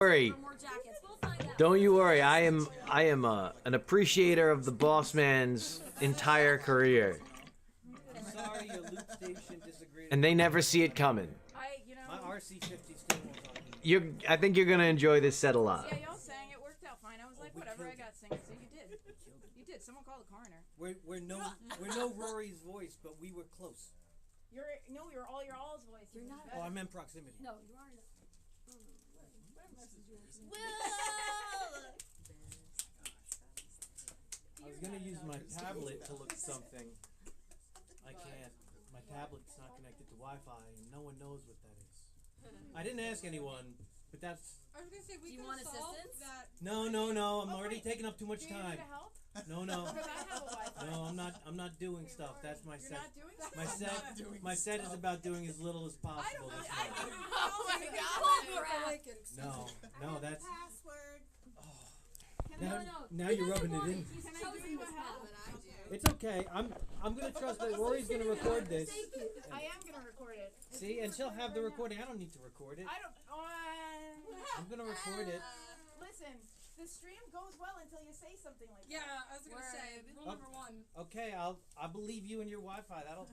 worry. More jackets. We'll find out. Don't you worry. I am an appreciator of the boss man's entire career, I'm sorry your loop station disagreed. and they never see it coming. My RC50 still won't talk to me. I think you're gonna enjoy this set a lot. Yeah, y'all sang it worked out fine. I was like, whatever, I got singing, so you did. You did. Someone called the coroner. We're no Rory's voice, but we were close. You're all's voice. You're not- Oh, I meant proximity. No, you are not. I was gonna use my tablet to look something. I can't. My tablet's not connected to Wi-Fi, and no one knows what that is. I didn't ask anyone, but that's. I was gonna say we Do you can want solve assistance? that. No. I'm already taking up too much Do you need time. me to help? No. Because I have a Wi-Fi. No, I'm not doing stuff. That's my You're set. not doing My set. My set is about doing as little as possible. this time. Oh my No, that's. Password. Now you're rubbing it in. He's Can I chosen do you this a help? path. It's okay. I'm gonna trust that Rory's gonna record this. I am gonna record it. See, and she'll have the recording. I don't need to record it. I don't. I'm gonna record it. Listen, the stream goes well until you say something like Yeah, that. I was gonna say rule number one. Okay, I believe you and your Wi-Fi. That'll.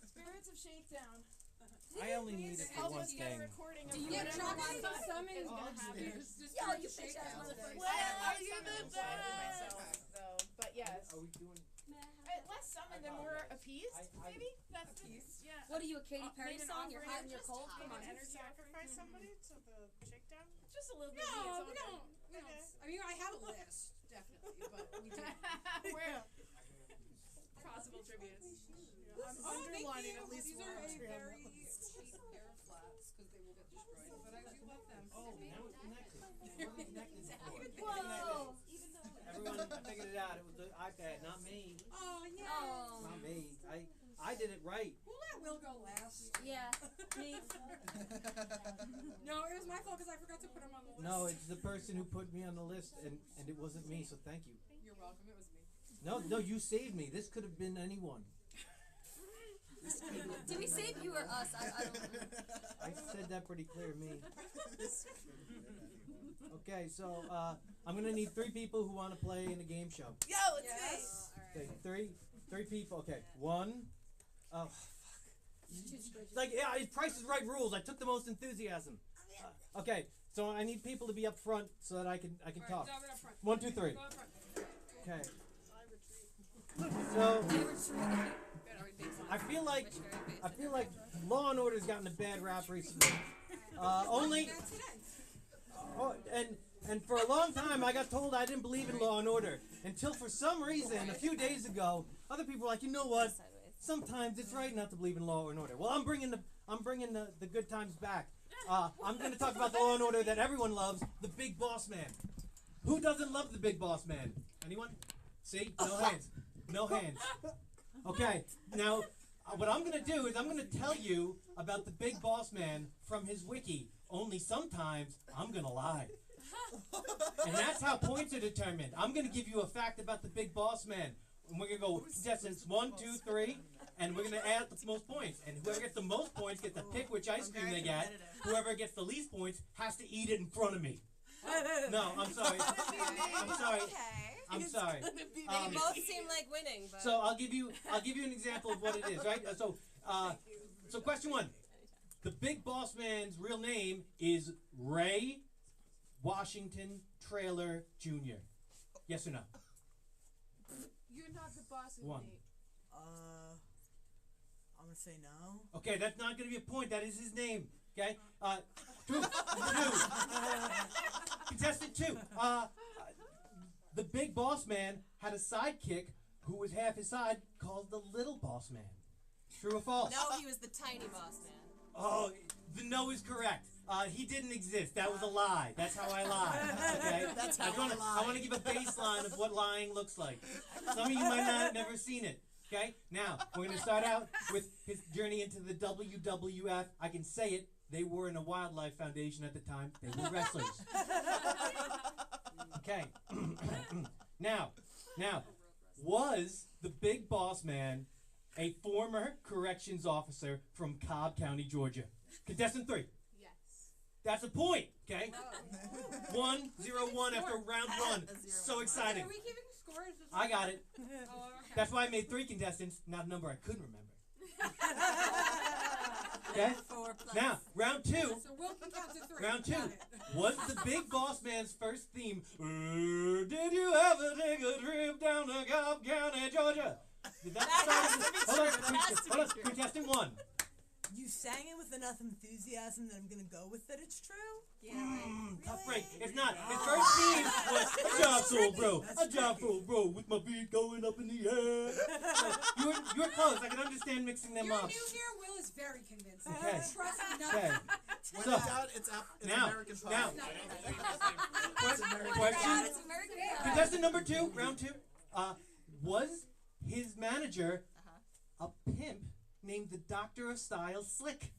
Spirits of Shakedown. I only need it for Help one us get a thing. recording of Do you Yeah, get drop Wi-Fi? some summons. It's gonna happen. Just Yo, do you the bitch ass shakedown. motherfucker. Are you the best? Though, but yes. Are we doing? Less summoned and more appeased, maybe? That's Appeased. Yeah. What are you, a Katy Perry Made an song? You're offering hot and you're just cold? to Come on. sacrifice somebody to the shakedown? Just a little bit. No, we don't. I mean, I have a list, definitely, but we do Where? possible tributes. I'm underlining at least These one are a tree on that very cheap pair of flats because they will get destroyed, but I do love them. Oh, now it's connected. It wasn't connected before. Whoa! Everyone, I figured it out. It was the iPad, not me. Oh yeah. Oh. Not me. I did it right. We'll let Will go last. Yeah. Me. No, it was my fault because I forgot to put him on the list. No, it's the person who put me on the list, and it wasn't me. So thank you. You're welcome. It was me. No, you saved me. This could have been anyone. Did we save you or us? I don't. I said that pretty clear, me. Okay, so I'm gonna need 3 people who want to play in a game show. Yo, it's Yes. Okay, three people. Okay, one. Oh, fuck. It's like Price is Right rules. I took the most enthusiasm. Okay, so I need people to be up front so that I can All right, talk. Delvin up front. 1, 2, 3. Go up front. Okay. So I I feel like Law and Order's gotten a bad rap recently. Only. That's it. Oh, and for a long time I got told I didn't believe in Law and Order until for some reason a few days ago other people were like, you know what? Sometimes it's right not to believe in Law and Order. Well, I'm bringing the good times back. I'm going to talk about the Law and Order that everyone loves, the Big Boss Man. Who doesn't love the Big Boss Man? Anyone? See? No hands. No hands. Okay. Now, what I'm going to do is I'm going to tell you about the Big Boss Man from his wiki. Only sometimes I'm going to lie. And that's how points are determined. I'm going to give you a fact about the Big Boss Man. And we're going to go contestants 1, 2, 3, and we're going to add the most points. And whoever gets the most points gets to pick which ice cream they get. Whoever gets the least points has to eat it in front of me. No, I'm sorry. I'm sorry. I'm sorry. They both seem like winning, but. So I'll give you an example of what it is, right? So question 1. The Big Boss Man's real name is Ray Washington Traylor Jr. Yes or no? You're not the boss of 1. me. I'm gonna say no. Okay, that's not going to be a point. That is his name. Okay. 2. Contestant 2. The Big Boss Man had a sidekick who was half his side called the Little Boss Man. True or false? No, he was the tiny boss man. Oh, the no is correct. He didn't exist. That was a lie. That's how I lie. Okay. That's how I want to give a baseline of what lying looks like. Some of you might not have never seen it. Okay. Now we're going to start out with his journey into the WWF. I can say it. They were in a wildlife foundation at the time. They were wrestlers. Okay. Now, was the Big Boss Man a former corrections officer from Cobb County, Georgia? Contestant 3. Yes. That's a point, okay? 1-0-1 after round 1. So exciting. Are we keeping score? Is this I got it. Oh, okay. That's why I made 3 contestants, not a number I couldn't remember. Okay? 4 plus. Now, round 2. So Will can count to 3. Round 2. Got it. Was the Big Boss Man's first theme, did you ever take a trip down to Cobb County, Georgia? Did that has to be hold on, true. That has to be hold on, true. contestant 1. You sang it with enough enthusiasm that I'm gonna go with that it's true. Yeah. Tough break. It's not. His first theme was a job full, bro. A job full, bro, with my feet going up in the air. So, you were close. I can understand mixing them You're up. new here. Will is very convincing. Okay. Trust enough. Okay. When So, in doubt, it's now, American pie. now, Oh question. God, it's American Pie. Contestant number 2, round 2. Was his manager a pimp named the Doctor of Style Slick?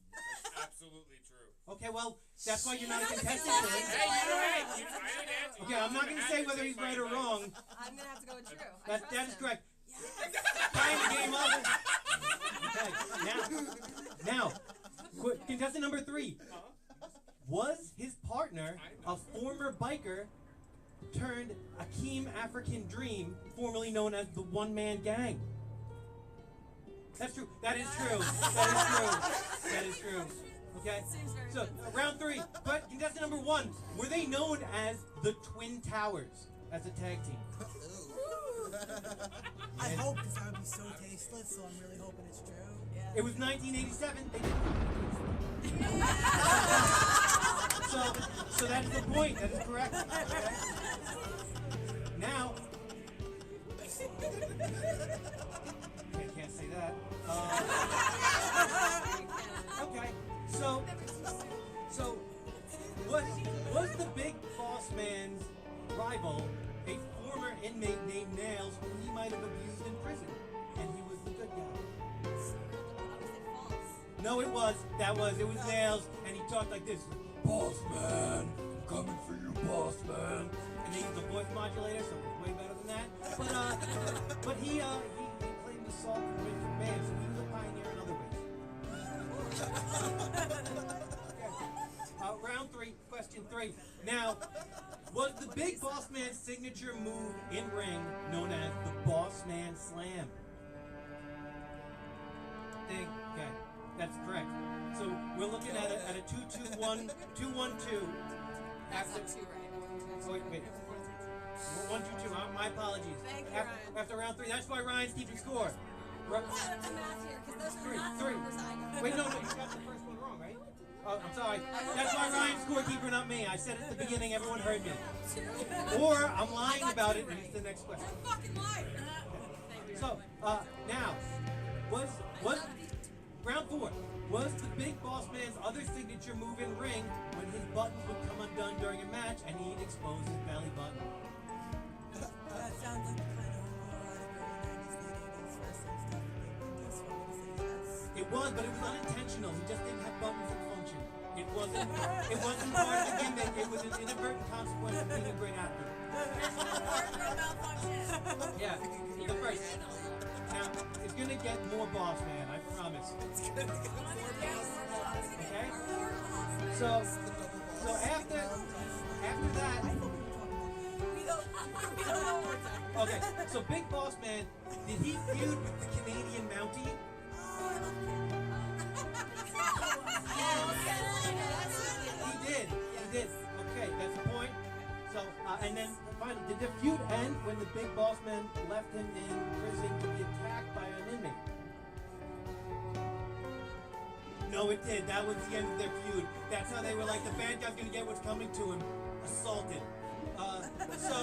That's absolutely true. Okay, well, that's why you're not a Hey, contestant. you for this. Hey, you're right. I didn't answer. Okay, I'm not going to say whether he's right or wrong. I'm gonna have to go with true. I That trust is him. correct. Tying the game up. Okay, now, contestant number 3. Was his partner a former biker turned Akeem African Dream, formerly known as the One Man Gang? That's true. That is true. That is true. That is true. Okay. Seems very So round 3. But contestant number 1. Were they known as the Twin Towers as a tag team? I hope, because that would be so tasteless. So I'm really hoping it's true. It was 1987. They didn't. So that's the point. That is correct. Okay. Now. Can't say that. Okay. So was the Big Boss Man's rival a former inmate named Nails who he might have abused in prison, and he was the good guy? No, it was Nails, and he talked like this: "Boss man, I'm coming for you, boss man." And they used a voice modulator, so it was way better than that. But he claimed assault from different bands, so he was a pioneer in other ways. Okay. Round 3, question 3. Now, was the Big Boss Man's signature move in ring known as the Boss Man Slam? Okay, that's correct. So we're looking at a 2-2-1, 2-1-2. That's After, not 2 right. oh, wait. 1-2-2. My apologies. Thank you, After, Ryan. after round 3, that's why Ryan's keeping score. Well, the math here, because those are not the 3. numbers I got. Wait, no, you got the first one wrong, right? Oh, I'm sorry. That's why Ryan's scorekeeper, not me. I said it at the beginning. Everyone heard me. 2. Or I'm lying got about 2 it, and right. it's the next question. You're a fucking liar. So, now, was round 4? Was the Big Boss Man's other signature move in ring when his buttons would come undone during a match and he'd expose his belly button? That sounds like the kind of horror out of early 90s, late 80s wrestling stuff. I guess I'm gonna say yes. It was, but it was unintentional. He just didn't have buttons that function. It wasn't part of the gimmick. It was an inadvertent consequence of being a great athlete. Yeah, the first. Now, it's gonna get more boss man, I promise. Okay? So after that, okay, so Big Boss Man, did he feud with the Canadian Mountie? He did. Okay, that's the point. So, and then finally, did the feud end when the Big Boss Man left him in prison to be attacked by an inmate? No, it did. That was the end of their feud. That's how they were like, the bad guy's gonna get what's coming to him. Assaulted. So,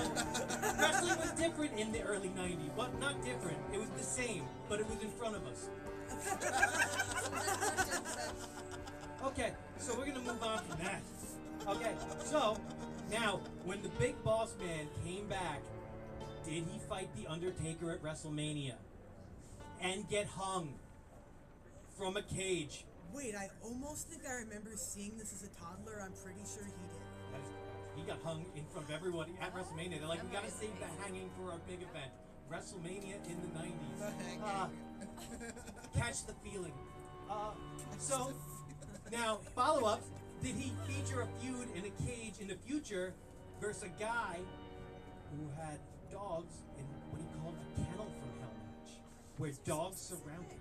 wrestling was different in the early 90s. Well, not different. It was the same, but it was in front of us. Okay, so we're gonna move on from that. Okay, so, now, when the Big Boss Man came back, did he fight The Undertaker at WrestleMania? And get hung from a cage? Wait, I almost think I remember seeing this as a toddler. I'm pretty sure he did. That is, he got hung in front of everybody at WrestleMania. They're like, we gotta save the hanging for our big event. WrestleMania in the 90s. Catch the feeling. So, now, follow-up. Did he feature a feud in a cage in the future versus a guy who had dogs in what he called a kennel from hell match, where dogs surrounded?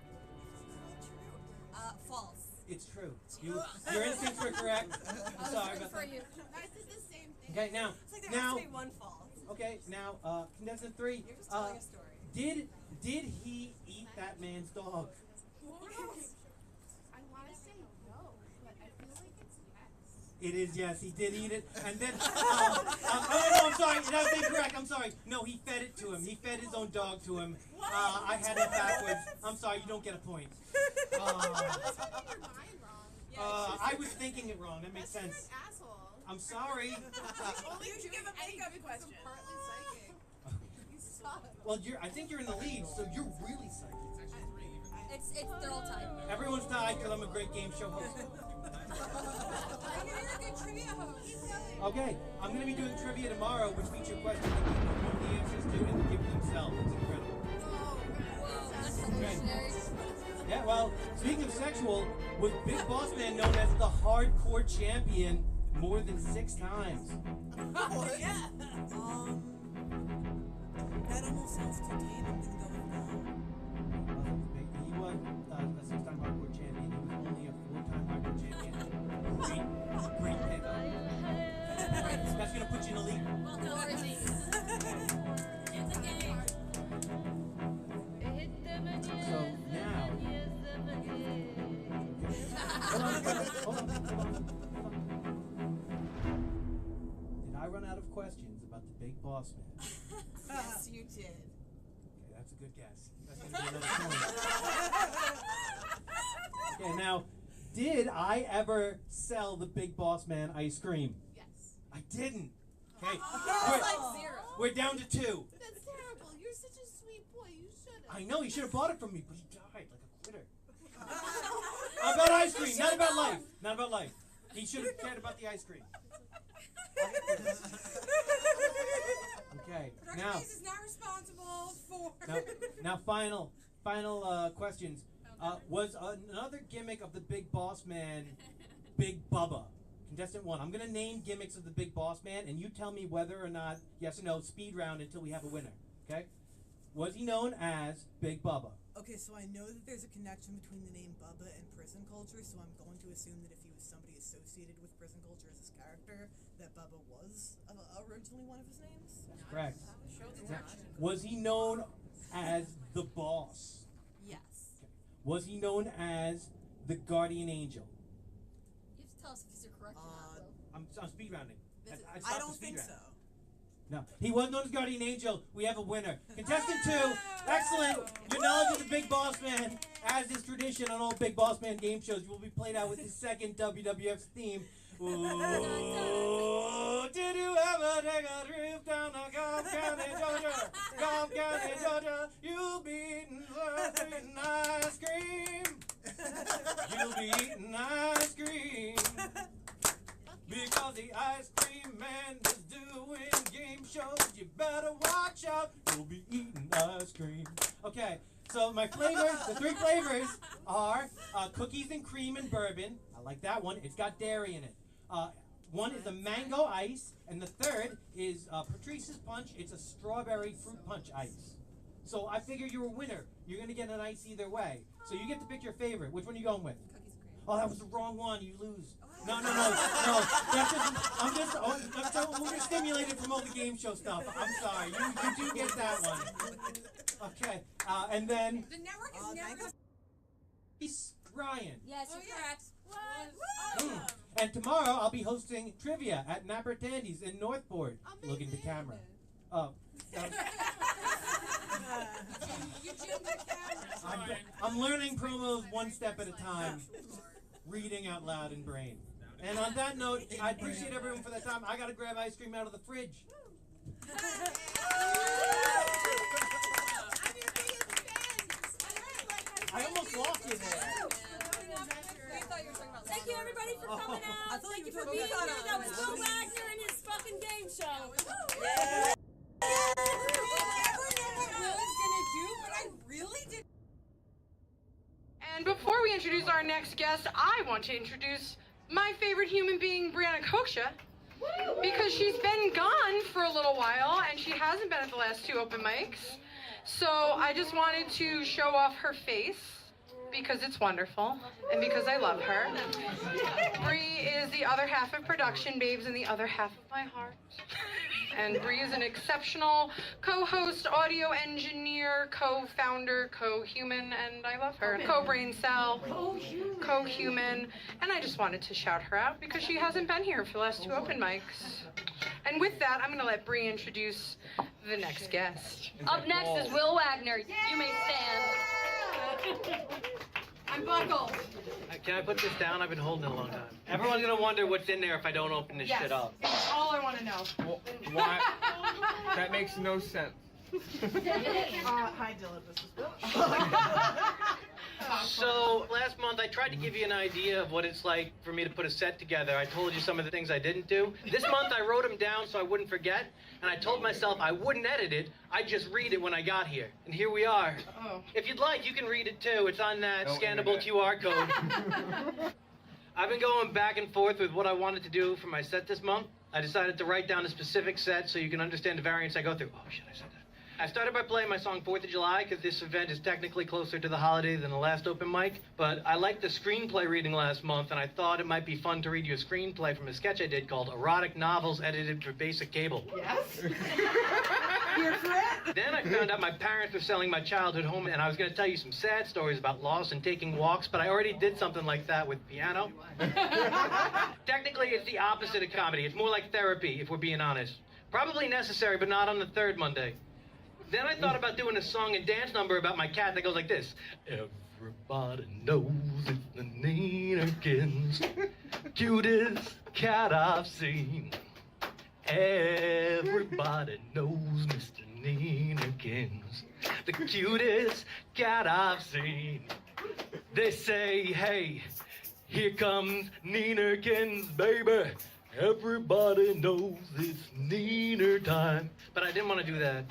False. It's true. Your instincts were correct. I'm sorry about For that. you. I did the same thing. Okay, now, It's like there has now, to be one false. okay, now, contestant 3. You're just telling a story. Did he eat that man's dog? I want to say no, but I feel like it's yes. It is, yes, he did eat it. And then, oh, no, I'm sorry, that's incorrect, I'm sorry. No, he fed it to him. He fed his own dog to him. I had it backwards. I'm sorry, you don't get a point. Your mind wrong. I was thinking it wrong, that makes You're sense. an asshole. I'm sorry. Only You should give a makeup question. Partly psychic. You suck. Well, I think you're in the lead, so you're really psychic. They're all tied. Everyone's tied because I'm a great game show host. You're a good trivia host. Keep going. Okay, I'm going to be doing trivia tomorrow, which feature questions that people know the answers to and give themselves. It's incredible. Whoa, that's revolutionary. Yeah, well, speaking of sexual, was Big Boss Man known as the hardcore champion more than 6 times? Yeah. That almost sounds too tame. I'm gonna go with no. He was a 6-time hardcore champion. He was only a 4-time hardcore champion. Great pickup. That's going to put you in the lead. Well, Dorothy. It's a game. So now. Hold on. Did I run out of questions about the Big Boss Man? Yes, you did. Okay, that's a good guess. That's gonna be another point. Okay, now, did I ever sell the Big Boss Man ice cream? Yes. I didn't. Okay, It's like 0. we're down to 2. That's terrible. You're such a sweet boy. You should have. I know he should have bought it from me, but he died like a quitter. About ice cream, not about life. Not about life. He should have cared about the ice cream. Okay, now. Hercules is not responsible for. Now, final questions. Was another gimmick of the Big Boss Man Big Bubba? Contestant 1. I'm gonna name gimmicks of the Big Boss Man, and you tell me whether or not yes or no. Speed round until we have a winner. Okay? Was he known as Big Bubba? Okay, so I know that there's a connection between the name Bubba and prison culture, so I'm going to assume that if he was somebody associated with prison culture as his character, that Bubba was originally one of his names. That's correct. Show the Now, connection. was he known as the Boss? Yes. Was he known as the Guardian Angel? You have to tell us if these are correct or not, though. I'm speed rounding. I stopped the don't speed think round. so. No, he was known as Guardian Angel. We have a winner. Contestant 2, excellent. Your knowledge of the Big Boss Man, as is tradition on all Big Boss Man game shows, will be played out with the second WWF's theme. Ooh, did you ever take a trip down to Cobb County, Georgia? Cobb County, Georgia, you'll be eating ice cream. You'll be eating ice cream. Because the ice cream man is doing game shows, you better watch out. You'll be eating ice cream. Okay, so my flavors, the 3 flavors are cookies and cream and bourbon. I like that one. It's got dairy in it. One is a mango ice, and the third is Patrice's Punch. It's a strawberry fruit punch ice. So I figure you're a winner. You're gonna get an ice either way. So you get to pick your favorite. Which one are you going with? Cookies and cream. Oh, that was the wrong one. You lose. No. That's just, I'm so overstimulated from all the game show stuff. I'm sorry. You do get that one. Okay. And then The network is never. Ryan. Yes, Oh, you're yeah. correct. What? And tomorrow I'll be hosting trivia at Napper Tandy's in Northport. Look into camera. Oh. You tuned the camera. I'm learning promos one step at a time. Reading out loud in brain. And on that note, I appreciate everyone for that time. I gotta grab ice cream out of the fridge. I'm your biggest fan. I almost lost you there. Thank you everybody for coming I out. thought Thank you you were for being talking here. about That was it. Will Wagner and his fucking game show. And before we introduce our next guest, I want to introduce my favorite human being, Brianna Koksha, because she's been gone for a little while and she hasn't been at the last 2 open mics. So I just wanted to show off her face because it's wonderful and because I love her. Bree is the other half of Production Babes and the other half of my heart. And Bree is an exceptional co-host, audio engineer, co-founder, co-human, and I love her. Co-brain cell, co-human, and I just wanted to shout her out because she hasn't been here for the last 2 open mics. And with that, I'm gonna let Bree introduce the next guest. Up next is Will Wagner. You may stand. I'm buckled. Can I put this down? I've been holding it a long time. Everyone's gonna wonder what's in there if I don't open this shit up. That's all I want to know. Well, why? That makes no sense. Hi, Dylan. This is Bill. So, last month I tried to give you an idea of what it's like for me to put a set together. I told you some of the things I didn't do. This month I wrote them down so I wouldn't forget, and I told myself I wouldn't edit it, I'd just read it when I got here. And here we are. Oh. If you'd like, you can read it too. It's on that Don't scannable internet. QR code. I've been going back and forth with what I wanted to do for my set this month. I decided to write down a specific set so you can understand the variants I go through. Oh shit, I said that. I started by playing my song 4th of July because this event is technically closer to the holiday than the last open mic, but I liked the screenplay reading last month and I thought it might be fun to read you a screenplay from a sketch I did called Erotic Novels Edited for Basic Cable. Yes? Here for it? Then I found out my parents were selling my childhood home and I was going to tell you some sad stories about loss and taking walks, but I already did something like that with piano. Technically, it's the opposite of comedy. It's more like therapy, if we're being honest. Probably necessary, but not on the 3rd Monday. Then I thought about doing a song and dance number about my cat that goes like this. Everybody knows it's the Neenerkins, cutest cat I've seen. Everybody knows Mr. Neenerkins, the cutest cat I've seen. They say, hey, here comes Neenerkins, baby. Everybody knows it's Neener time. But I didn't want to do that.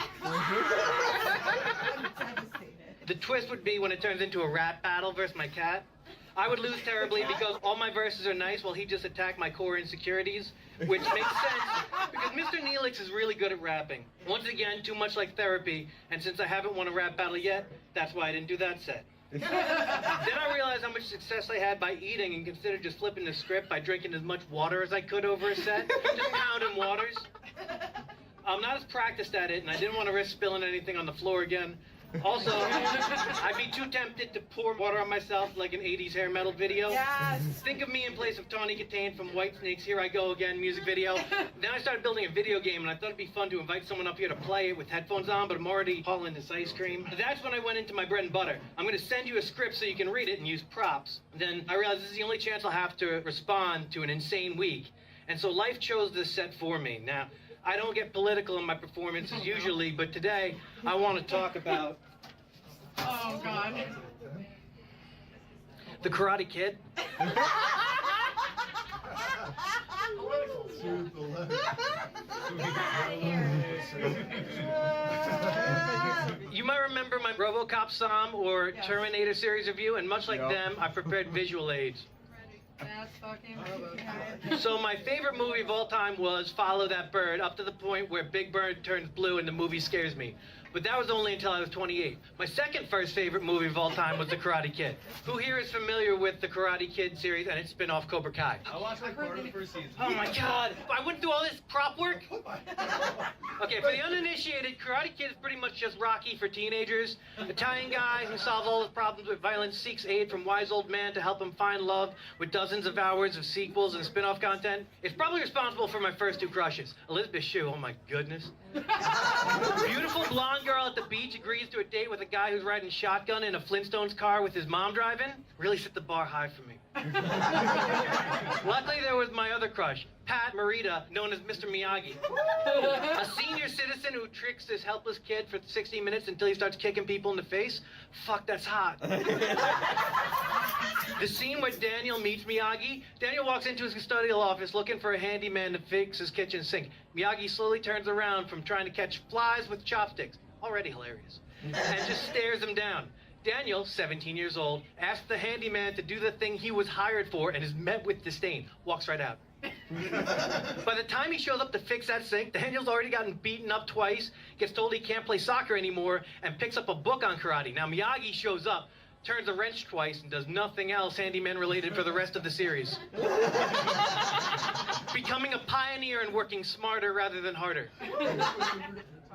The twist would be when it turns into a rap battle versus my cat. I would lose terribly because all my verses are nice while he just attacked my core insecurities, which makes sense because Mr. Neelix is really good at rapping. Once again, too much like therapy, and since I haven't won a rap battle yet, that's why I didn't do that set. Then I realized how much success I had by eating and considered just flipping the script by drinking as much water as I could over a set, just pounding waters. I'm not as practiced at it, and I didn't want to risk spilling anything on the floor again. Also, I'd be too tempted to pour water on myself like an 80s hair metal video. Yes. Think of me in place of Tawny Katane from Whitesnake's Here I Go Again music video. Then I started building a video game, and I thought it'd be fun to invite someone up here to play it with headphones on, but I'm already hauling this ice cream. That's when I went into my bread and butter. I'm going to send you a script so you can read it and use props. Then I realized this is the only chance I'll have to respond to an insane week. And so life chose this set for me. Now, I don't get political in my performances usually, but today I want to talk about... Oh, God. The Karate Kid. You might remember my RoboCop Som or Terminator series review, and much like them, I prepared visual aids. That's fucking So my favorite movie of all time was Follow That Bird, up to the point where Big Bird turns blue and the movie scares me. But that was only until I was 28. My second favorite movie of all time was The Karate Kid. Who here is familiar with the Karate Kid series and its spin-off Cobra Kai? I watched like part of the first season. Oh my God! I went through all this prop work? Okay, for the uninitiated, Karate Kid is pretty much just Rocky for teenagers. Italian guy who solves all his problems with violence seeks aid from wise old man to help him find love with dozens of hours of sequels and spin-off content. It's probably responsible for my first 2 crushes. Elizabeth Shue, oh my goodness. Beautiful blonde girl at the beach agrees to a date with a guy who's riding shotgun in a Flintstones car with his mom driving. Really set the bar high for me. Luckily, there was my other crush, Pat Morita, known as Mr. Miyagi. A senior citizen who tricks this helpless kid for 60 minutes until he starts kicking people in the face. Fuck, that's hot. The scene where Daniel meets Miyagi, Daniel walks into his custodial office looking for a handyman to fix his kitchen sink. Miyagi slowly turns around from trying to catch flies with chopsticks, already hilarious, and just stares him down. Daniel, 17 years old, asks the handyman to do the thing he was hired for and is met with disdain. Walks right out. By the time he shows up to fix that sink, Daniel's already gotten beaten up twice, gets told he can't play soccer anymore, and picks up a book on karate. Now Miyagi shows up, turns a wrench twice, and does nothing else handyman related for the rest of the series. Becoming a pioneer and working smarter rather than harder.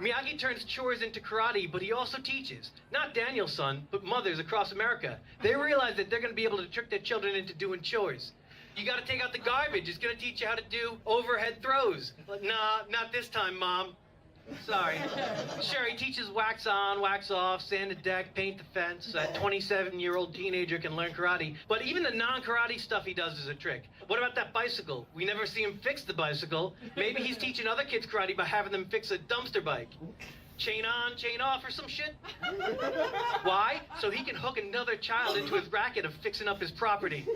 Miyagi turns chores into karate, but he also teaches. Not Daniel's son, but mothers across America. They realize that they're going to be able to trick their children into doing chores. You got to take out the garbage. It's going to teach you how to do overhead throws. But nah, not this time, Mom. Sorry. Sure, he teaches wax on, wax off, sand the deck, paint the fence. That 27-year-old teenager can learn karate. But even the non-karate stuff he does is a trick. What about that bicycle? We never see him fix the bicycle. Maybe he's teaching other kids karate by having them fix a dumpster bike. Chain on, chain off, or some shit? Why? So he can hook another child into his racket of fixing up his property.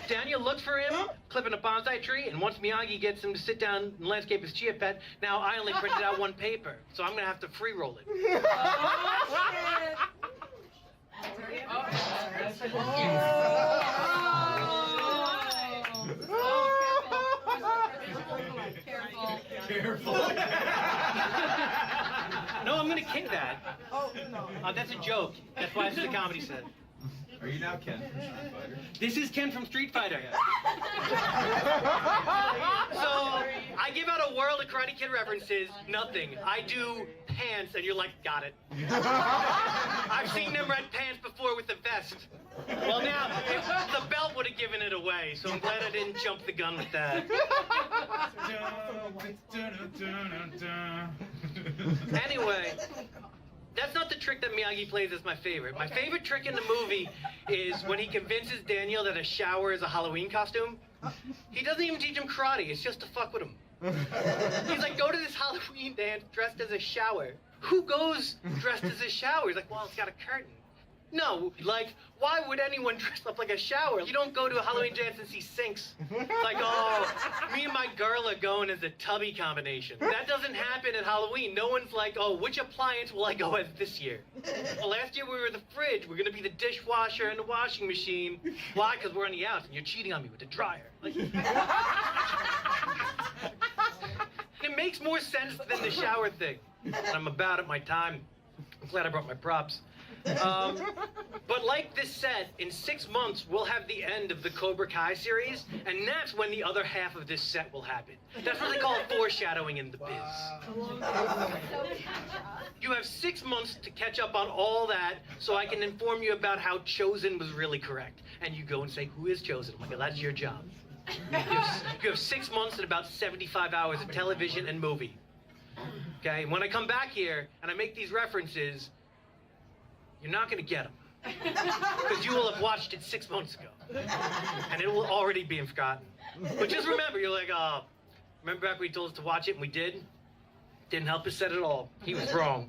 Daniel looks for him, clipping a bonsai tree, and once Miyagi gets him to sit down and landscape his chia pet, now I only printed out one paper, so I'm gonna have to free roll it. Careful. No, I'm gonna kick that. Oh, no. That's a joke. That's why this is a comedy set. Are you now Ken from Street Fighter? This is Ken from Street Fighter. So, I give out a world of Karate Kid references, nothing. I do pants, and you're like, got it. I've seen them red pants before with the vest. Well, now, the belt would have given it away, so I'm glad I didn't jump the gun with that. Anyway, that's not the trick that Miyagi plays as my favorite. My favorite trick in the movie is when he convinces Daniel that a shower is a Halloween costume. He doesn't even teach him karate, it's just to fuck with him. He's like, go to this Halloween dance dressed as a shower. Who goes dressed as a shower? He's like, well, it's got a curtain. No, like, why would anyone dress up like a shower? You don't go to a Halloween dance and see sinks. Like, oh, me and my girl are going as a tubby combination. That doesn't happen at Halloween. No one's like, oh, which appliance will I go as this year? Well, last year we were the fridge. We're gonna be the dishwasher and the washing machine. Why? Because we're on the outs and you're cheating on me with the dryer. Like, it makes more sense than the shower thing. And I'm about at my time. I'm glad I brought my props. But like this set, in 6 months, we'll have the end of the Cobra Kai series, and that's when the other half of this set will happen. That's what they call foreshadowing in the biz. You have 6 months to catch up on all that, so I can inform you about how Chosen was really correct. And you go and say, who is Chosen? I'm like, well, that's your job. You have 6 months and about 75 hours of television and movie. Okay, and when I come back here and I make these references, you're not going to get them. Because you will have watched it 6 months ago. And it will already be forgotten. But just remember, you're like, remember back when he told us to watch it and we did? Didn't help his set at all. He was wrong.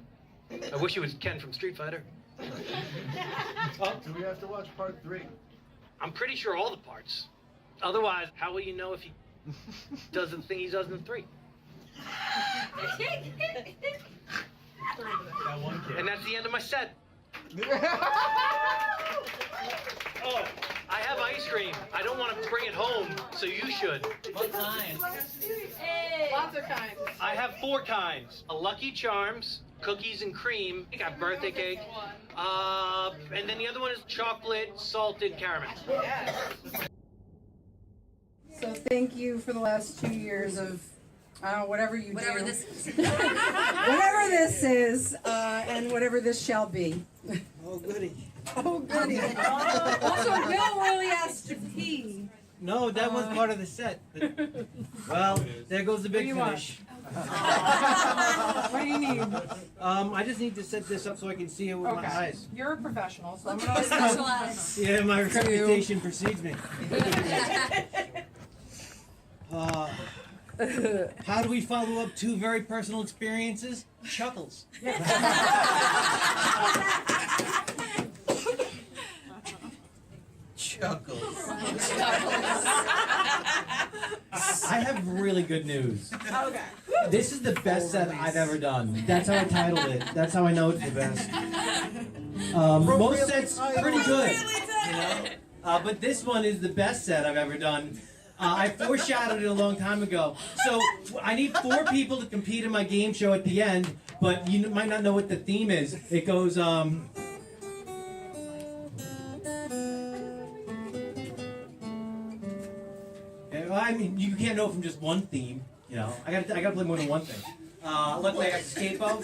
I wish he was Ken from Street Fighter. Do we have to watch part 3? I'm pretty sure all the parts. Otherwise, how will you know if he does the thing he does in the 3? And that's the end of my set. Oh, I have ice cream. I don't want to bring it home, so you should. What kind? Lots of kinds. I have 4 kinds. A Lucky Charms, cookies and cream, I got birthday cake, and then the other one is chocolate salted caramel. Yes. So thank you for the last 2 years of whatever you Whatever do. this is. Whatever this is, and whatever this shall be. Oh, goody. Oh, goody. Also, Bill really asked to pee. No, that was part of the set. Well, there goes the big What do you finish. What do you need? I just need to set this up so I can see it with my eyes. You're a professional, so I'm Look gonna at special eyes. Yeah, my reputation precedes me. How do we follow up 2 very personal experiences? Chuckles. Chuckles. I have really good news. Okay. This is the best set I've ever done. That's how I titled it. That's how I know it's the best. Most sets pretty good, you know. But this one is the best set I've ever done. I foreshadowed it a long time ago. So I need 4 people to compete in my game show at the end, but you might not know what the theme is. It goes, yeah, well, I mean, you can't know from just one theme, you know. I gotta play more than one thing. Luckily I got the skateboard.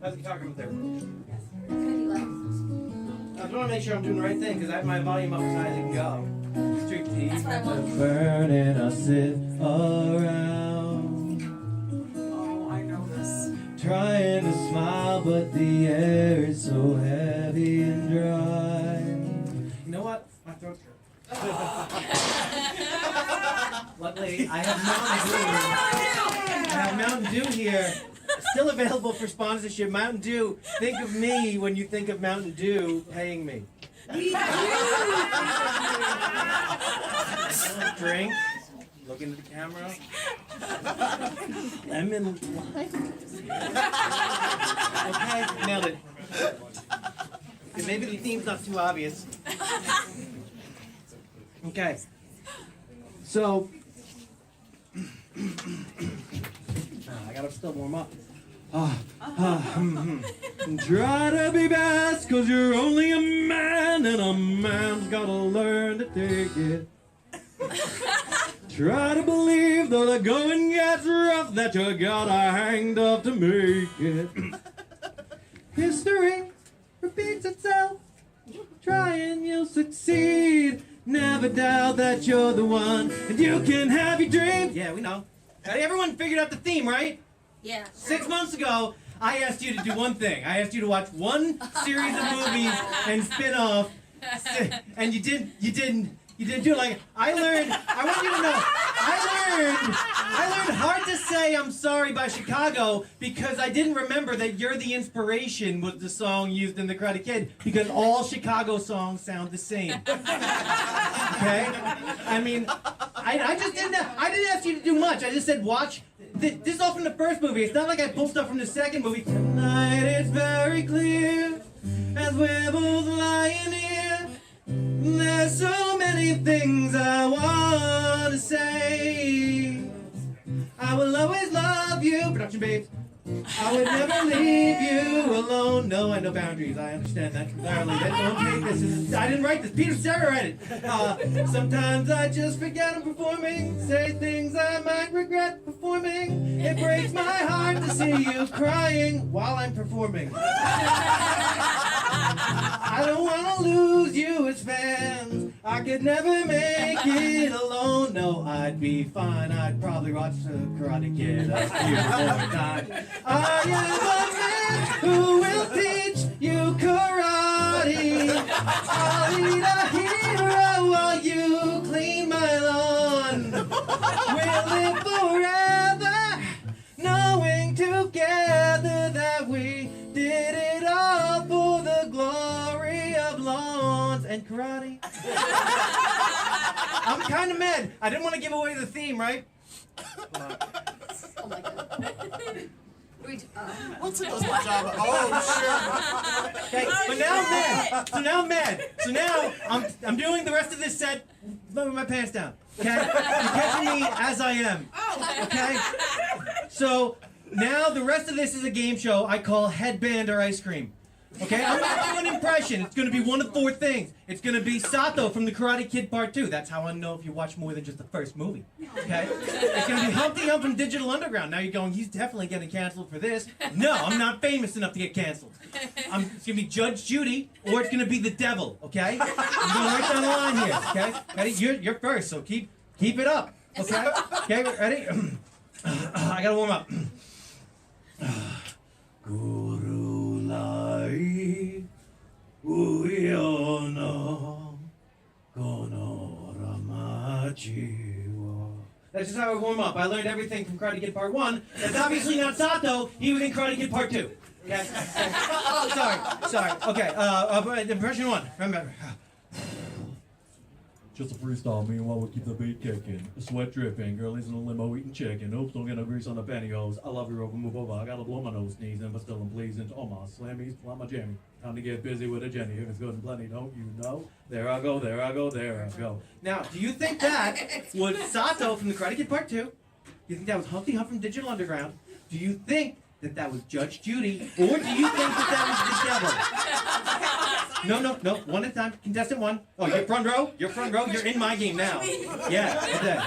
How's the guitar coming there? I just want to make sure I'm doing the right thing because I have my volume up as high as it can go. Street teeth. That's what I want. Burning, I sit around. Oh, I know this. Trying to smile, but the air is so heavy and dry. You know what? My throat's hurt. Luckily, I have Mountain Dew here. Still available for sponsorship. Mountain Dew. Think of me when you think of Mountain Dew paying me. Drink. Look into the camera. Lemon lime. Okay, nailed it. Okay, maybe the theme's not too obvious. Okay. So, I gotta still warm up. Try to be best, 'cause you're only a man, and a man's gotta learn to take it. Try to believe, though the going gets rough, that you gotta hang tough to make it. History repeats itself. Try and you'll succeed. Never doubt that you're the one, and you can have your dreams. Yeah, we know. Got everyone figured out the theme, right? Yeah. 6 months ago, I asked you to do one thing. I asked you to watch one series of movies and spin off, and you didn't do it. Like, I want you to know, I learned Hard to Say I'm Sorry by Chicago because I didn't remember that You're the Inspiration was the song used in The Karate Kid, because all Chicago songs sound the same. Okay? I mean, I didn't ask you to do much. I just said watch. This is all from the first movie. It's not like I pulled stuff from the second movie. Tonight it's very clear as we're both lying here. There's so many things I want to say. I will always love you, production babes. I would never leave you alone. No, I know boundaries. I understand that entirely. Don't take this. I didn't write this. Peter Cetera read it. Sometimes I just forget I'm performing. Say things I might regret performing. It breaks my heart to see you crying while I'm performing. I don't want to lose you as fans. I could never make it alone. No, I'd be fine. I'd probably watch the Karate Kid a few more times. I am a man who will teach you karate. I'll be the hero while you clean my lawn. We'll live forever, knowing together that we did it all for the glory of lawns and karate. I'm kind of mad. I didn't want to give away the theme, right? Oh my god. What's it does my job? Oh Okay, but now I'm mad. So now I'm doing the rest of this set with my pants down. Okay? You're catching me as I am. Okay? So now the rest of this is a game show I call Headband or Ice Cream. Okay? I'm gonna do an impression. It's gonna be one of 4 things. It's gonna be Sato from The Karate Kid Part 2. That's how I know if you watch more than just the first movie. Okay? It's gonna be Humpty Hump from Digital Underground. Now you're going, he's definitely getting canceled for this. No, I'm not famous enough to get canceled. It's gonna be Judge Judy, or it's gonna be the devil. Okay? I'm going right down the line here. Okay? Ready? You're first, so keep it up. Okay? Okay, ready? I gotta warm up. Guru Lai Uyono Kono Ramachiwa. That's just how I warm up. I learned everything from Karate Kid Part 1. That's obviously not Sato. He was in Karate Kid Part 2. Okay? Sorry. Okay, impression 1. Remember. Just a freestyle, meanwhile we'll keep the beat kicking. Sweat dripping, girlies in the limo eating chicken. Oops, don't get no grease on the pantyhose. I love you over, move over. I gotta blow my nose, sneezing, but still I'm pleasing. Oh my slammies, fly my jammy. Time to get busy with a Jenny. If it's good and plenty, don't you know? There I go, there I go, there I go. Now, do you think that was Sato from The Karate Kid Part 2? Do you think that was Humpty Hump from Digital Underground? Do you think that was Judge Judy? Or do you think that was the devil? No. One at a time. Contestant one. Oh, you're front row? You're front row? You're in my game now. Yeah, right there.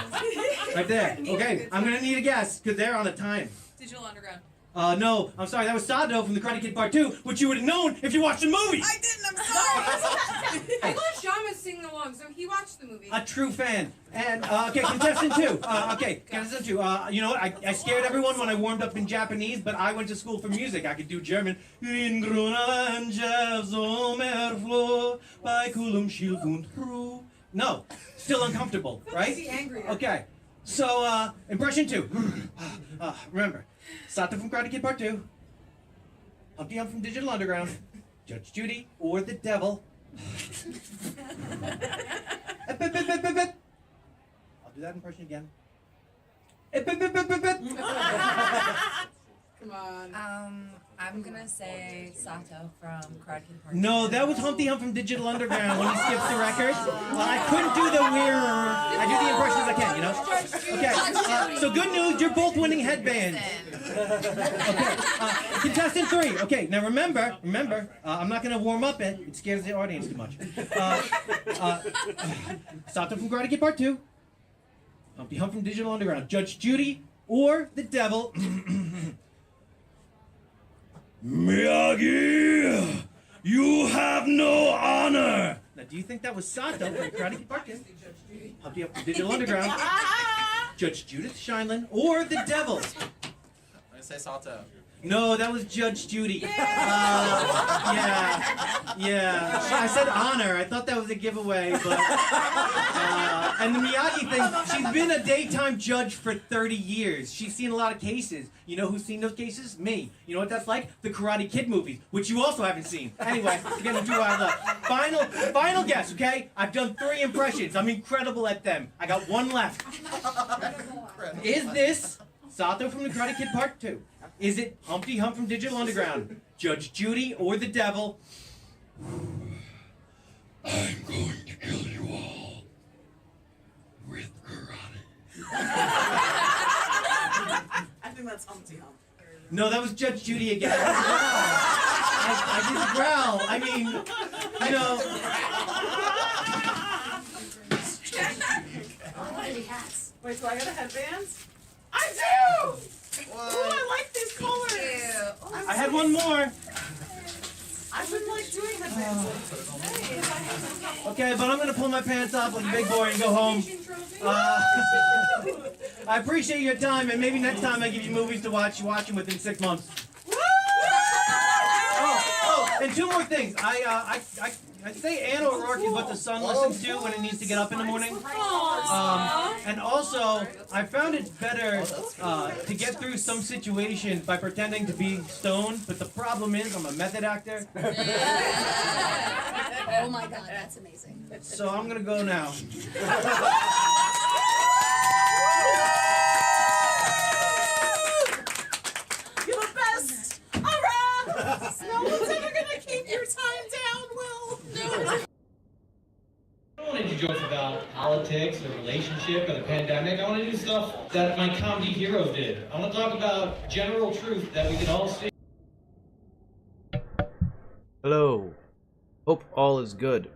Right there. Okay, I'm gonna need a guess, because they're on a time. Digital Underground. No, I'm sorry, that was Sato from The Karate Kid Part 2, which you would have known if you watched the movie! I didn't, I'm sorry! I thought Sean was singing along, so he watched the movie. A true fan. And, okay, contestant 2. Contestant 2. You know what? I scared everyone when I warmed up in Japanese, but I went to school for music. I could do German. No, still uncomfortable, right? Is he angry? Okay, so, impression 2. Remember, Sato from Karate Kid Part 2, Humpty Hump from Digital Underground, Judge Judy, or the devil. I'll do that impression again. Come on. I'm gonna say Sato from Karate Kid Part 2. No, that was Humpty Hump from Digital Underground when he skips the record. I couldn't do the weird. I do the impressions I can, you know? Okay, so good news, you're both winning headbands. Okay, contestant 3. Okay, now remember, I'm not gonna warm up it. It scares the audience too much. Sato from Karate Kid Part 2, Humpty Hump from Digital Underground, Judge Judy, or the devil. Miyagi, you have no honor. Now, do you think that was Sato from Karate Kid Part 2, Humpty Hump from Digital Underground, Judge Judith Shineland, or the devil? I'm gonna say Sato. No, that was Judge Judy. Yeah. I said honor. I thought that was a giveaway, but and the Miyagi thing. She's been a daytime judge for 30 years. She's seen a lot of cases. You know who's seen those cases? Me. You know what that's like? The Karate Kid movies, which you also haven't seen. Anyway, we're getting too out of luck. Final guess. Okay, I've done 3 impressions. I'm incredible at them. I got 1 left. Is this Sato from the Karate Kid Part 2? Is it Humpty Hump from Digital Underground, Judge Judy, or the devil? I'm going to kill you all with karate. I think that's Humpty Hump. No, that was Judge Judy again. I didn't growl. I mean, you know. Wait, so I got a headband? I do! Ooh, I like these colors! I had 1 more. I've been like doing headbands. Okay, but I'm gonna pull my pants off like a big boy and go home. I appreciate your time, and maybe next time I give you movies to watch. You watch them within 6 months. Oh, and 2 more things. I say Anna O'Rourke is what the sun listens to when it needs to get up in the morning. And also, I found it better to get through some situations by pretending to be stoned, but the problem is I'm a method actor. Oh my god, that's amazing. So I'm gonna go now. You're the best! Alright! No one's ever gonna keep your time down, Will! I don't want to do jokes about politics, the relationship, or the pandemic. I want to do stuff that my comedy heroes did. I want to talk about general truth that we can all see. Hello. Hope all is good.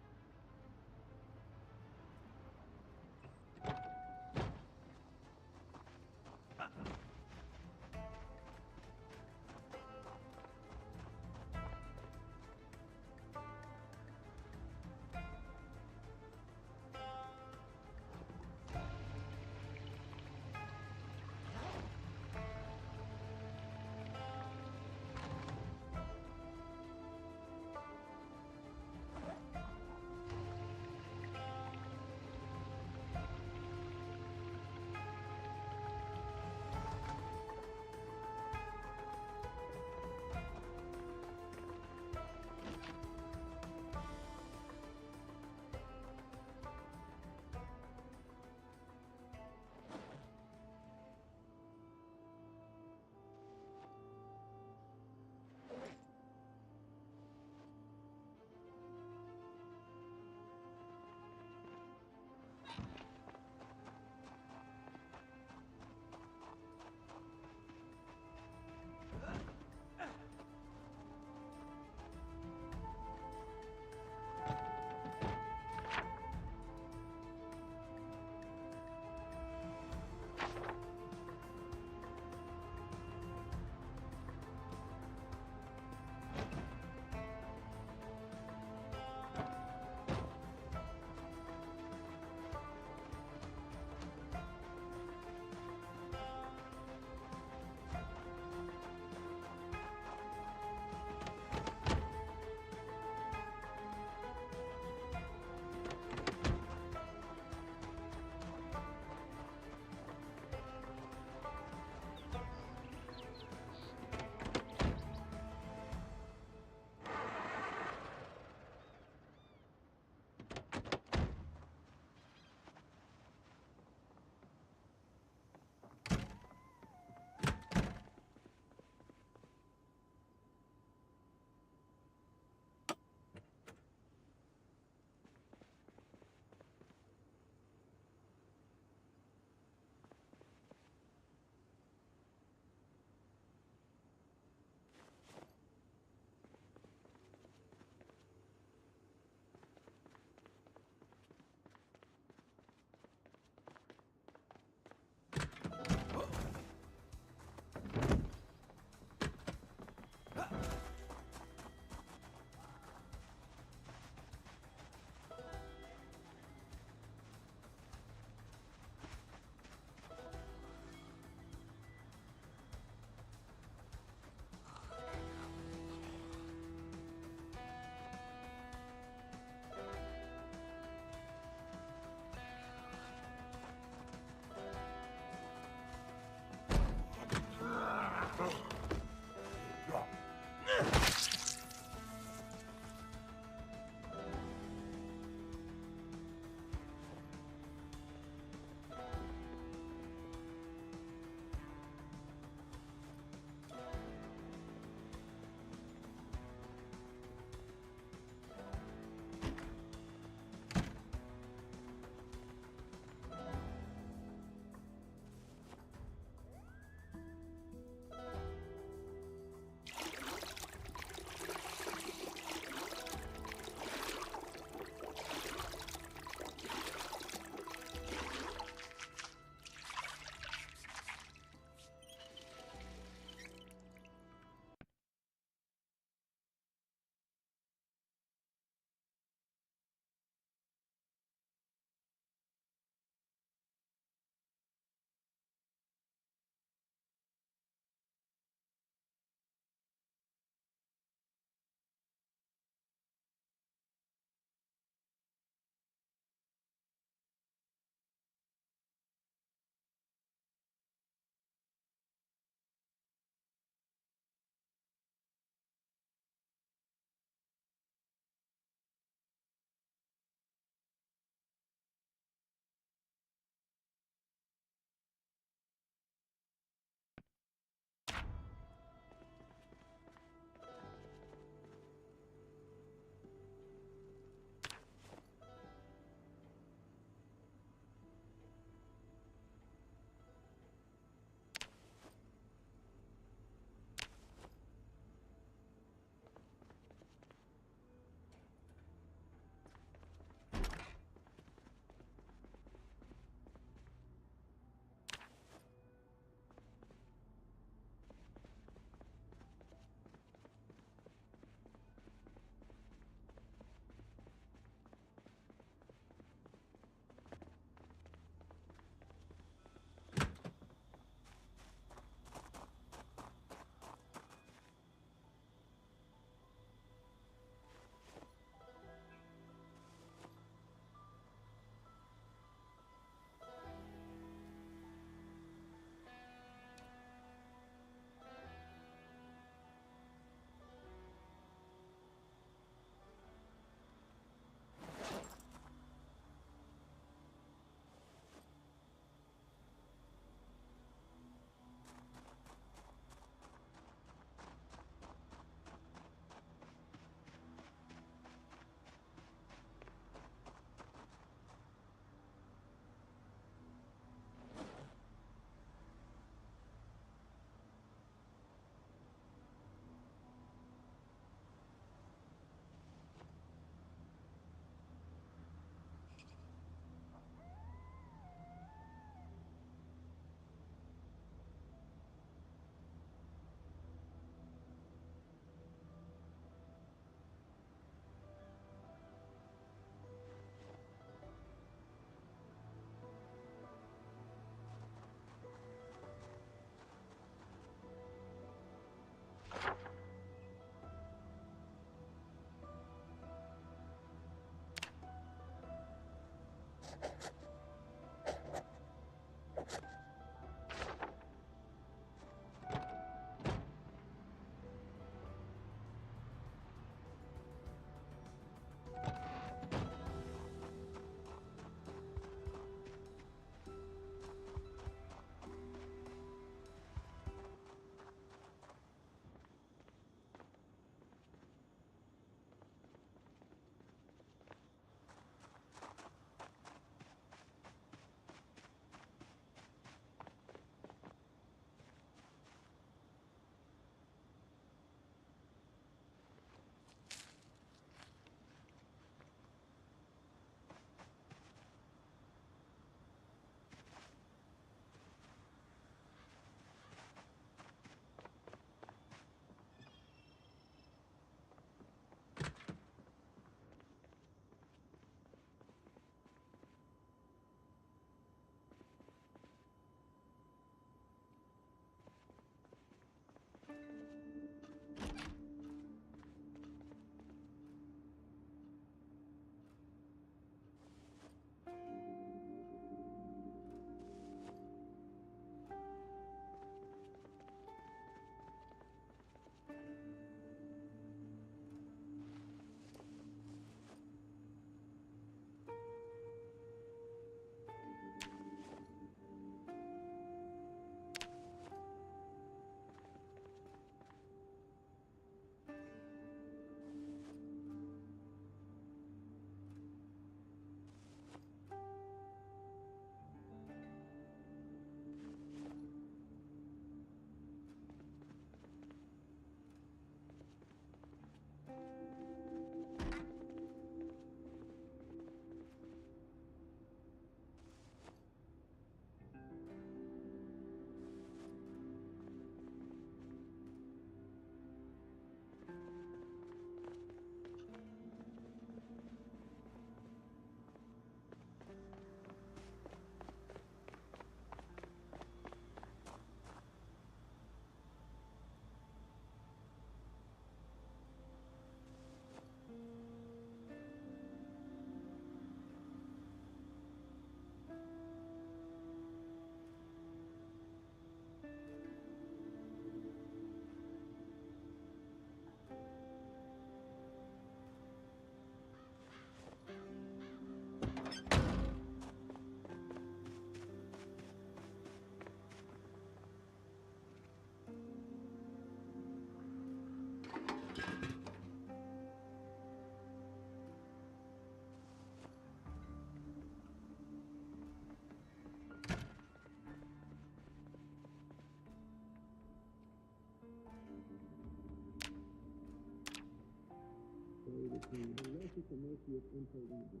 the team, the less it can make you impotent.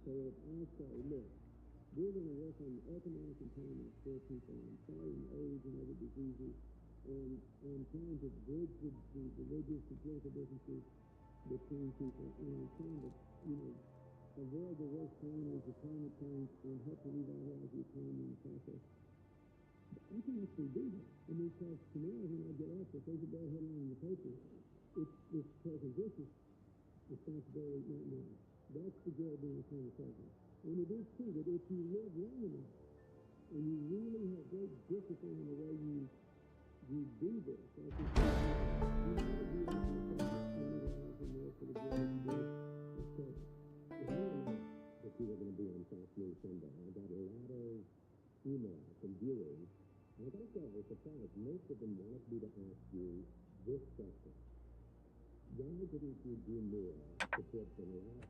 So if I say, look, we're going to work on economic empowerment for people and fighting AIDS and other diseases and trying to bridge the religious and political differences between people and trying to, avoid the worst calamities of climate change and help to revitalize the economy in the process. I can actually do that. I mean, because tomorrow when I get up, if there's a bad headline in the paper, it's President Bush's responsibility, not mine. That's the job being a former president. And it is true that if you live long enough and you really have great discipline in the way you do this, like you might be able to spend 20 hours or more for the good of the as president. If I don't know that you were going to be on Fox News Sunday, I got a lot of emails from viewers, and I got to say, I was surprised. Most of them wanted me to ask you this question. Why didn't you do more to put the last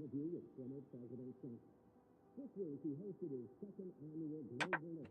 interview with former President Trump. This week, he hosted his second annual global.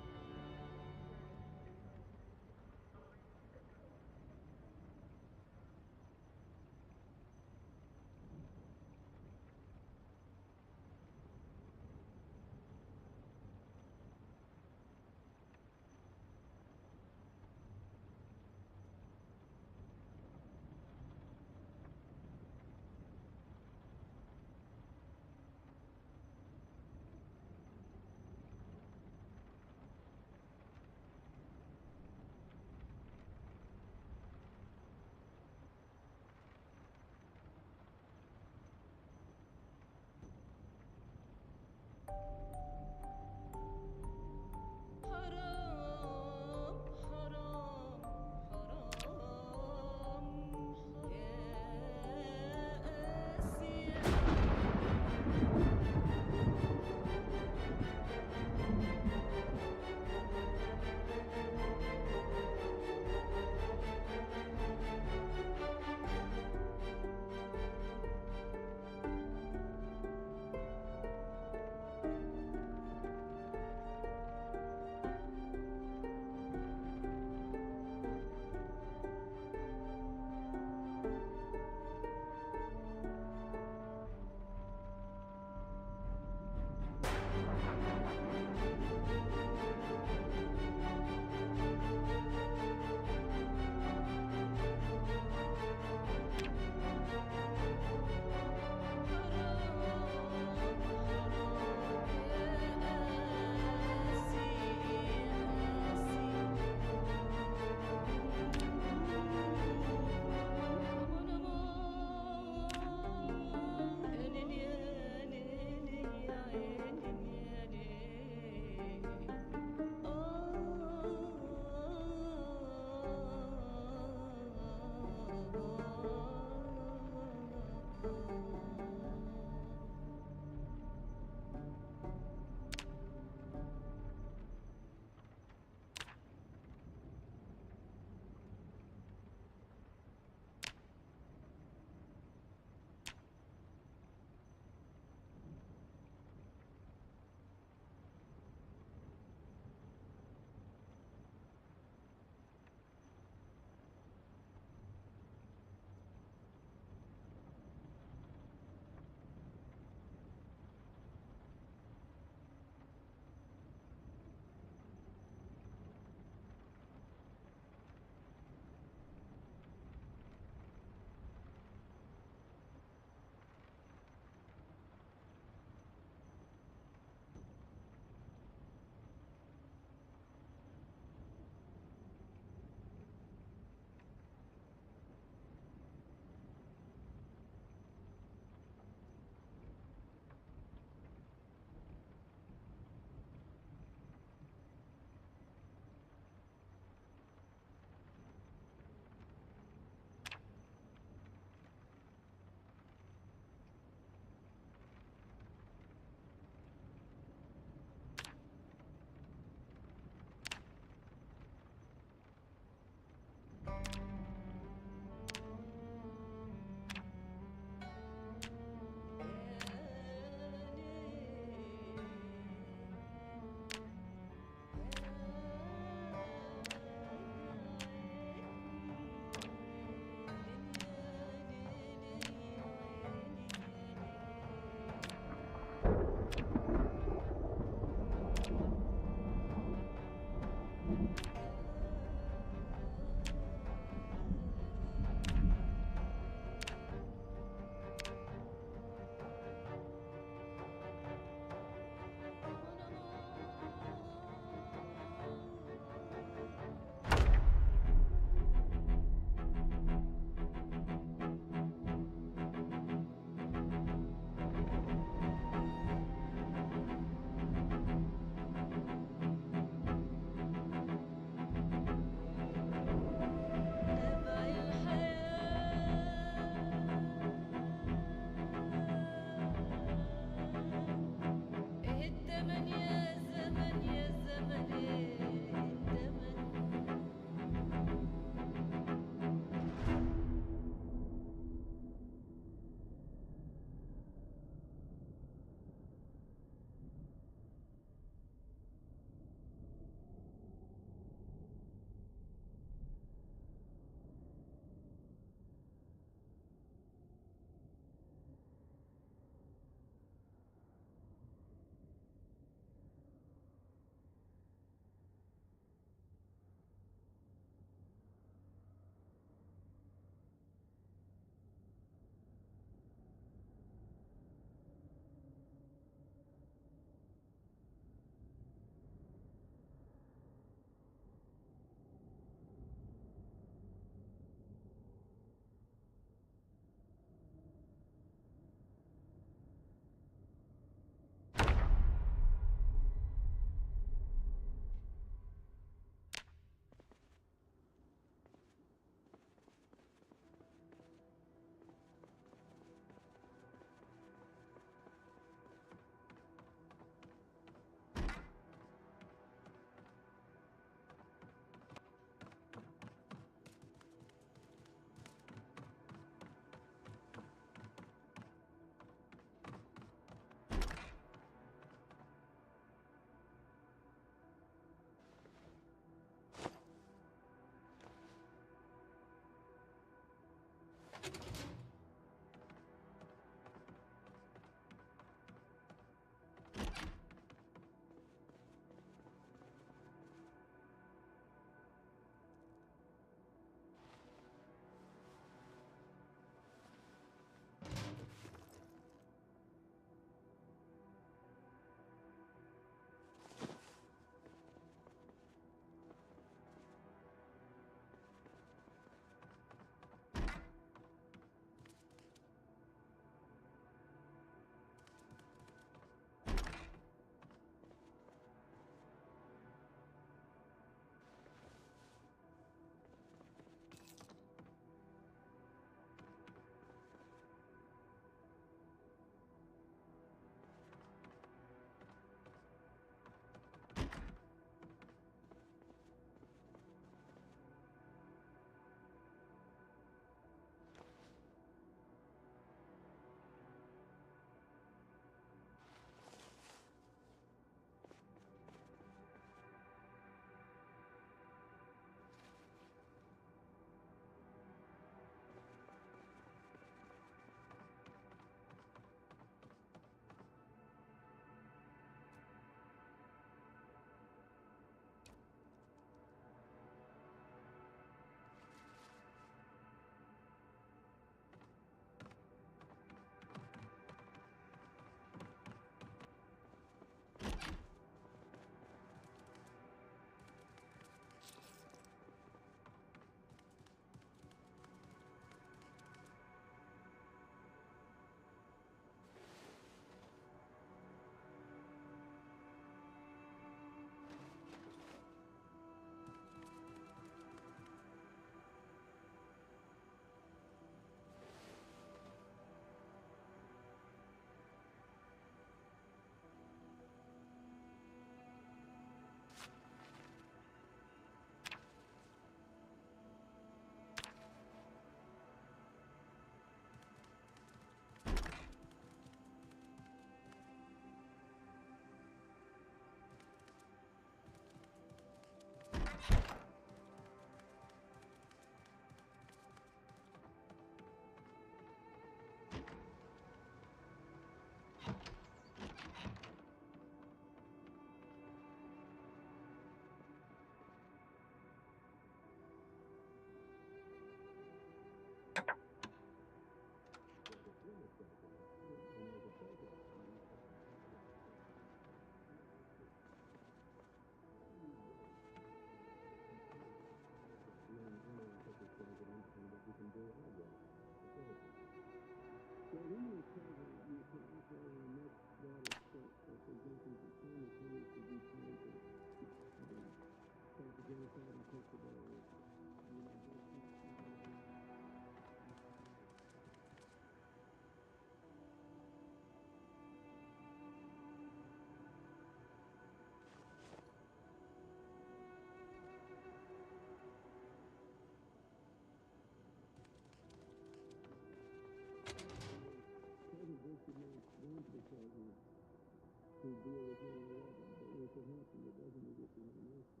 to deal with 9/11, but if it happened, it doesn't mean it to have an answer.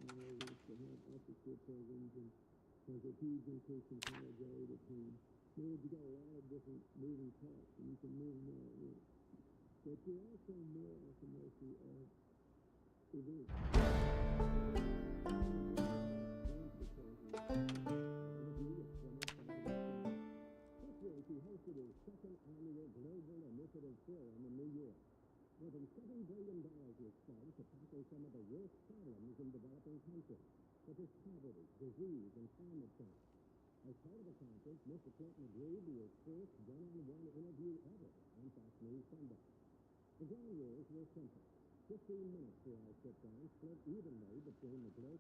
You know, we used to have after-school programs, and there's a huge increase in college aid at home. In other words, you got a lot of different moving parts, and you can move them all at once. But you're also more at the mercy of events. He hosted his second annual Global Initiative Forum in New York. More than $7 billion was spent to tackle some of the worst problems in developing countries, such as poverty, disease, and climate change. As part of the conference, Mr. Clinton agreed to his first one-on-one interview ever on Fox News Sunday. The ground rules were simple. 15 minutes for our sit-down, split evenly between the globe.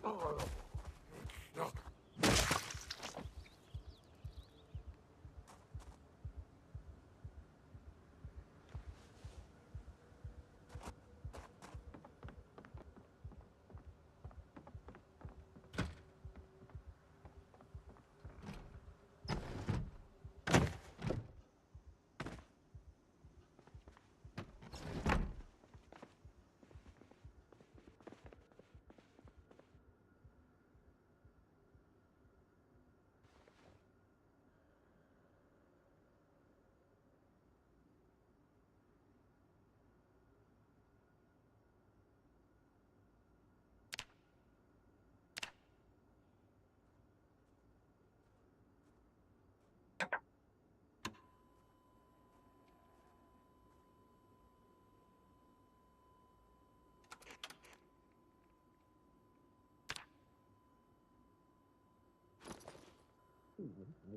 Our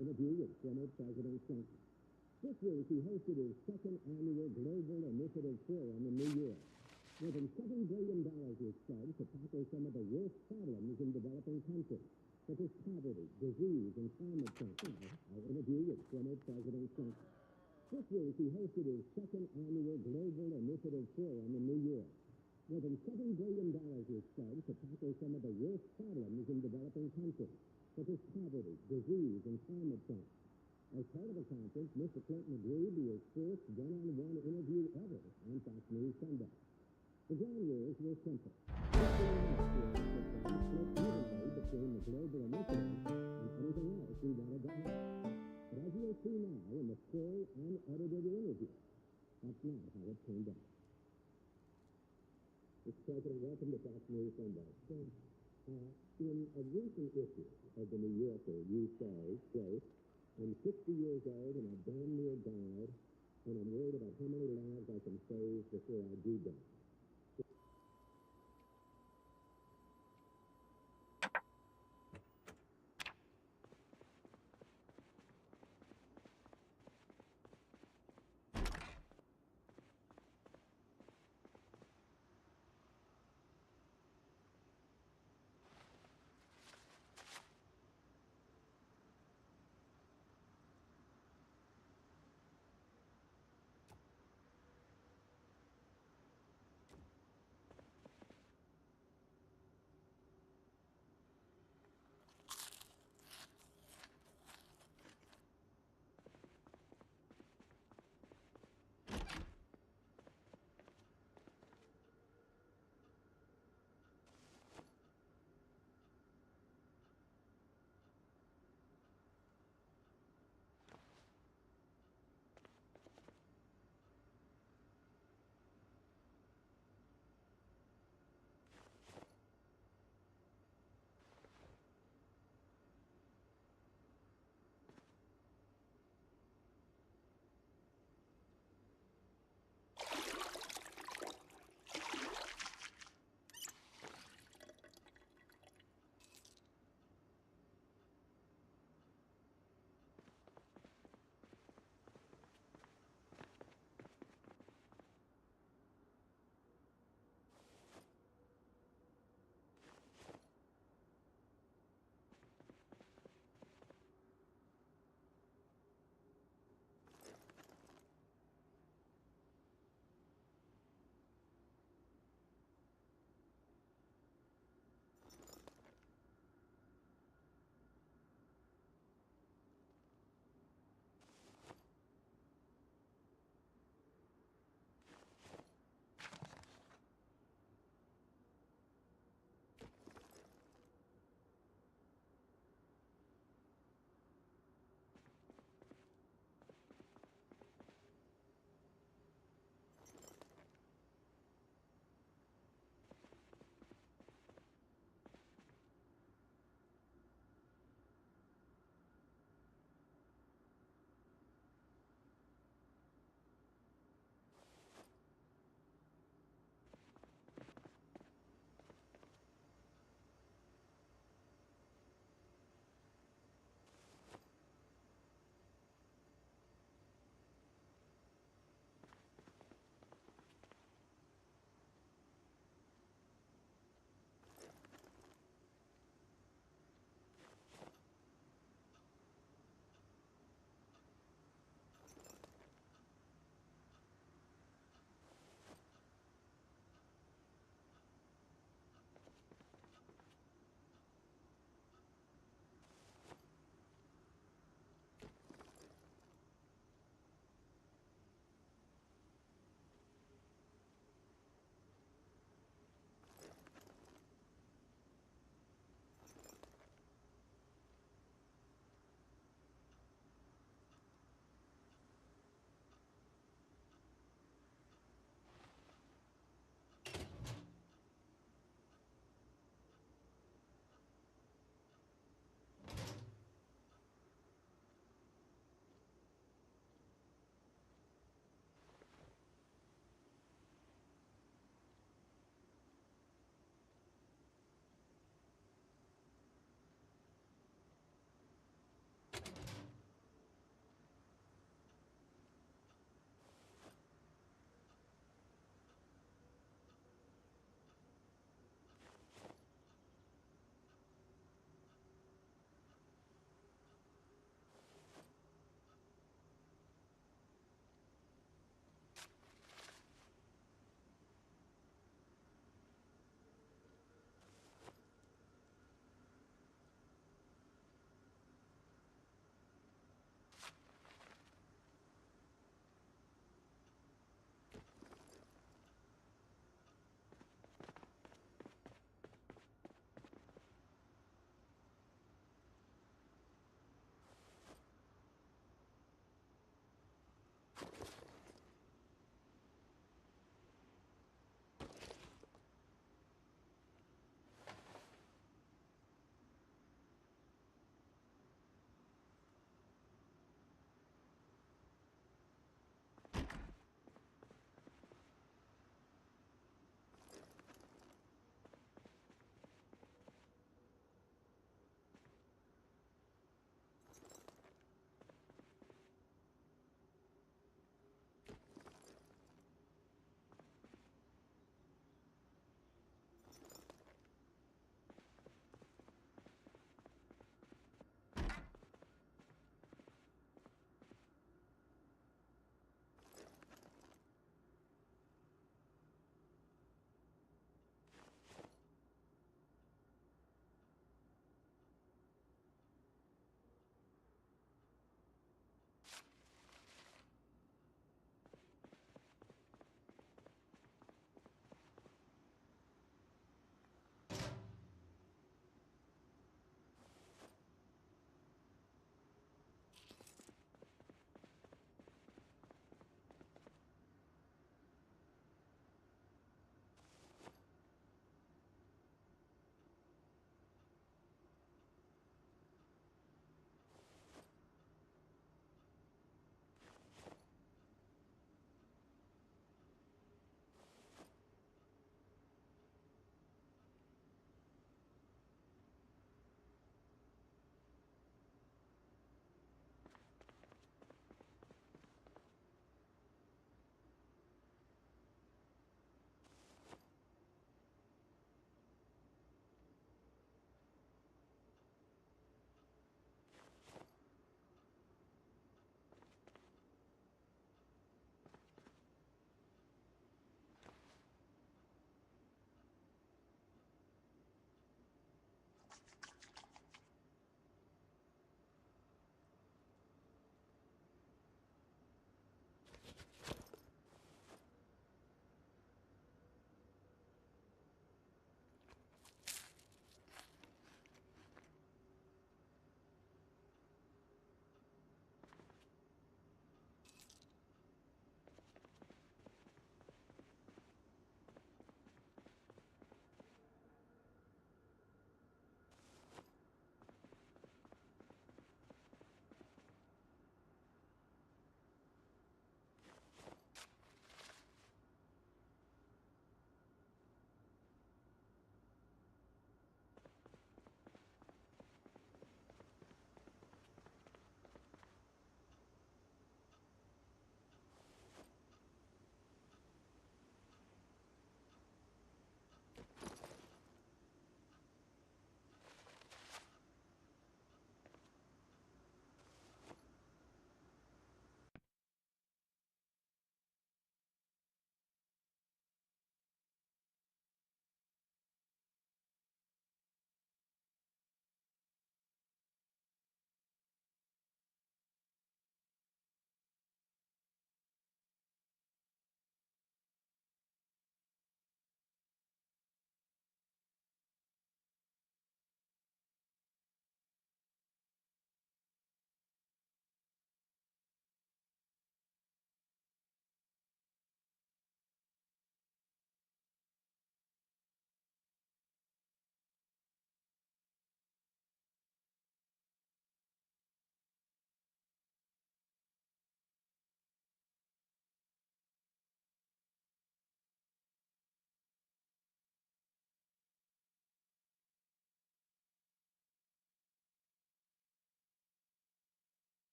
interview with former President Clinton. This week, he hosted his second annual Global Initiative Forum in New York. More than $7 billion was spent to tackle some of the worst problems in developing countries, such as poverty, disease, and climate change. Our interview with former President Clinton. This week, he hosted his second annual Global Initiative Forum in New York. More than $7 billion was spent to tackle some of the worst problems in developing countries, such as poverty, disease, and climate change. As part of the conference, Mr. Clinton agreed to his first one-on-one interview ever on Fox News Sunday. The ground rules were simple. Split evenly between the global initiative and anything else we wanted to add. But as you'll see now in the full, unedited interview, that's not how it turned out. Mr. President, welcome to Fox News Sunday. In a recent issue of the New Yorker, you say, quote, I'm 60 years old and I damn near died, and I'm worried about how many lives I can save before I do die.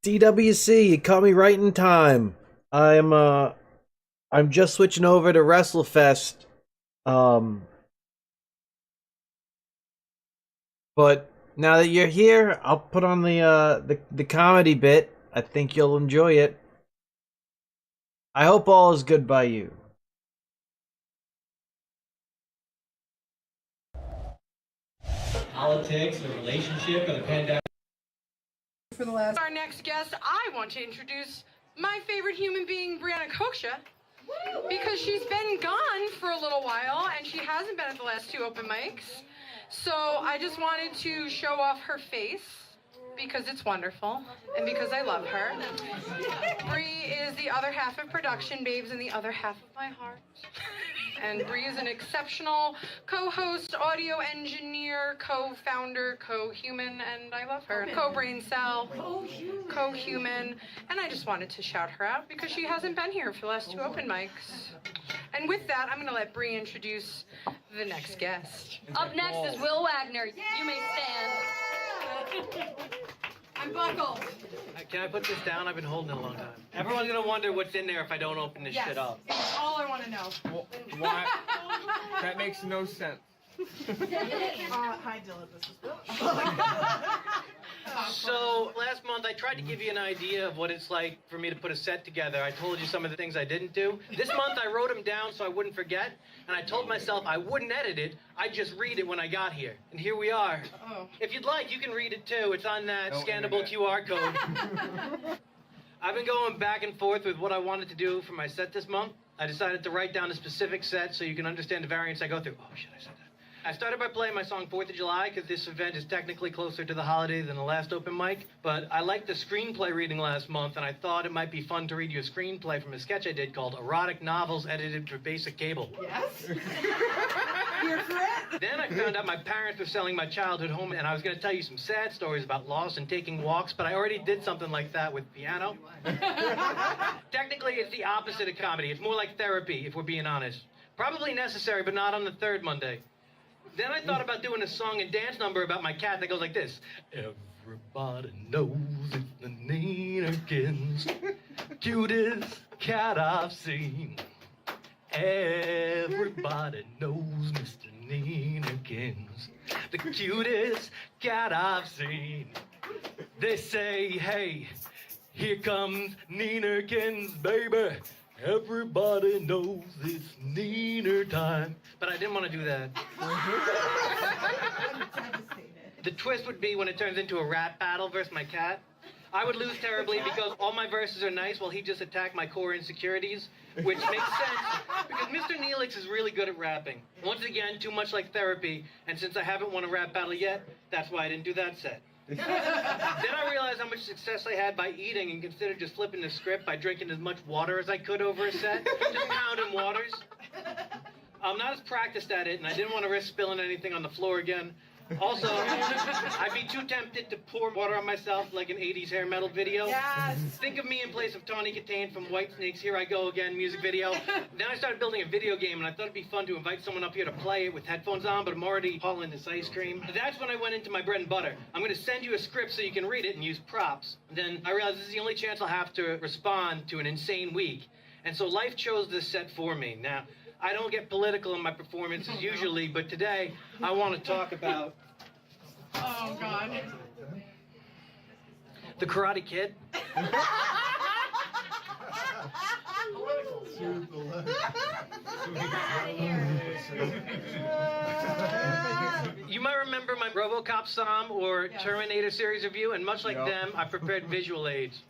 DWC, you caught me right in time. I'm just switching over to WrestleFest. But now that you're here, I'll put on the comedy bit. I think you'll enjoy it. I hope all is good by you. Politics, the relationship, or the pandemic. For the last. Our next guest, I want to introduce my favorite human being, Brianna Koksha, because she's been gone for a little while and she hasn't been at the last 2 open mics. So I just wanted to show off her face because it's wonderful and because I love her. Bree is the other half of Production Babes and the other half of my heart. And Bree is an exceptional co-host, audio engineer, co-founder, co-human, and I love her. Co-brain cell, co-human, and I just wanted to shout her out because she hasn't been here for the last 2 open mics. And with that, I'm going to let Bree introduce the next guest. Up next is Will Wagner. You may stand. I'm buckled. Can I put this down? I've been holding it a long time. Everyone's gonna wonder what's in there if I don't open this shit up. It's all I want to know. Well, why? That makes no sense. Hi, Dylan. This is Bill. So, last month I tried to give you an idea of what it's like for me to put a set together. I told you some of the things I didn't do. This month I wrote them down so I wouldn't forget, and I told myself I wouldn't edit it, I'd just read it when I got here. And here we are. Oh. If you'd like, you can read it too. It's on that No scannable QR code. I've been going back and forth with what I wanted to do for my set this month. I decided to write down a specific set so you can understand the variants I go through. Oh, shit, I said that. I started by playing my song 4th of July because this event is technically closer to the holiday than the last open mic, but I liked the screenplay reading last month and I thought it might be fun to read you a screenplay from a sketch I did called Erotic Novels Edited for Basic Cable. Yes? You're correct. Then I found out my parents were selling my childhood home and I was going to tell you some sad stories about loss and taking walks, but I already did something like that with piano. Technically, it's the opposite of comedy. It's more like therapy, if we're being honest. Probably necessary, but not on the 3rd Monday. Then I thought about doing a song and dance number about my cat that goes like this. Everybody knows it's the Neenerkins, cutest cat I've seen. Everybody knows Mr. Neenerkins, the cutest cat I've seen. They say, hey, here comes Neenerkins, baby. Everybody knows it's Neener time. But I didn't want to do that. The twist would be when it turns into a rap battle versus my cat. I would lose terribly because all my verses are nice while he just attacked my core insecurities, which makes sense because Mr. Neelix is really good at rapping. Once again, too much like therapy, and since I haven't won a rap battle yet, that's why I didn't do that set. Then I realized how much success I had by eating and considered just flipping the script by drinking as much water as I could over a set, just pounding waters. I'm not as practiced at it, and I didn't want to risk spilling anything on the floor again. Also, I'd be too tempted to pour water on myself like an 80s hair metal video. Yes. Think of me in place of Tawny Katane from Whitesnake's Here I Go Again music video. Then I started building a video game, and I thought it'd be fun to invite someone up here to play it with headphones on, but I'm already hauling this ice cream. That's when I went into my bread and butter. I'm going to send you a script so you can read it and use props. And then I realized this is the only chance I'll have to respond to an insane week. And so life chose this set for me. Now, I don't get political in my performances usually, but today I want to talk about... Oh, God. The Karate Kid. You might remember my RoboCop Som or Terminator series review, and much like them, I prepared visual aids.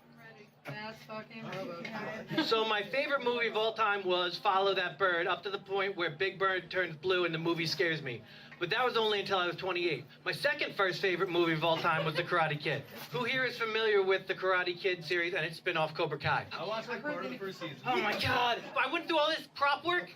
That's fucking So my favorite movie of all time was Follow That Bird, up to the point where Big Bird turns blue and the movie scares me. But that was only until I was 28. My second favorite movie of all time was The Karate Kid. Who here is familiar with the Karate Kid series and its spin-off Cobra Kai? I watched like part of the first season. Oh my God! I went through all this prop work?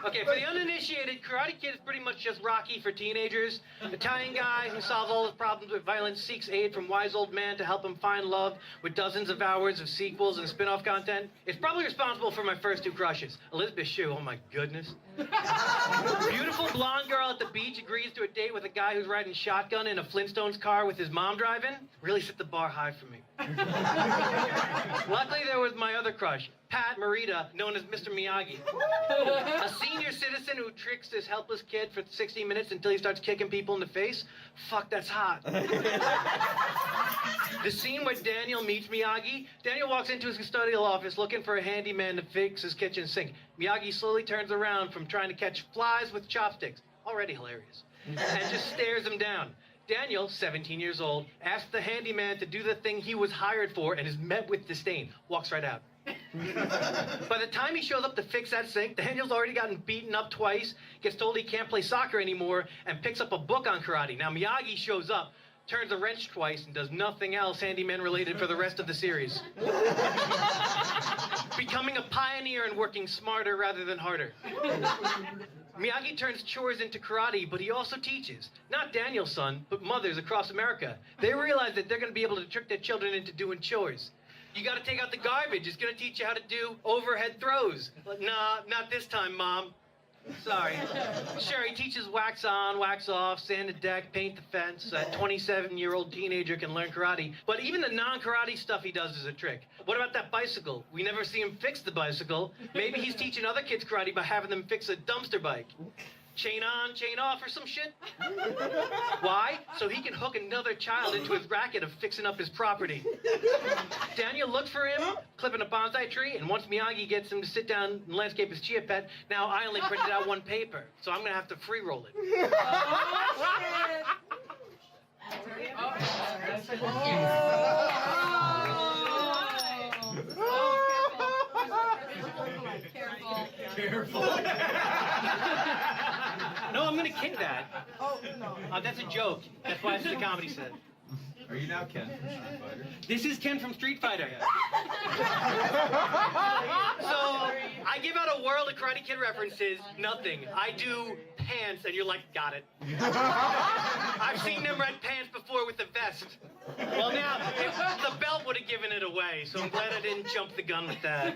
Okay, for the uninitiated, Karate Kid is pretty much just Rocky for teenagers. Italian guy who solves all his problems with violence seeks aid from wise old man to help him find love with dozens of hours of sequels and spin-off content. It's probably responsible for my first 2 crushes. Elizabeth Shue, oh my goodness. Beautiful blonde girl at the beach agrees to a date with a guy who's riding shotgun in a Flintstones car with his mom driving. Really set the bar high for me. Luckily, there was my other crush, Pat Morita, known as Mr. Miyagi. A senior citizen who tricks this helpless kid for 60 minutes until he starts kicking people in the face. Fuck, that's hot. The scene where Daniel meets Miyagi, Daniel walks into his custodial office looking for a handyman to fix his kitchen sink. Miyagi slowly turns around from trying to catch flies with chopsticks, already hilarious, and just stares him down. Daniel, 17 years old, asks the handyman to do the thing he was hired for and is met with disdain. Walks right out. By the time he shows up to fix that sink, Daniel's already gotten beaten up twice, gets told he can't play soccer anymore, and picks up a book on karate. Now, Miyagi shows up, turns a wrench twice, and does nothing else handyman related for the rest of the series. Becoming a pioneer and working smarter rather than harder. Miyagi turns chores into karate, but he also teaches, not Daniel's son, but mothers across America. They realize that they're going to be able to trick their children into doing chores. You got to take out the garbage. It's going to teach you how to do overhead throws. But nah, not this time, Mom. Sorry. Sure, he teaches wax on, wax off, sand the deck, paint the fence. A 27-year-old teenager can learn karate. But even the non-karate stuff he does is a trick. What about that bicycle? We never see him fix the bicycle. Maybe he's teaching other kids karate by having them fix a dumpster bike. Chain on, chain off, or some shit? Why? So he can hook another child into his racket of fixing up his property. Daniel looks for him, clipping a bonsai tree, and once Miyagi gets him to sit down and landscape his chia pet, now I only printed out one paper, so I'm gonna have to free roll it. Careful. No, I'm gonna kick that. Oh, no. That's a joke. That's why it's a comedy set. Are you now Ken from Street Fighter? This is Ken from Street Fighter. So, I give out a world of Karate Kid references, nothing. I do pants, and you're like, got it. I've seen them red pants before with the vest. Well, now, the belt would have given it away, so I'm glad I didn't jump the gun with that.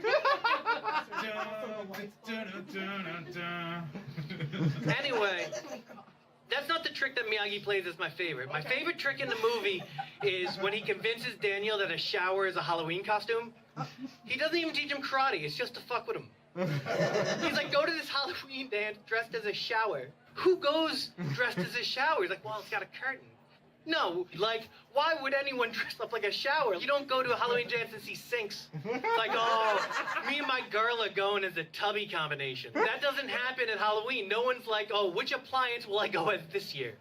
Anyway, that's not the trick that Miyagi plays as my favorite. My favorite trick in the movie is when he convinces Daniel that a shower is a Halloween costume. He doesn't even teach him karate, it's just to fuck with him. He's like, go to this Halloween dance dressed as a shower. Who goes dressed as a shower? He's like, well, it's got a curtain. No, like, why would anyone dress up like a shower? You don't go to a Halloween dance and see sinks. It's like, oh, me and my girl are going as a tubby combination. That doesn't happen at Halloween. No one's like, oh, which appliance will I go as this year?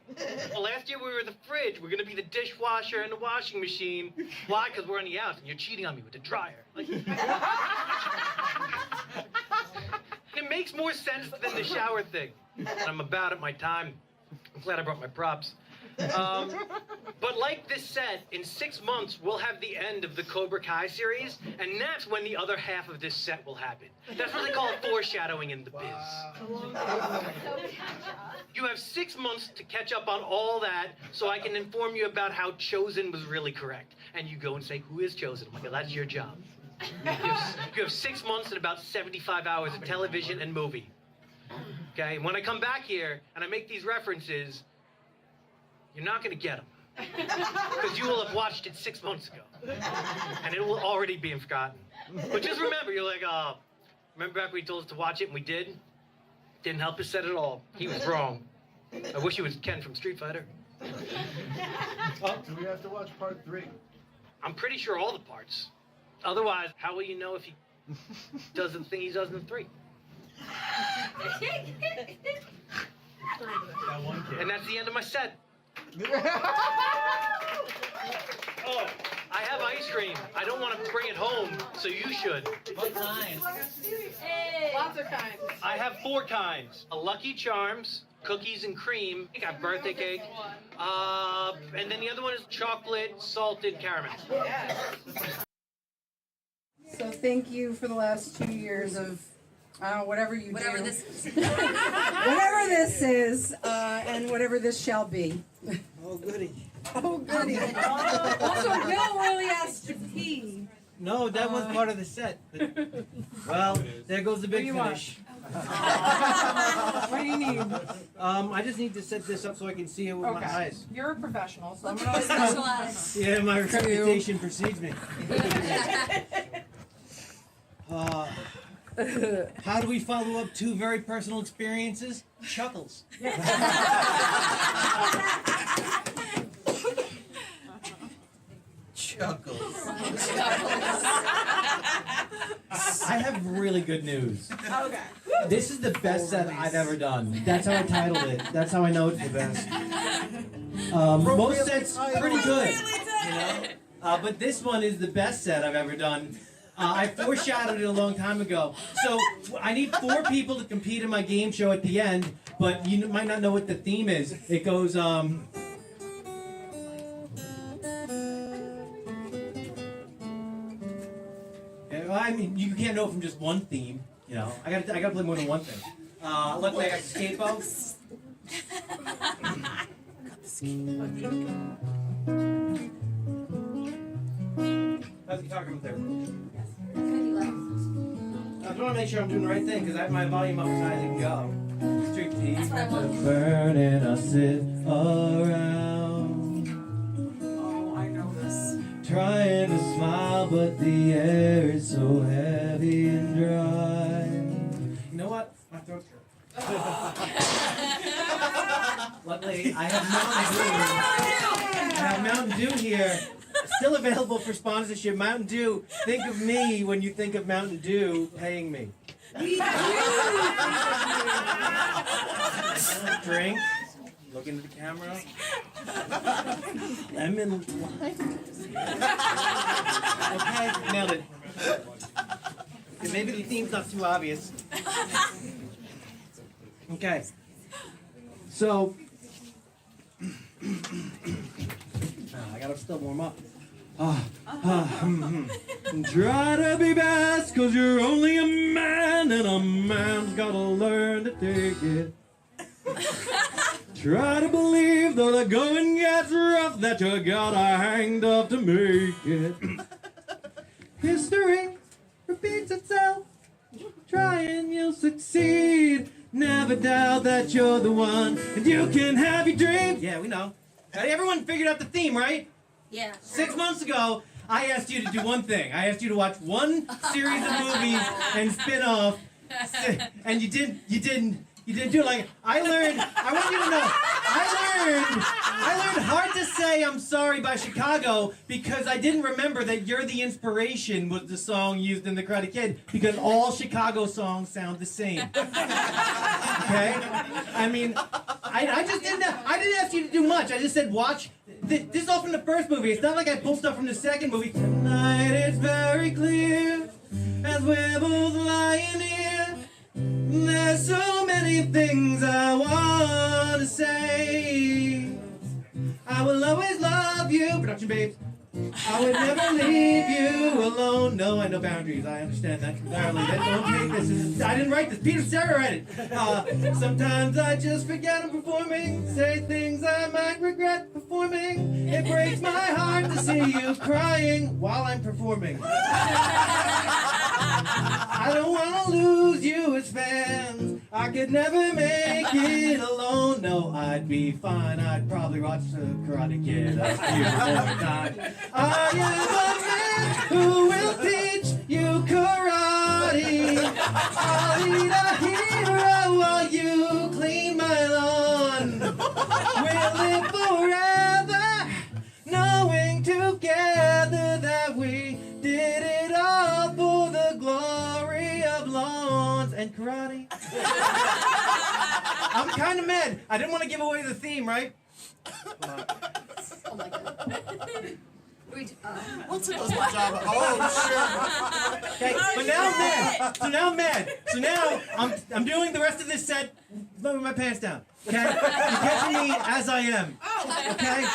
Well, last year we were the fridge. We're gonna be the dishwasher and the washing machine. Why? Because we're on the outs and you're cheating on me with the dryer. Like, it makes more sense than the shower thing. I'm about at my time. I'm glad I brought my props. But like this set, in 6 months, we'll have the end of the Cobra Kai series, and that's when the other half of this set will happen. That's what they call foreshadowing in the biz. You have 6 months to catch up on all that, so I can inform you about how Chosen was really correct. And you go and say, who is Chosen? I'm like, well, that's your job. You have 6 months and about 75 hours of television and movie. Okay, and when I come back here and I make these references, you're not going to get them. Because you will have watched it 6 months ago. And it will already be forgotten. But just remember, you're like, oh, remember back when he told us to watch it and we did? Didn't help his set at all. He was wrong. I wish he was Ken from Street Fighter. Oh, do we have to watch part 3? I'm pretty sure all the parts. Otherwise, how will you know if he does the thing he does in the 3? And that's the end of my set. Oh, I have ice cream. I don't want to bring it home, so you should. What kind? Hey. Lots of kinds. I have 4 kinds. A Lucky Charms, cookies and cream. I got birthday cake. And then the other one is chocolate salted caramel. So thank you for the last 2 years of whatever you Whatever do. this is. Whatever this is, and whatever this shall be. Oh, goody. Oh, goody. Also, Bill really has to pee. No, that was part of the set. Well, there goes the big What do you finish. What do you need? I just need to set this up so I can see it with my eyes. You're a professional, so I'm Look gonna at special eyes. Yeah, my reputation precedes me. How do we follow up two very personal experiences? Chuckles. Chuckles. I have really good news. Okay. This is the best set I've ever done. That's how I titled it. That's how I know it's the best. Most sets pretty good, you know. But this one is the best set I've ever done. I foreshadowed it a long time ago. So I need 4 people to compete in my game show at the end, but you might not know what the theme is. It goes, I mean, you can't know from just one theme, you know. I gotta play more than one thing. Luckily I got the skateboard. How's the guitar coming through? I just want to make sure I'm doing the right thing because I have my volume up as high as it can go. Street teeth burn and I sit around. Oh, I know this. Trying to smile, but the air is so heavy and dry. You know what? My throat's hurt. Luckily, I have Mountain Dew here. Still available for sponsorship. Mountain Dew. Think of me when you think of Mountain Dew paying me. Drink. Look into the camera. Lemon lime. Okay, nailed it. Okay, maybe the theme's not too obvious. Okay. So, I gotta still warm up. Try to be best, cause you're only a man, and a man's gotta learn to take it. Try to believe, though the going gets rough, that you gotta hang tough to make it. History repeats itself. Try and you'll succeed. Never doubt that you're the one, and you can have your dreams. Yeah, we know. Everyone figured out the theme, right? Yeah. 6 months ago, I asked you to do one thing. I asked you to watch one series of movies and spin off, and you didn't do it. Like, I want you to know, I learned Hard to Say I'm Sorry by Chicago because I didn't remember that You're the Inspiration was the song used in The Karate Kid because all Chicago songs sound the same. Okay? I mean, I just didn't ask you to do much. I just said watch. This is all from the first movie. It's not like I pulled stuff from the second movie. Tonight it's very clear as we're both lying here. There's so many things I want to say. I will always love you, production babes. I would never leave you alone. No, I know boundaries. I understand that entirely. Don't take this. I didn't write this. Peter Cetera read it. Sometimes I just forget I'm performing. Say things I might regret performing. It breaks my heart to see you crying while I'm performing. I don't want to lose you as fans. I could never make it alone. No, I'd be fine. I'd probably watch the Karate Kid a few more times. I am a man who will teach you karate. I'll be the hero while you clean my lawn. We'll live forever, knowing together that we did it all for the glory of lawns and karate. I'm kind of mad. I didn't want to give away the theme, right? Oh my god. What's in those pajamas? Oh, shit. Okay, but now I'm mad. So now I'm doing the rest of this set with my pants down. Okay? You're catching me as I am. Okay?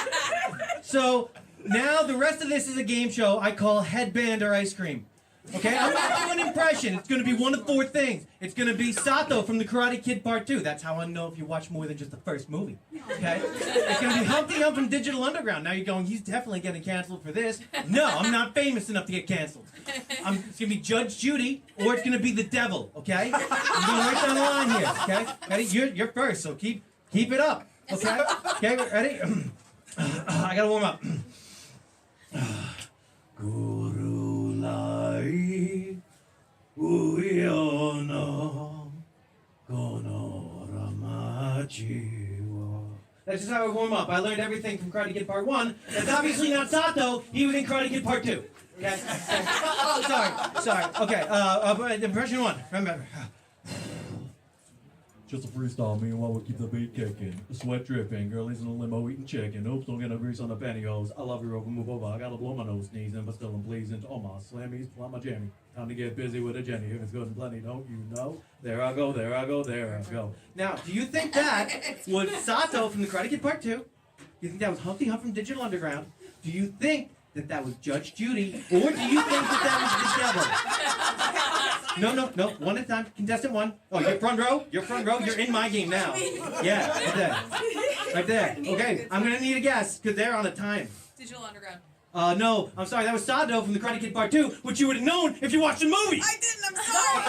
So now the rest of this is a game show I call Headband or Ice Cream. Okay, I'm going to do an impression. It's going to be one of 4 things. It's going to be Sato from The Karate Kid Part 2. That's how I know if you watch more than just the first movie. Okay? It's going to be Humpty Hump from Digital Underground. Now you're going, he's definitely getting canceled for this. No, I'm not famous enough to get canceled. It's gonna be Judge Judy, or it's gonna be the devil. Okay? I'm going right down the line here. Okay? Ready? You're first, so keep it up. Okay? Okay? Ready? I gotta warm up. Guru Lai Uyona Kono Ramachiwa. That's just how I warm up. I learned everything from Karate Kid Part 1. That's obviously not Sato. He was in Karate Kid Part 2. Okay? Oh, sorry. Okay, impression 1. Remember. Just a freestyle, meanwhile we'll keep the beat kicking. The sweat dripping, girlies in the limo eating chicken. Oops, don't get no grease on the pantyhose. I love you over, move over. I gotta blow my nose, sneezing, but still I'm pleasing. Oh my slammies, plot my jammy. Time to get busy with a Jenny. If it's good and plenty, don't you know? There I go, there I go, there I go. Now, do you think that was Sato from the Karate Kid Part 2? Do you think that was Humpty Hump from Digital Underground? Do you think that was Judge Judy? Or do you think that was the devil? No. One at a time. Contestant 1. Oh, you're front row? You're in my game now. Yeah, right there. Okay, I'm gonna need a guess, because they're on a time. Digital Underground. No, I'm sorry, that was Sato from the Karate Kid Part 2, which you would have known if you watched the movie! I didn't, I'm sorry!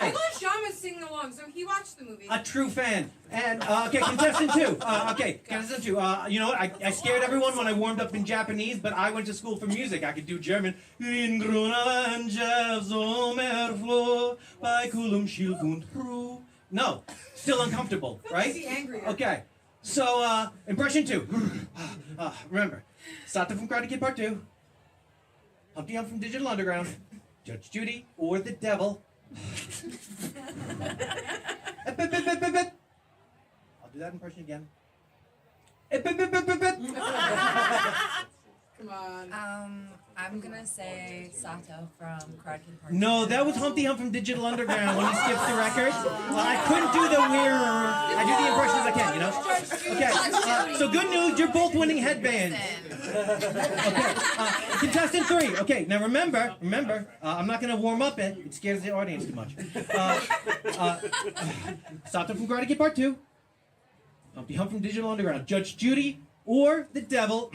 I thought Sean was singing along, so he watched the movie. A true fan. And, okay, contestant 2. Contestant 2. You know what, I scared everyone when I warmed up in Japanese, but I went to school for music. I could do German. No, still uncomfortable, right? Okay, so, impression 2. Remember, Sato from Karate Kid Part 2, Humpty Hump from Digital Underground, Judge Judy, or the devil. I'll do that impression again. Come on. I'm gonna say Sato from Karate Kid Part No, that was Humpty Hump from Digital Underground when he skips the record. Well, I couldn't do the weird. I do the impressions I can, you know? Okay, so good news, you're both winning headbands. Okay, contestant 3. Okay, now remember, I'm not gonna warm up it. It scares the audience too much. Sato from Karate Kid Part 2, Humpty Hump from Digital Underground, Judge Judy, or the devil.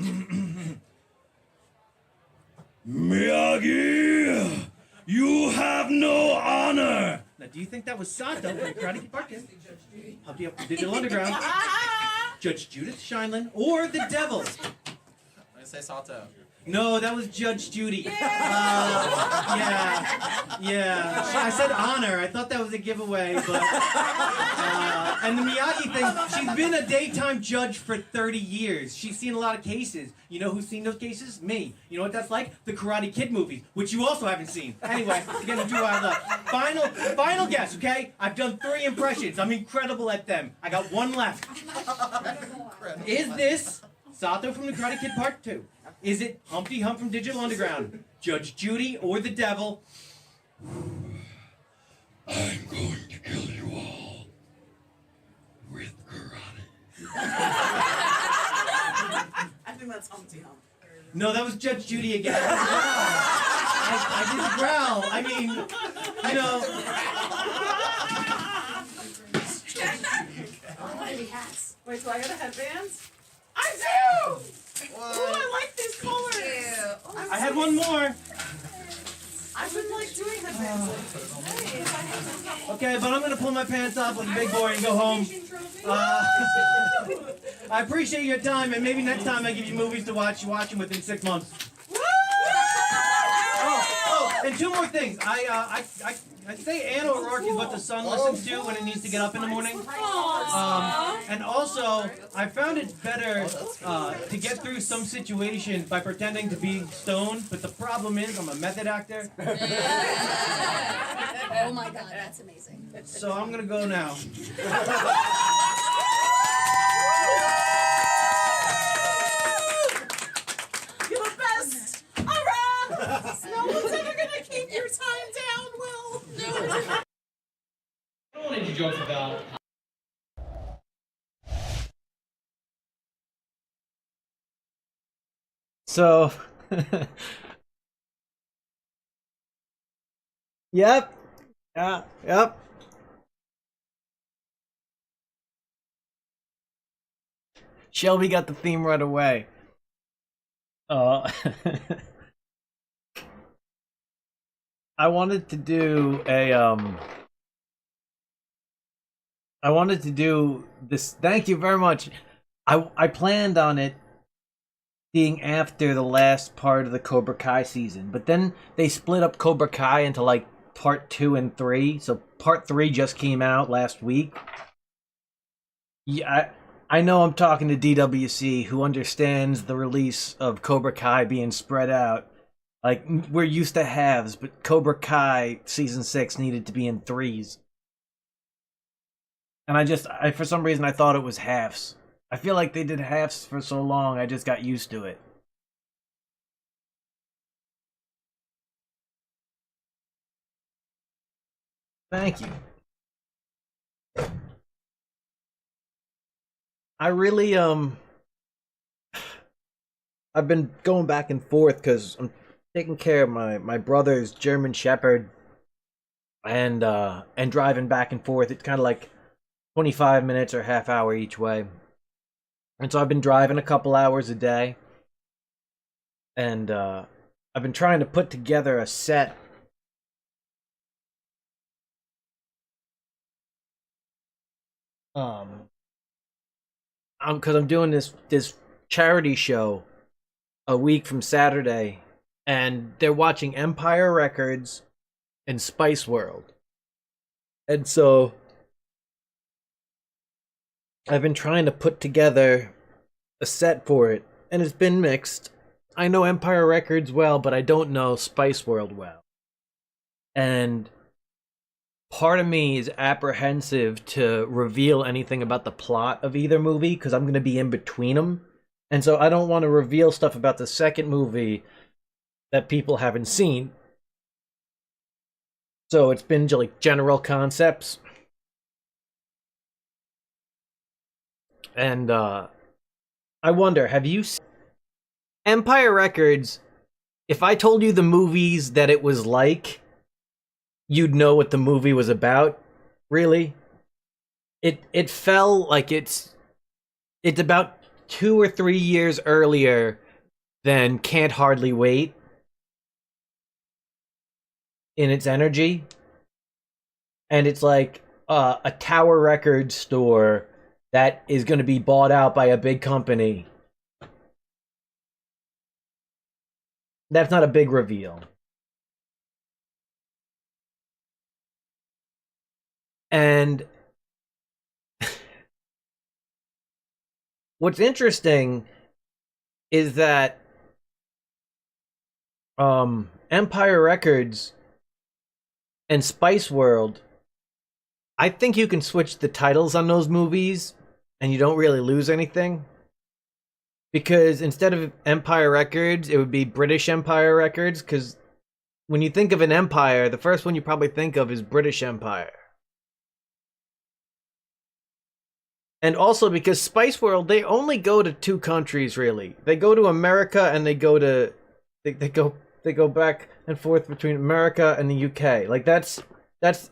Miyagi, you have no honor. Now, do you think that was Sato from Karate Kid Part 2, Humpty Hump from Digital Underground, Judge Judith Shineland, or the devil? I'm gonna say Sato. No, that was Judge Judy. Yeah. I said honor. I thought that was a giveaway, but and the Miyagi thing. She's been a daytime judge for 30 years. She's seen a lot of cases. You know who's seen those cases? Me. You know what that's like? The Karate Kid movies, which you also haven't seen. Anyway, you're getting too wild up. Final guess. Okay, I've done 3 impressions. I'm incredible at them. I got 1 left. Is this Sato from the Karate Kid Part 2? Is it Humpty Hump from Digital Underground, Judge Judy, or the devil? I'm going to kill you all with karate. I think that's Humpty Hump. No, that was Judge Judy again. I didn't growl. I mean, you know. Wait, so I got a headband? I do! Whoa. Oh, I like these colors! I had 1 more. I've been like doing headbands. Okay, but I'm going to pull my pants off like a big boy and go home. I appreciate your time, and maybe next time I give you movies to watch, you watch them within 6 months. Oh, and 2 more things. I say Anna O'Rourke is what the sun listens to when it needs to get up in the morning. And also, I found it better to get through some situations by pretending to be stoned, but the problem is I'm a method actor. Oh my god, that's amazing. So I'm gonna go now. You're the best! Alright! No one's ever gonna keep your time down, Will! I don't want any jokes about. So, yep, yep. Shelby got the theme right away. I wanted to do a I wanted to do this. Thank you very much. I planned on it being after the last part of the Cobra Kai season, but then they split up Cobra Kai into like part 2 and 3. So part 3 just came out last week. Yeah, I know I'm talking to DWC, who understands the release of Cobra Kai being spread out. Like, we're used to halves, but Cobra Kai season 6 needed to be in 3s. And I for some reason I thought it was halves. I feel like they did halves for so long, I just got used to it. Thank you. I really, I've been going back and forth because I'm taking care of my brother's German Shepherd and driving back and forth. It's kind of like 25 minutes or half hour each way. And so I've been driving a couple hours a day. And I've been trying to put together a set because I'm doing this charity show a week from Saturday, and they're watching Empire Records and Spice World. And so I've been trying to put together a set for it, and it's been mixed. I know Empire Records well, but I don't know Spice World well. And part of me is apprehensive to reveal anything about the plot of either movie, because I'm going to be in between them. And so I don't want to reveal stuff about the second movie that people haven't seen. So it's been like general concepts. And I wonder, have you seen Empire Records? If I told you the movies that it was like, you'd know what the movie was about. Really? It felt like it's about 2 or 3 years earlier than Can't Hardly Wait in its energy. And it's like a Tower Records store that is going to be bought out by a big company. That's not a big reveal. And what's interesting is that Empire Records and Spice World, I think you can switch the titles on those movies and you don't really lose anything. Because instead of Empire Records, it would be British Empire Records, because when you think of an empire, the first one you probably think of is British Empire. And also because Spice World, they only go to 2 countries, really. They go to America and they go back and forth between America and the UK. Like that's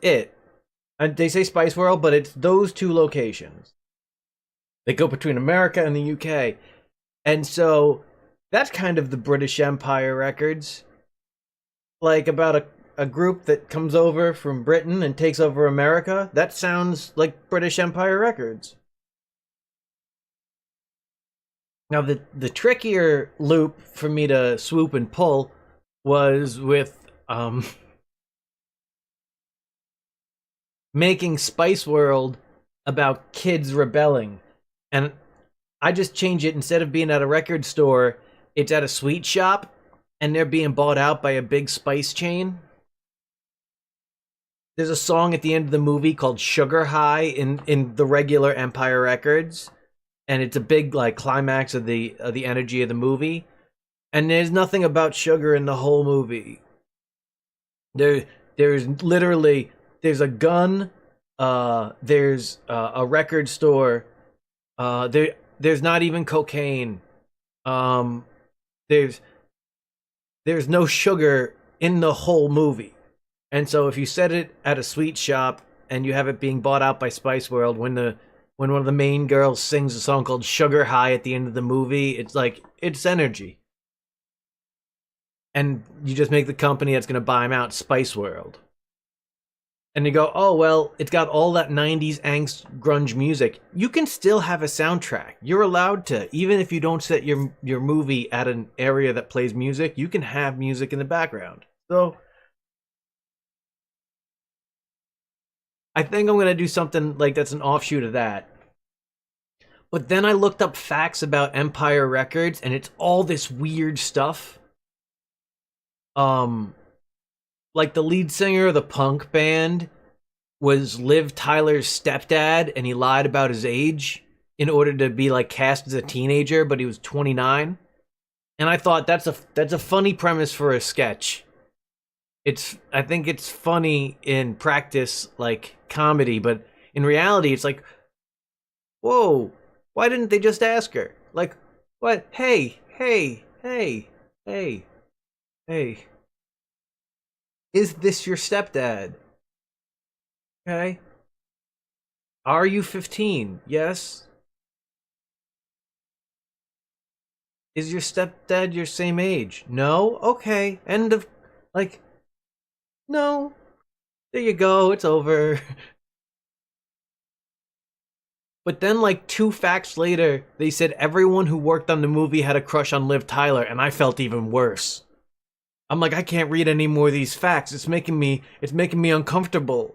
it. And they say Spice World, but it's those 2 locations. They go between America and the UK. And so that's kind of the British Empire Records. Like about a group that comes over from Britain and takes over America. That sounds like British Empire Records. Now, the trickier loop for me to swoop and pull was with making Spice World about kids rebelling. And I just change it, instead of being at a record store, it's at a sweet shop, and they're being bought out by a big spice chain. There's a song at the end of the movie called Sugar High in the regular Empire Records. And it's a big like climax of the energy of the movie, and there's nothing about sugar in the whole movie. There's a gun, there's a record store, there's not even cocaine, there's no sugar in the whole movie. And so if you set it at a sweet shop and you have it being bought out by Spice World, when one of the main girls sings a song called Sugar High at the end of the movie, it's like, it's energy. and you just make the company that's going to buy them out Spice World. And you go, oh, well, it's got all that 90s angst grunge music. You can still have a soundtrack. You're allowed to. Even if you don't set your movie at an area that plays music, you can have music in the background. So I think I'm going to do something like that's an offshoot of that. But then I looked up facts about Empire Records, and it's all this weird stuff. Like the lead singer of the punk band was Liv Tyler's stepdad, and he lied about his age in order to be like cast as a teenager, but he was 29. And I thought that's a funny premise for a sketch. I think it's funny in practice, like comedy, but in reality, it's like, whoa, why didn't they just ask her? Like, what? Hey. Is this your stepdad? Okay. Are you 15? Yes. Is your stepdad your same age? No? Okay. End of, like, no. There you go. It's over. But then, like, 2 facts later, they said everyone who worked on the movie had a crush on Liv Tyler, and I felt even worse. I'm like, I can't read any more of these facts. It's making me uncomfortable.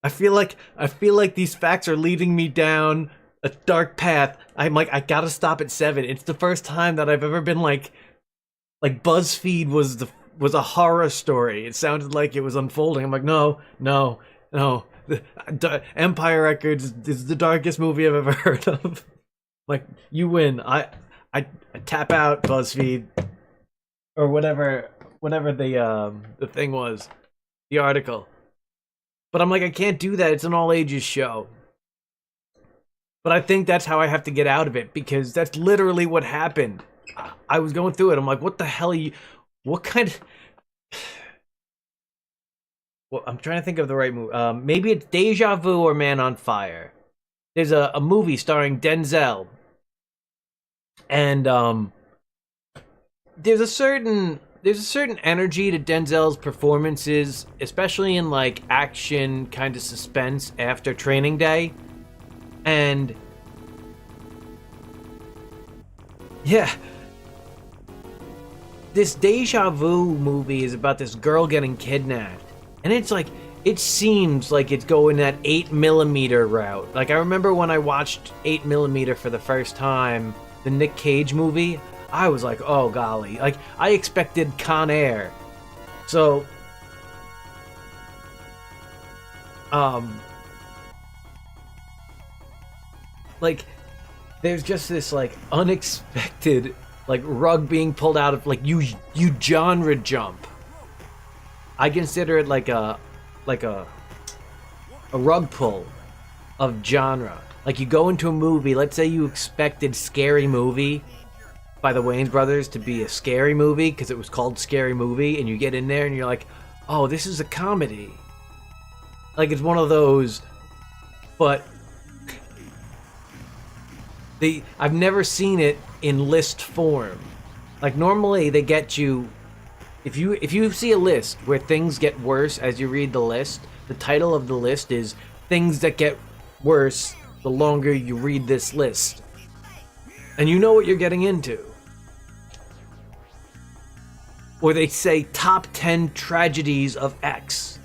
I feel like these facts are leading me down a dark path. I'm like, I gotta stop at 7. It's the first time that I've ever been like BuzzFeed was a horror story. It sounded like it was unfolding. I'm like, no. Empire Records is the darkest movie I've ever heard of. Like, you win. I tap out, BuzzFeed. Or whatever the thing was, the article. But I'm like, I can't do that. It's an all ages show. But I think that's how I have to get out of it, because that's literally what happened. I was going through it. I'm like, what the hell are you? What kind of? Well, I'm trying to think of the right movie. Maybe it's Deja Vu or Man on Fire. There's a movie starring Denzel, and there's a certain energy to Denzel's performances, especially in like action kind of suspense after Training Day. And yeah, this Deja Vu movie is about this girl getting kidnapped, and it's like, it seems like it's going that 8mm route. Like, I remember when I watched 8mm for the first time, the Nick Cage movie, I was like, oh golly, like I expected Con Air. So like there's just this like unexpected like rug being pulled out of, like, you genre jump. I consider it like a rug pull of genre. Like, you go into a movie, let's say you expected Scary Movie by the Wayans brothers to be a scary movie because it was called Scary Movie, and you get in there and you're like, oh, this is a comedy. Like, it's one of those, but I've never seen it in list form. Like, normally they get you, if you see a list where things get worse as you read the list, the title of the list is Things That Get Worse the Longer You Read This List. And you know what you're getting into. Or they say top 10 tragedies of X,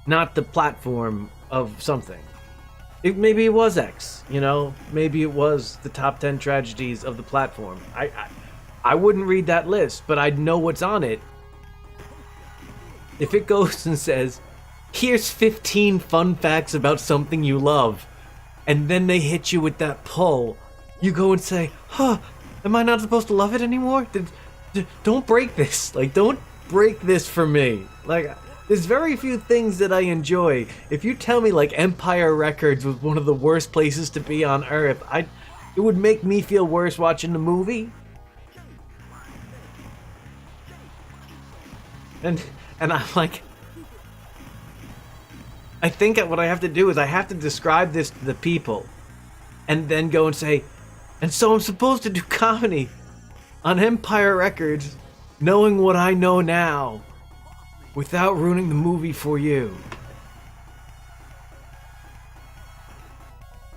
not the platform of something. Maybe it was X, you know? Maybe it was the top 10 tragedies of the platform. I wouldn't read that list, but I'd know what's on it. If it goes and says, here's 15 fun facts about something you love, and then they hit you with that pull, you go and say, huh, am I not supposed to love it anymore? Don't break this. Like, don't break this for me. Like, there's very few things that I enjoy. If you tell me, like, Empire Records was one of the worst places to be on Earth, it would make me feel worse watching the movie. And I'm like, I think what I have to do is I have to describe this to the people, and then go and say, and so I'm supposed to do comedy on Empire Records, Knowing what I know now, without ruining the movie for you,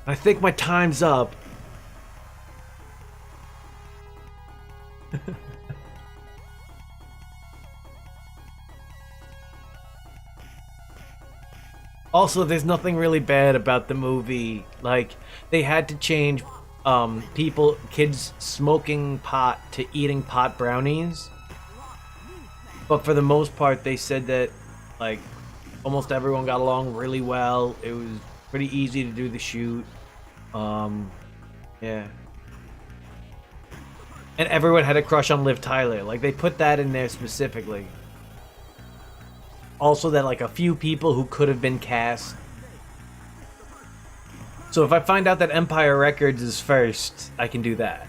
I think my time's up. Also, there's nothing really bad about the movie. Like, they had to change kids smoking pot to eating pot brownies. But for the most part, they said that, like, almost everyone got along really well. It was pretty easy to do the shoot. Yeah. And everyone had a crush on Liv Tyler. Like, they put that in there specifically. Also that, like, a few people who could have been cast. So if I find out that Empire Records is first, I can do that.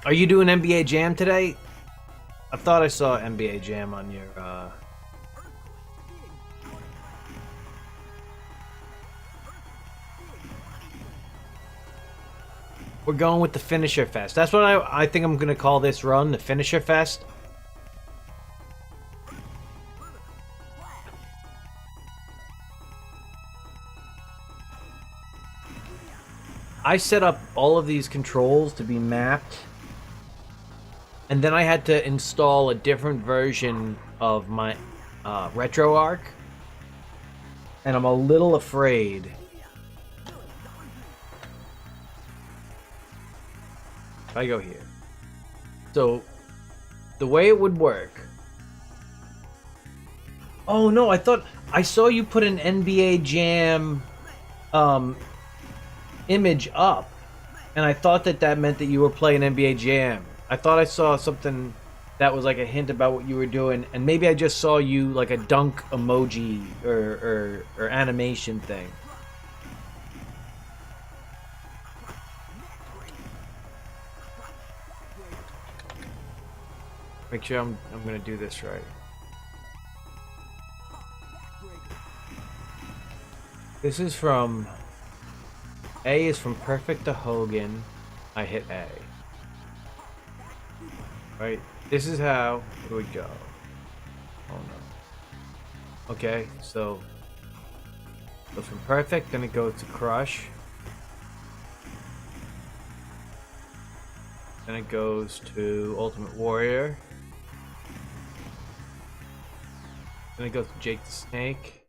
Are you doing NBA Jam today? I thought I saw NBA Jam on your, We're going with the Finisher Fest. That's what I think I'm gonna call this run, the Finisher Fest. I set up all of these controls to be mapped, and then I had to install a different version of my RetroArch, and I'm a little afraid. If I go here. So, the way it would work... Oh no, I thought... I saw you put an NBA Jam image up, and I thought that meant that you were playing NBA Jam. I thought I saw something that was like a hint about what you were doing, and maybe I just saw you like a dunk emoji or animation thing. Make sure I'm gonna do this right. This is from... A is from Perfect to Hogan. I hit A. Right? This is how it would go. Oh no. Okay, so... Goes from Perfect, then it goes to Crush. Then it goes to Ultimate Warrior. Then it goes to Jake the Snake.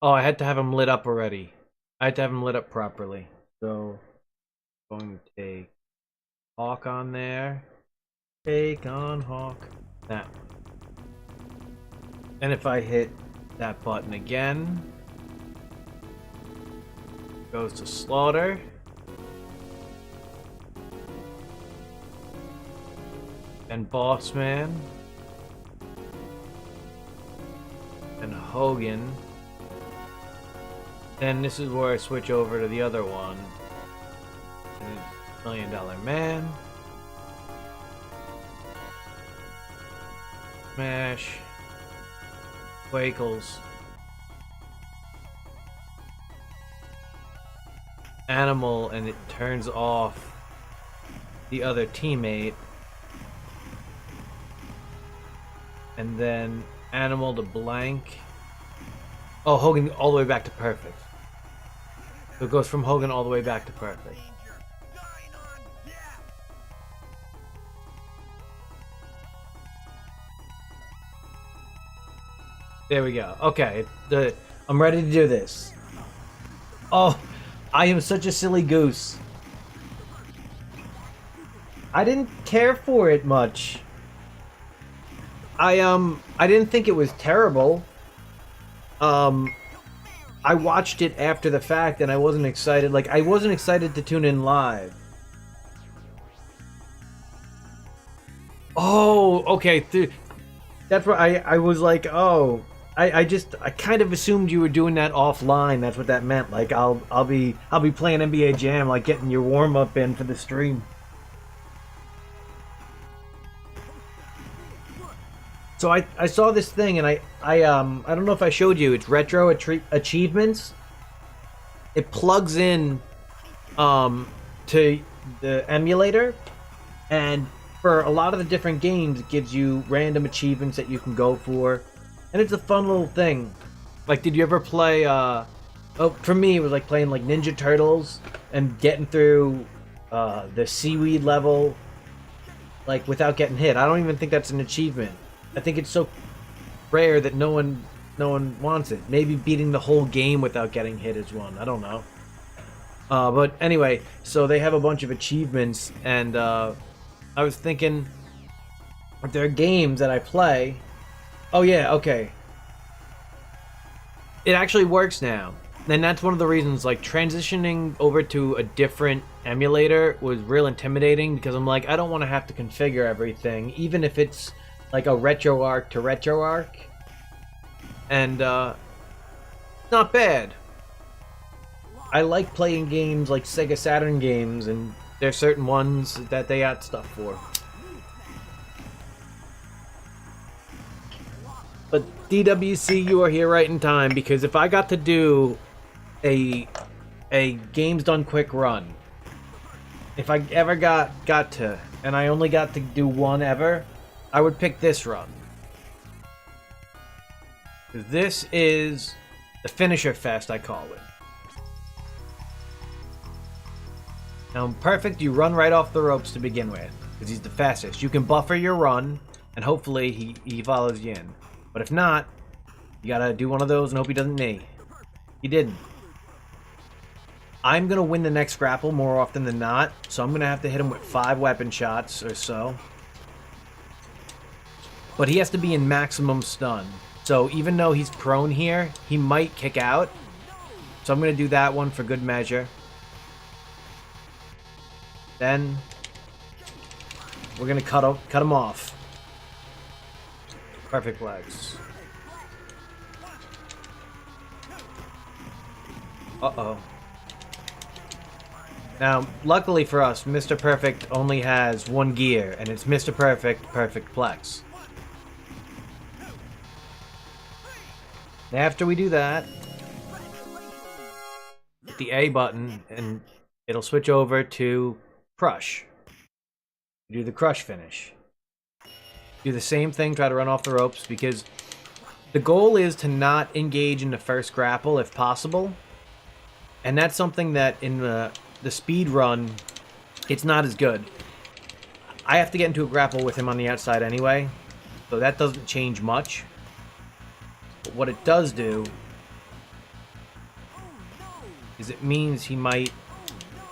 Oh, I had to have him lit up already. I had to have him lit up properly. So, I'm going to take Hawk on there. Take on Hawk. That one. And if I hit that button again, it goes to Slaughter. And Bossman. And Hogan. Then this is where I switch over to the other one. And $1 Million Man. Smash. Wackles. Animal, and it turns off the other teammate. And then Animal to blank. Oh, Hogan all the way back to perfect. So it goes from Hogan all the way back to perfect. There we go. Okay, I'm ready to do this. Oh, I am such a silly goose. I didn't care for it much. I didn't think it was terrible. I watched it after the fact and I wasn't excited. Like, I wasn't excited to tune in live. Oh, okay. That's what I was like, oh, I kind of assumed you were doing that offline. That's what that meant. Like, I'll be playing NBA Jam, like getting your warm up in for the stream. So I saw this thing and I don't know if I showed you. It's retro achievements. It plugs in to the emulator, and for a lot of the different games, it gives you random achievements that you can go for, and it's a fun little thing. Like, did you ever play? For me, it was like playing like Ninja Turtles and getting through the seaweed level, like without getting hit. I don't even think that's an achievement. I think it's so rare that no one wants it. Maybe beating the whole game without getting hit is one. I don't know. But anyway, so they have a bunch of achievements, and I was thinking, if there are games that I play. Oh yeah, okay. It actually works now. And that's one of the reasons, like, transitioning over to a different emulator was real intimidating, because I'm like, I don't want to have to configure everything, even if it's like a RetroArch to RetroArch. And, not bad. I like playing games like Sega Saturn games, and there's certain ones that they add stuff for. But DWC, you are here right in time, because if I got to do a games done quick run, if I ever got to, and I only got to do one ever, I would pick this run. This is the finisher fest, I call it. Now, Perfect, you run right off the ropes to begin with, because he's the fastest. You can buffer your run, and hopefully he follows you in. But if not, you gotta do one of those and hope he doesn't knee. He didn't. I'm gonna win the next grapple more often than not, so I'm gonna have to hit him with 5 weapon shots or so. But he has to be in maximum stun. So even though he's prone here, he might kick out. So I'm gonna do that one for good measure. Then we're gonna cut him off. Perfect legs. Uh-oh. Now, luckily for us, Mr. Perfect only has one gear, and it's Mr. Perfect, Perfect Plex. After we do that, hit the A button, and it'll switch over to Crush. Do the Crush finish. Do the same thing, try to run off the ropes, because the goal is to not engage in the first grapple if possible. And that's something that in the speed run, it's not as good. I have to get into a grapple with him on the outside anyway, so that doesn't change much. But what it does do is it means he might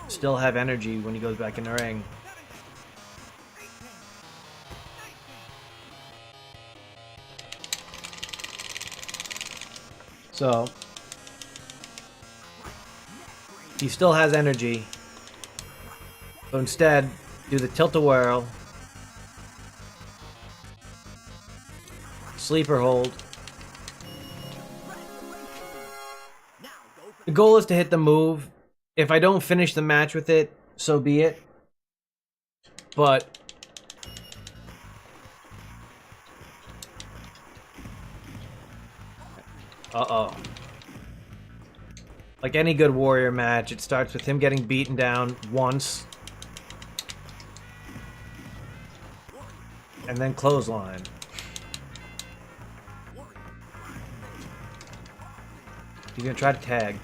still have energy when he goes back in the ring. So he still has energy. So instead, do the tilt-a-whirl, sleeper hold. The goal is to hit the move. If I don't finish the match with it, so be it. But uh-oh. Like any good warrior match, it starts with him getting beaten down once. And then clothesline. He's gonna try to tag.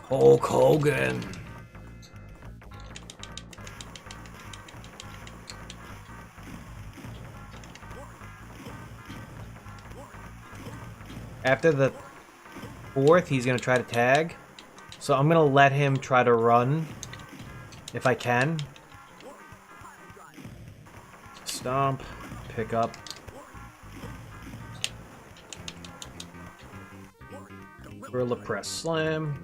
Hulk Hogan. After the 4th, he's going to try to tag. So I'm going to let him try to run if I can. Stomp, pick up. Gorilla press slam.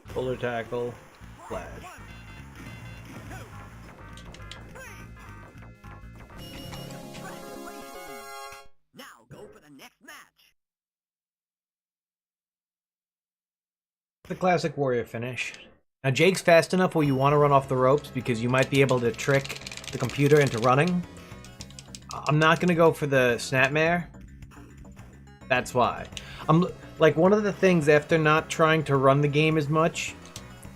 Fuller tackle, flash. Now go for the next match. The classic warrior finish. Now Jake's fast enough where you want to run off the ropes because you might be able to trick the computer into running. I'm not going to go for the snapmare. That's why. I'm like, one of the things after not trying to run the game as much,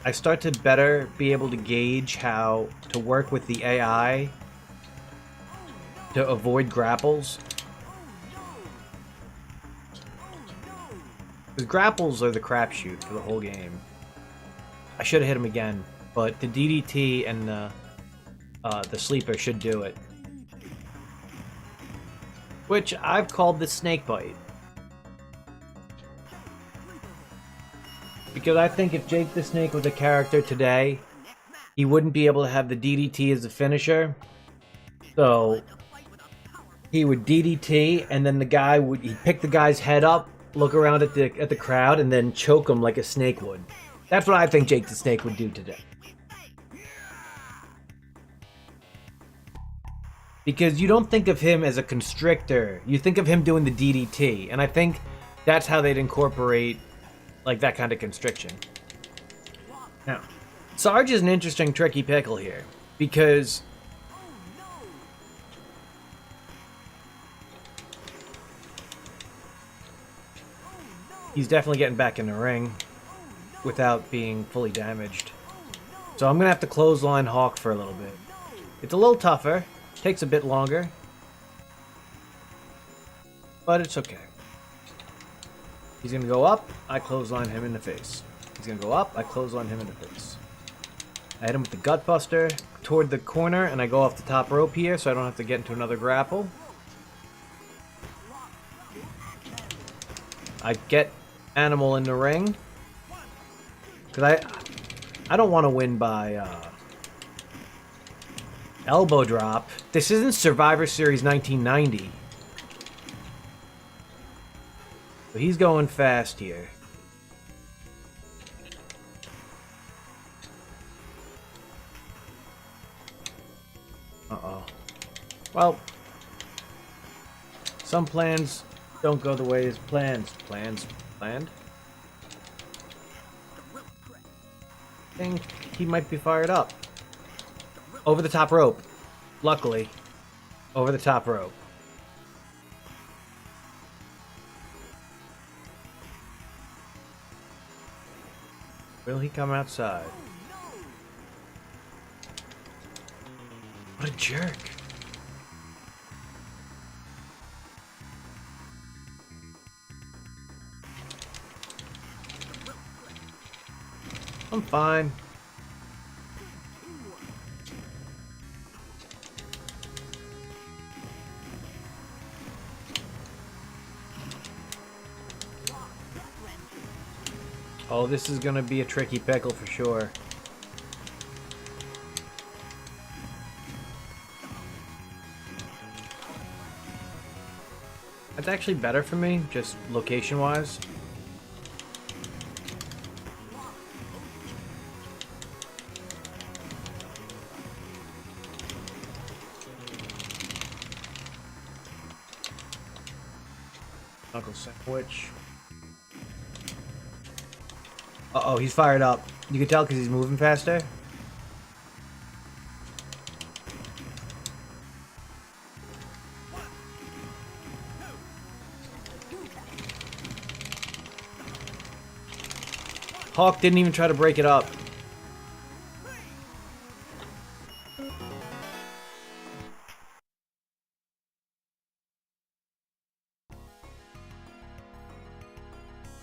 I start to better be able to gauge how to work with the AI to avoid grapples. The grapples are the crapshoot for the whole game. I should have hit him again, but the DDT and the sleeper should do it. Which I've called the snake bite. Because I think if Jake the Snake was a character today, he wouldn't be able to have the DDT as a finisher. So he would DDT, and then the guy would he'd pick the guy's head up, look around at the crowd, and then choke him like a snake would. That's what I think Jake the Snake would do today. Because you don't think of him as a constrictor, you think of him doing the DDT, and I think that's how they'd incorporate like that kind of constriction. Now, Sarge is an interesting tricky pickle here, because he's definitely getting back in the ring without being fully damaged. So I'm gonna have to clothesline Hawk for a little bit. It's a little tougher, takes a bit longer, but it's okay. He's gonna go up, I clothesline him in the face. He's gonna go up, I clothesline him in the face. I hit him with the gut buster toward the corner, and I go off the top rope here so I don't have to get into another grapple. I get Animal in the ring. Because I don't want to win by elbow drop. This isn't Survivor Series 1990. So he's going fast here. Uh-oh. Well, some plans don't go the way as planned. Planned? I think he might be fired up. Over the top rope. Luckily. Over the top rope. Will he come outside? What a jerk. I'm fine. Oh, this is gonna be a tricky pickle for sure. That's actually better for me, just location-wise. Knuckle sandwich. Uh-oh, he's fired up. You can tell because he's moving faster. Hawk didn't even try to break it up.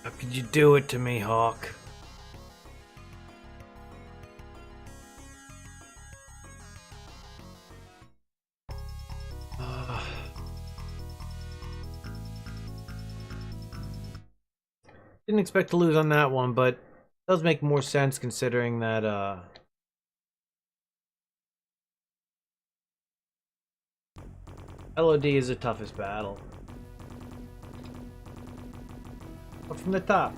How could you do it to me, Hawk? Didn't expect to lose on that one, but it does make more sense considering that LOD is the toughest battle. But from the top.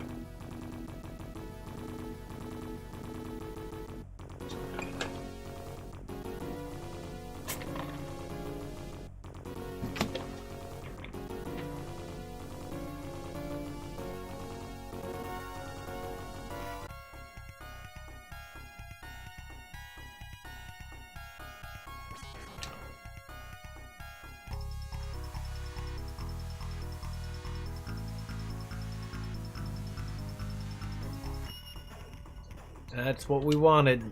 That's what we wanted.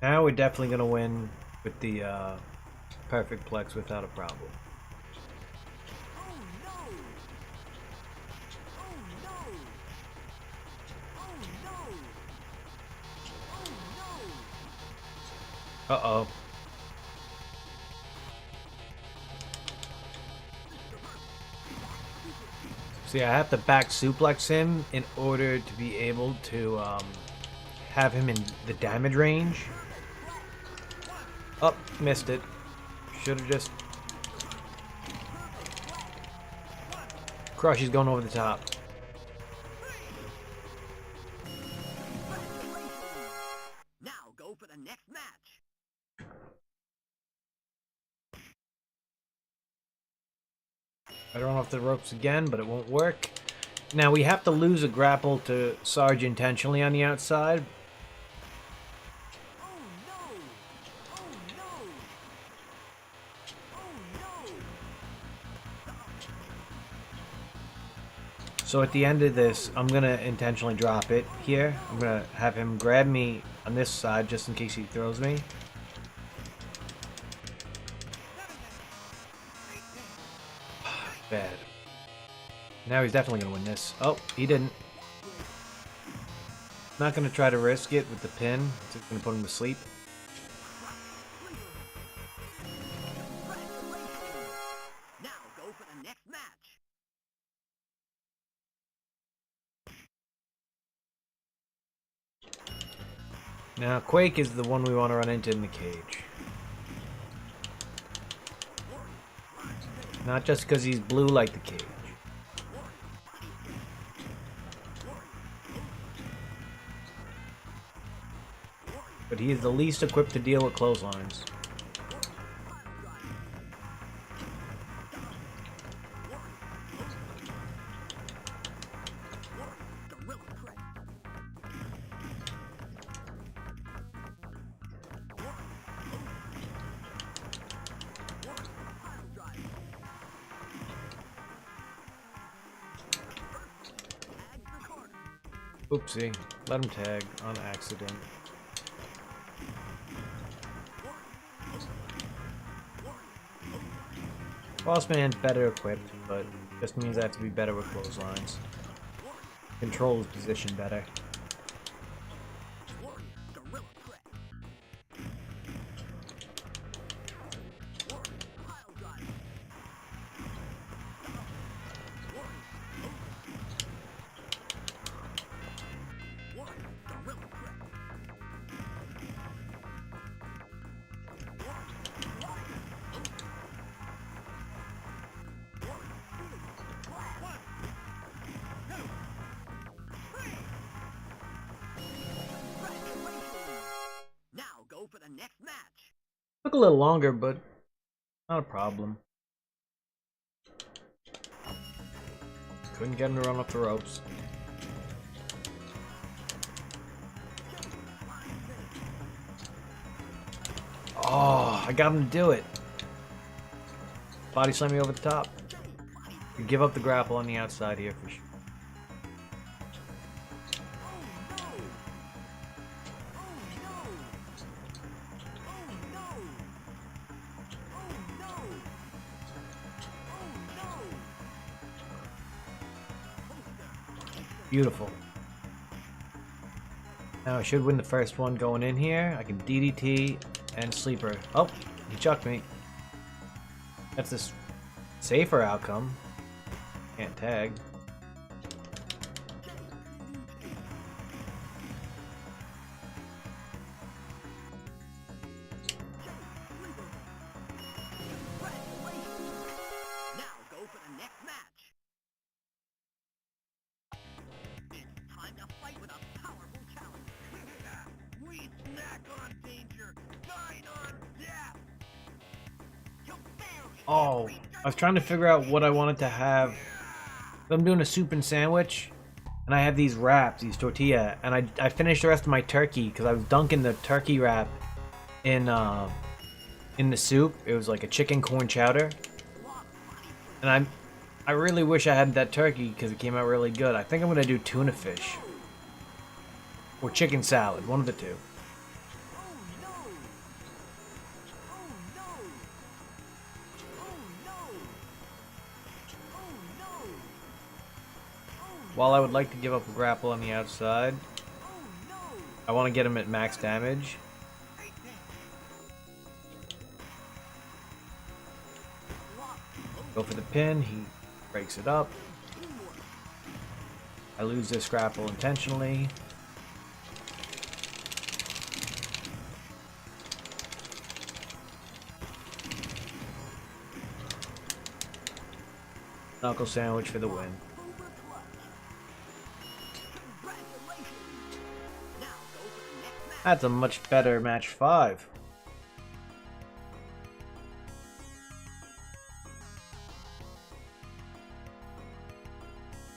Now we're definitely gonna win with the perfect plex without a problem. Uh-oh. See, I have to back suplex him in order to be able to have him in the damage range. Oh, missed it. Should have just... Crush, he's going over the top. Now go for the next match. I don't know if the ropes again, but it won't work. Now we have to lose a grapple to Sarge intentionally on the outside. So at the end of this, I'm gonna intentionally drop it here. I'm gonna have him grab me on this side just in case he throws me. Bad. Now he's definitely gonna win this. Oh, he didn't. Not gonna try to risk it with the pin. It's just gonna put him to sleep. Now go for the next match. Now Quake is the one we want to run into in the cage. Not just because he's blue like the cage. But he is the least equipped to deal with clotheslines. Oopsie, let him tag on accident. Boss Man's better equipped, but just means I have to be better with clotheslines. Control his position better. For the next match. Took a little longer, but not a problem. Couldn't get him to run up the ropes. Oh, I got him to do it. Body slam me over the top. You give up the grapple on the outside here for sure. Beautiful. Now I should win the first one going in here. I can DDT and sleeper. Oh, he chucked me. That's this safer outcome. Can't tag. Oh, I was trying to figure out what I wanted to have. I'm doing a soup and sandwich, and I have these wraps, these tortilla, and I finished the rest of my turkey because I was dunking the turkey wrap in the soup. It was like a chicken corn chowder, and I really wish I had that turkey because it came out really good. I think I'm gonna do tuna fish. Or chicken salad, one of the two. While I would like to give up a grapple on the outside, I want to get him at max damage. Go for the pin, he breaks it up. I lose this grapple intentionally. Knuckle sandwich for the win. That's a much better match 5.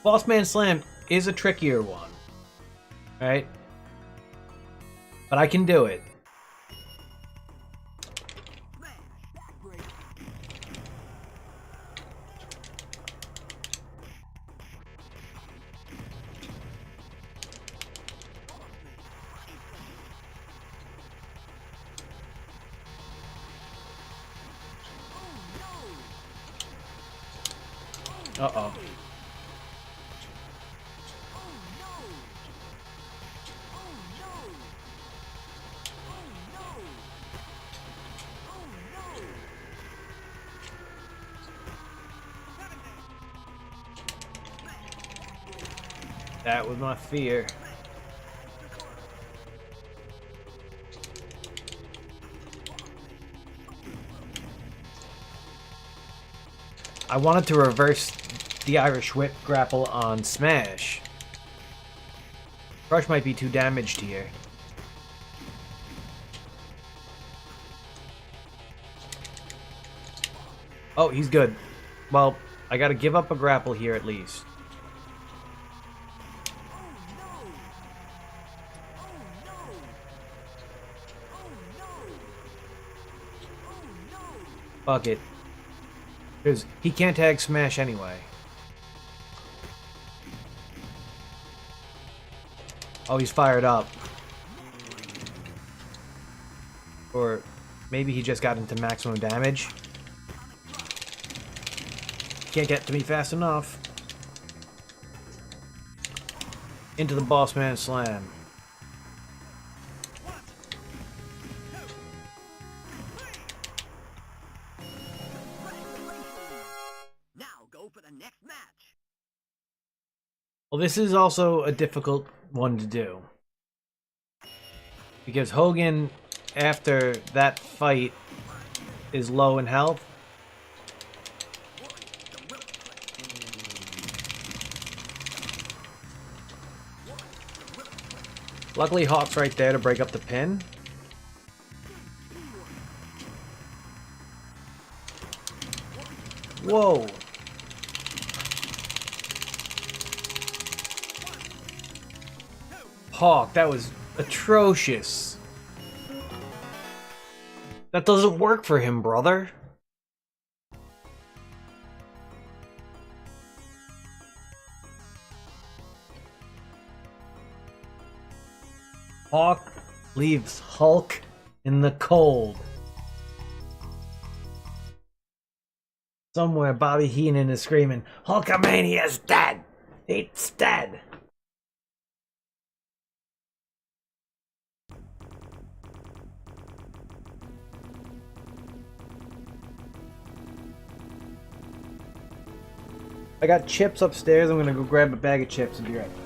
Boss Man Slam is a trickier one, right? But I can do it. Uh-oh. That was my fear. I wanted to reverse the Irish Whip grapple on Smash. Crush might be too damaged here. Oh, he's good. Well, I gotta give up a grapple here at least. Fuck it. Because he can't tag Smash anyway. Oh, he's fired up. Or maybe he just got into maximum damage. Can't get to me fast enough. Into the Boss Man Slam. Well, this is also a difficult one to do. Because Hogan, after that fight, is low in health. Luckily, Hawk's right there to break up the pin. Whoa. Hawk, that was atrocious. That doesn't work for him, brother. Hawk leaves Hulk in the cold. Somewhere Bobby Heenan is screaming, "Hulkamania's dead! It's dead!" I got chips upstairs. I'm gonna go grab a bag of chips and be right back.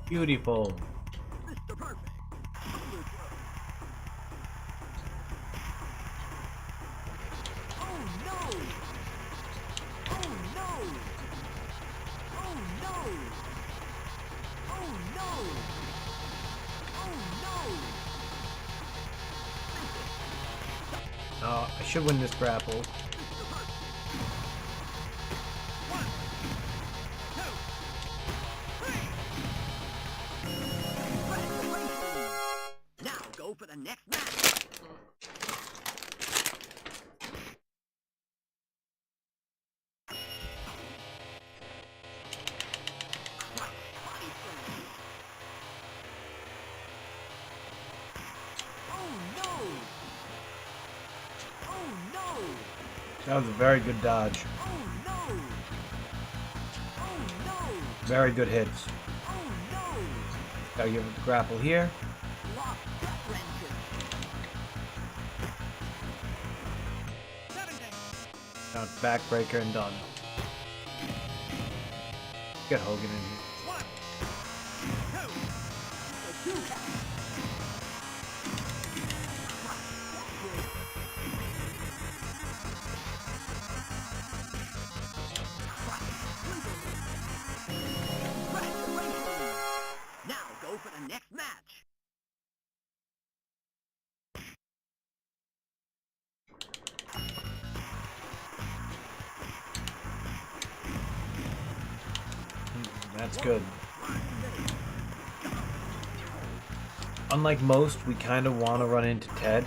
Beautiful. Oh, I should win this grapple. Now go for the next match. That was a very good dodge. Very good hits. Gotta give it the grapple here. Now it's backbreaker and done. Get Hogan in here. Now go for the next match. That's good. Unlike most, we kind of want to run into Ted.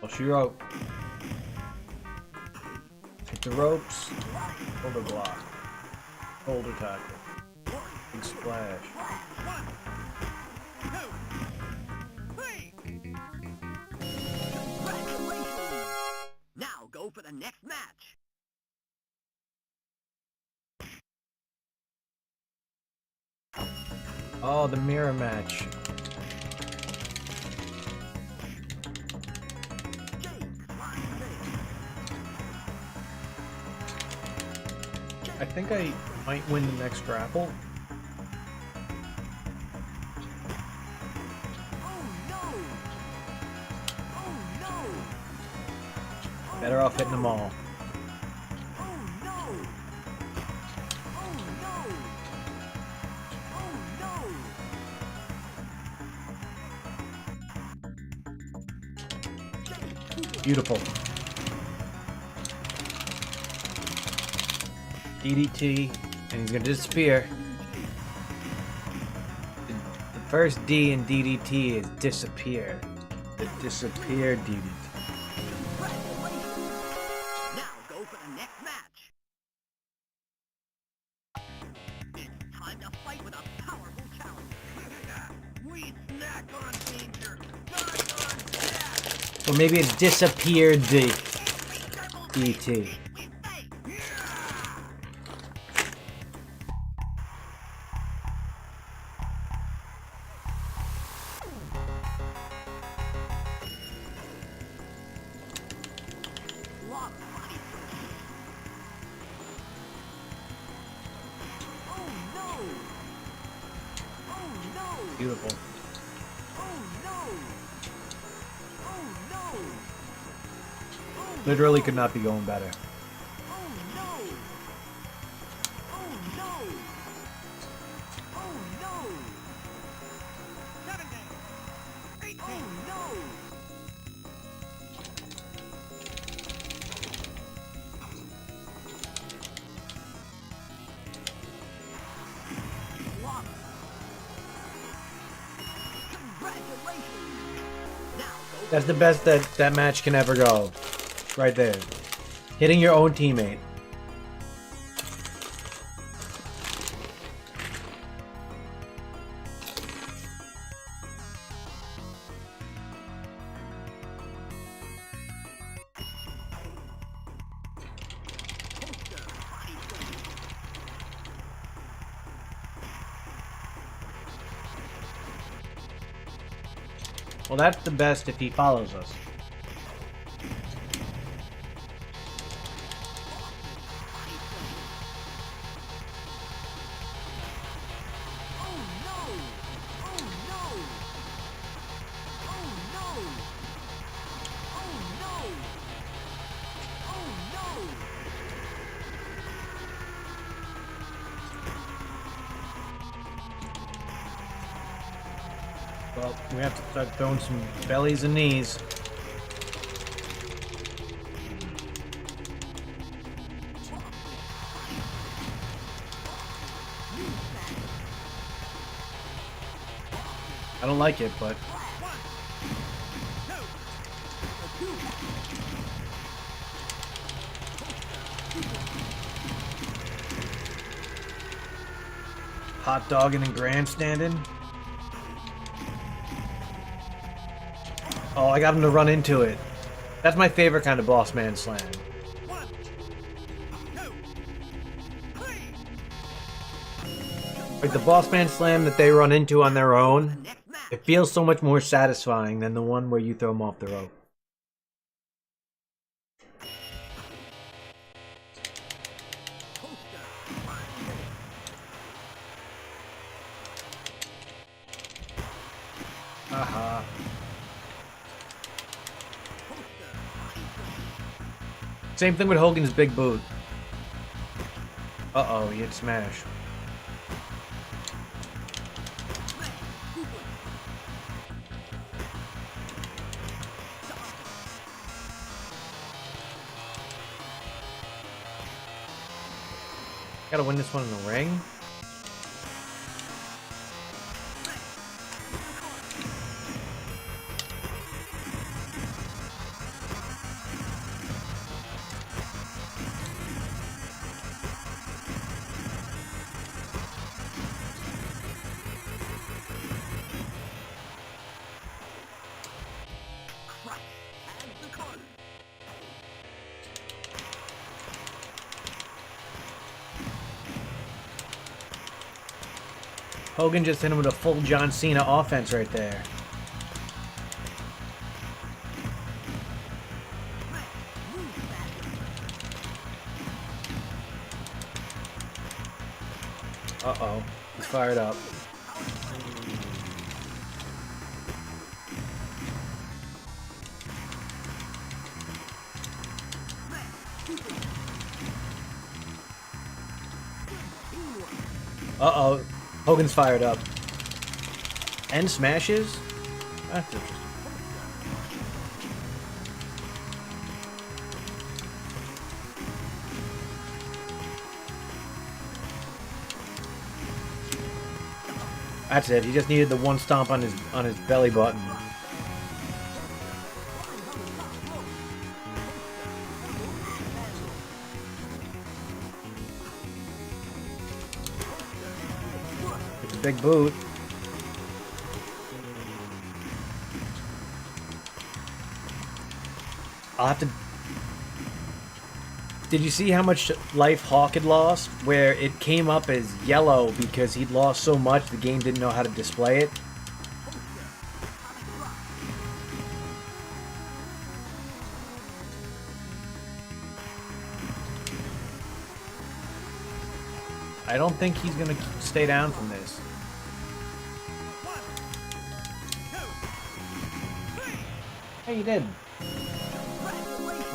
Well, she wrote. Hit the ropes. Shoulder block. Shoulder tackle. Big splash. Now go for the next match. Oh, the mirror match. I think I might win the next grapple. Better off hitting them all. Beautiful. DDT, and he's gonna disappear. The first D in DDT is disappear. The disappear DDT. Now go for the next match. It's time to fight with a powerful challenge. We snack on danger. Not on death. Or maybe it disappeared the DT. Beautiful. Literally could not be going better. That's the best that match can ever go. Right there. Hitting your own teammate. Well, that's the best if he follows us. Well, we have to start throwing some bellies and knees. I don't like it, but... Hot dogging and grandstanding. Oh, I got him to run into it. That's my favorite kind of boss man slam. Like the boss man slam that they run into on their own, it feels so much more satisfying than the one where you throw them off the rope. Aha. Same thing with Hogan's big boot. Uh-oh, he hit smash. Gotta win this one in the ring. Hogan just hit him with a full John Cena offense right there. Uh-oh. He's fired up. Uh-oh. Hogan's fired up. And smashes? That's interesting. That's it. He just needed the one stomp on his belly button. It's a big boot. I'll have to... Did you see how much life Hawk had lost? Where it came up as yellow because he'd lost so much the game didn't know how to display it? I don't think he's gonna stay down from this. Hey, you did.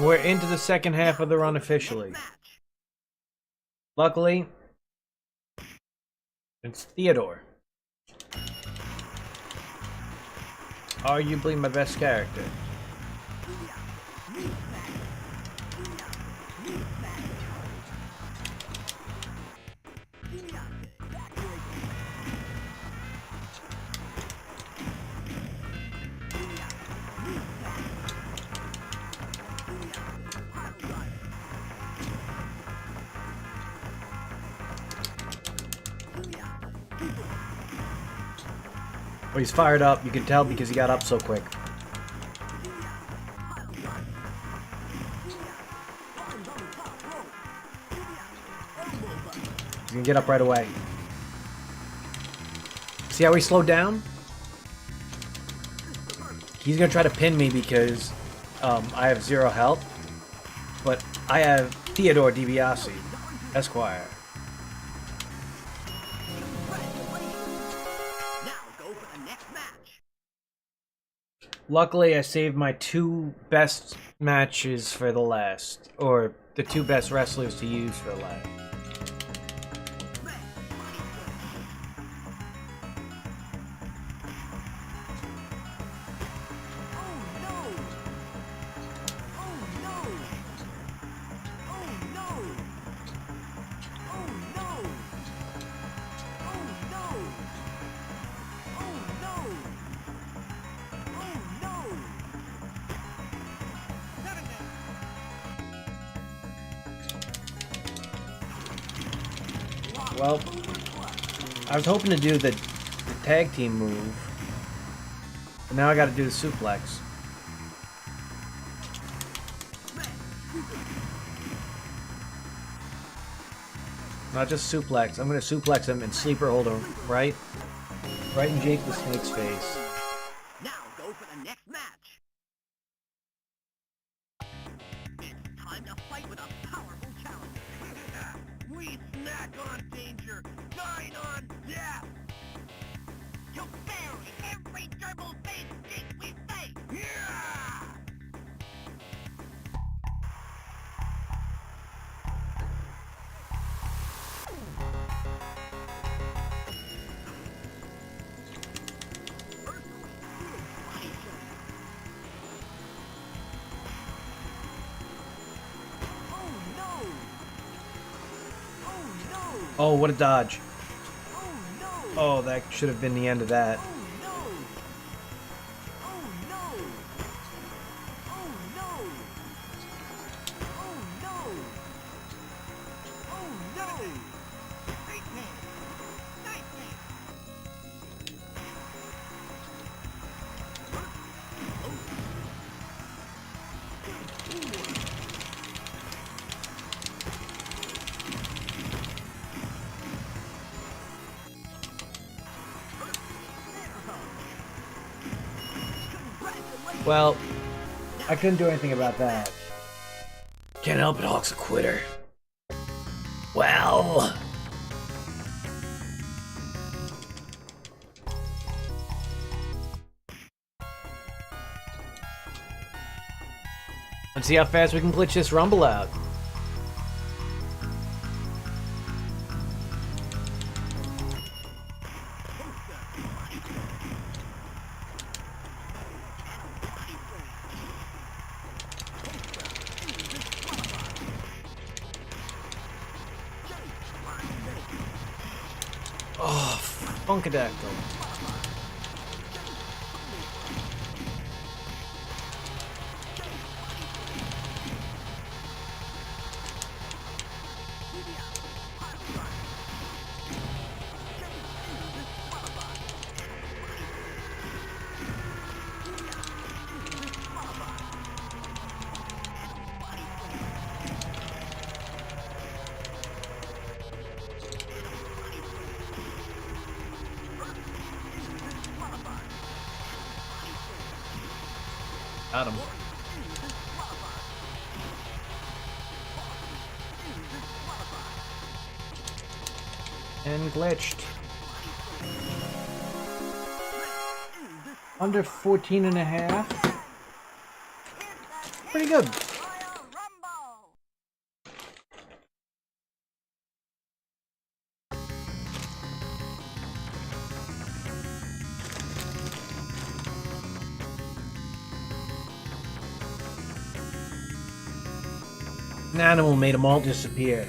We're into the second half of the run officially. Luckily, it's Theodore. Arguably my best character. Oh, he's fired up. You can tell because he got up so quick. He's gonna get up right away. See how he slowed down? he's gonna try to pin me because I have 0 health, but I have Theodore DiBiase, Esquire. Luckily, I saved my 2 best matches for the last, or the 2 best wrestlers to use for the last. Well, I was hoping to do the tag team move, but now I gotta do the suplex. Not just suplex, I'm gonna suplex him and sleeper hold him right in Jake the Snake's face. Now go for the next match. It's time to fight with a powerful challenger. We snack on danger, dine on death. To bury every gerbil-faced geek we face. Yeah! Oh, what a dodge. Oh, that should have been the end of that. Well, I couldn't do anything about that. Can't help it, Hawk's a quitter. Well... let's see how fast we can glitch this rumble out. Oh, Funkadactyl. Got him. And glitched. Under 14 and a half. Pretty good. An animal made them all disappear.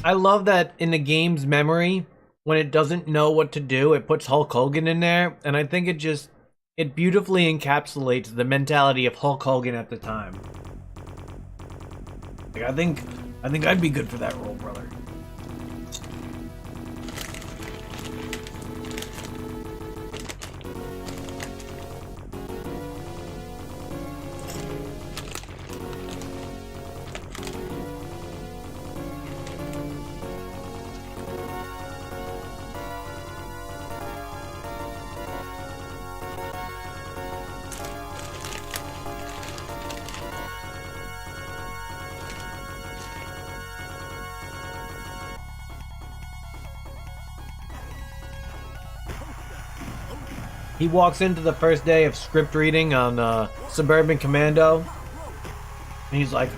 I love that in the game's memory, when it doesn't know what to do, it puts Hulk Hogan in there, and I think it beautifully encapsulates the mentality of Hulk Hogan at the time. Like, I think I'd be good for that role, brother. he walks into the first day of script reading on Suburban Commando, and he's like,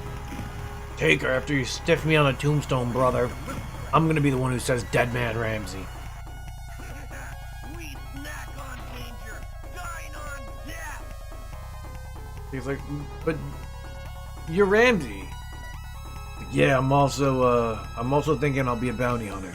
"Take her after you stiff me on a tombstone, brother. I'm gonna be the one who says Dead Man Ramsey." We snack on danger, dine on death. He's like, "But you're Ramsey." Yeah, I'm also thinking I'll be a bounty hunter.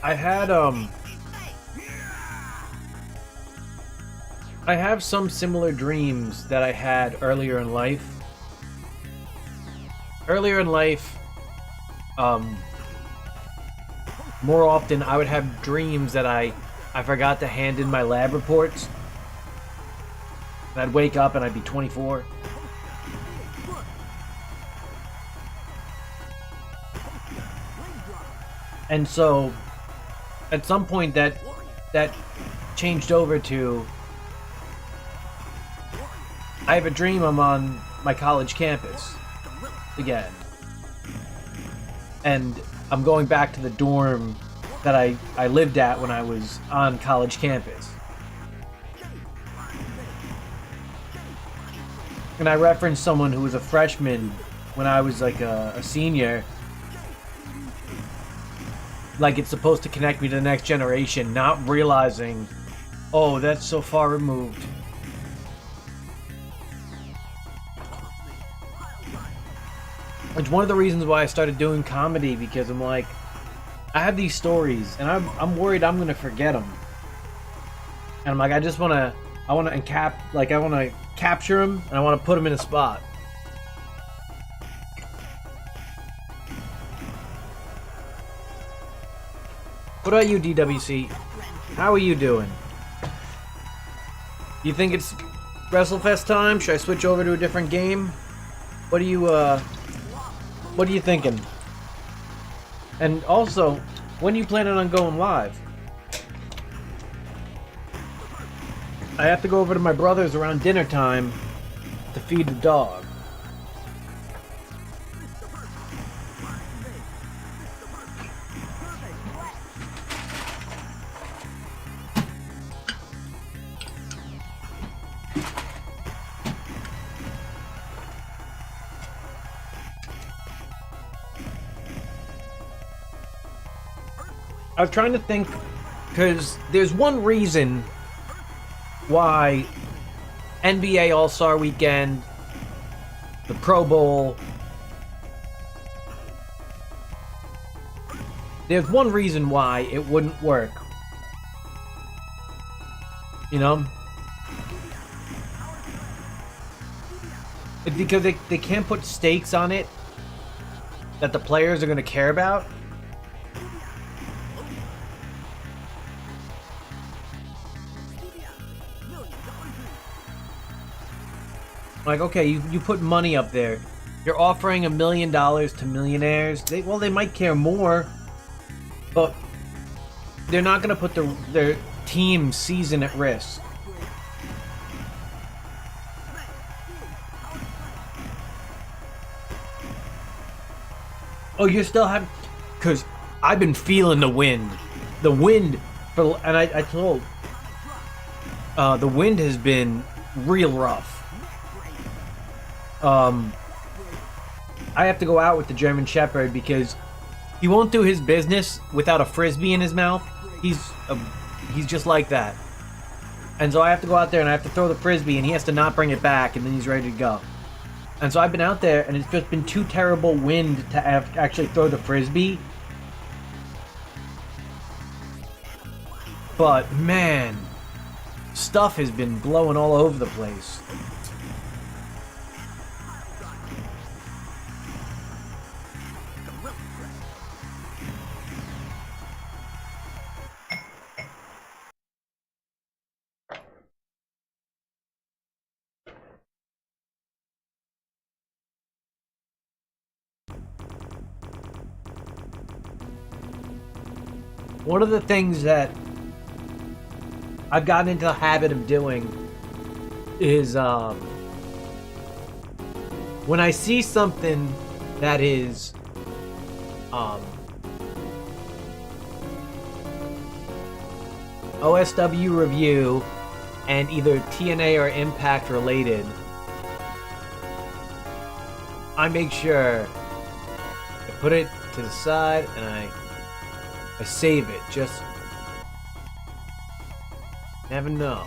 I have some similar dreams that I had earlier in life. Earlier in life, more often I would have dreams that I forgot to hand in my lab reports. And I'd wake up and I'd be 24. And so, at some point that changed over to, I have a dream I'm on my college campus again. And I'm going back to the dorm that I lived at when I was on college campus. And I referenced someone who was a freshman when I was like a senior. Like it's supposed to connect me to the next generation, not realizing, oh, that's so far removed. It's one of the reasons why I started doing comedy, because I'm like, I have these stories, and I'm worried I'm gonna forget them. And I'm like, I want to capture them, and I want to put them in a spot. What about you, DWC? How are you doing? You think it's WrestleFest time? Should I switch over to a different game? What are you thinking? And also, when are you planning on going live? I have to go over to my brother's around dinner time to feed the dog. I was trying to think, because there's one reason why NBA All-Star Weekend, the Pro Bowl, there's one reason why it wouldn't work. You know? It's because they can't put stakes on it that the players are going to care about. Like, okay, you put money up there. You're offering $1 million to millionaires. They might care more, but they're not going to put their team's season at risk. Oh, you still have... Because I've been feeling the wind. The wind... And I told... the wind has been real rough. I have to go out with the German Shepherd because he won't do his business without a frisbee in his mouth. He's just like that. And so I have to go out there and I have to throw the frisbee and he has to not bring it back and then he's ready to go. And so I've been out there and it's just been too terrible wind to actually throw the frisbee. But man, stuff has been blowing all over the place. One of the things that I've gotten into the habit of doing is when I see something that is OSW review and either TNA or Impact related, I make sure I put it to the side and I save it. Just never know.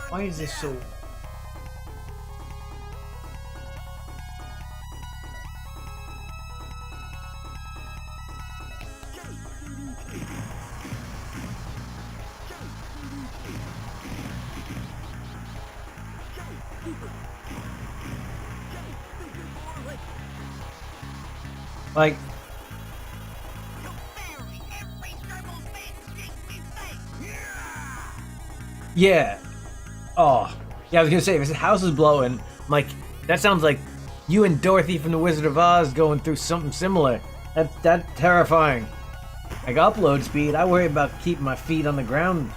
Why is this so... Like... Yeah. Oh. Yeah, I was gonna say, if his house is blowing, I'm like, that sounds like you and Dorothy from The Wizard of Oz going through something similar. That's terrifying. Like, upload speed, I worry about keeping my feet on the ground.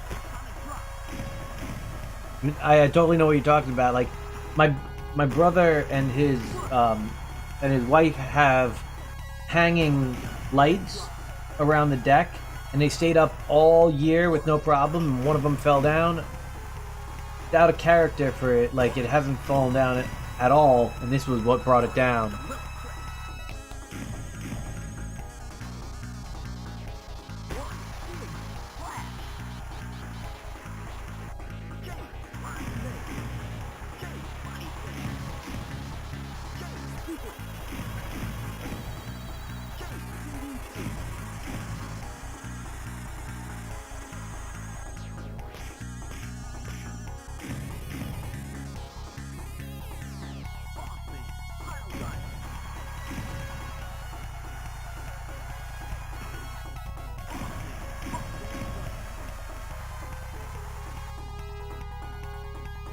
I totally know what you're talking about. Like, my brother and his wife have hanging lights around the deck, and they stayed up all year with no problem, and one of them fell down. It's out of character for it, like it hasn't fallen down at all, and this was what brought it down.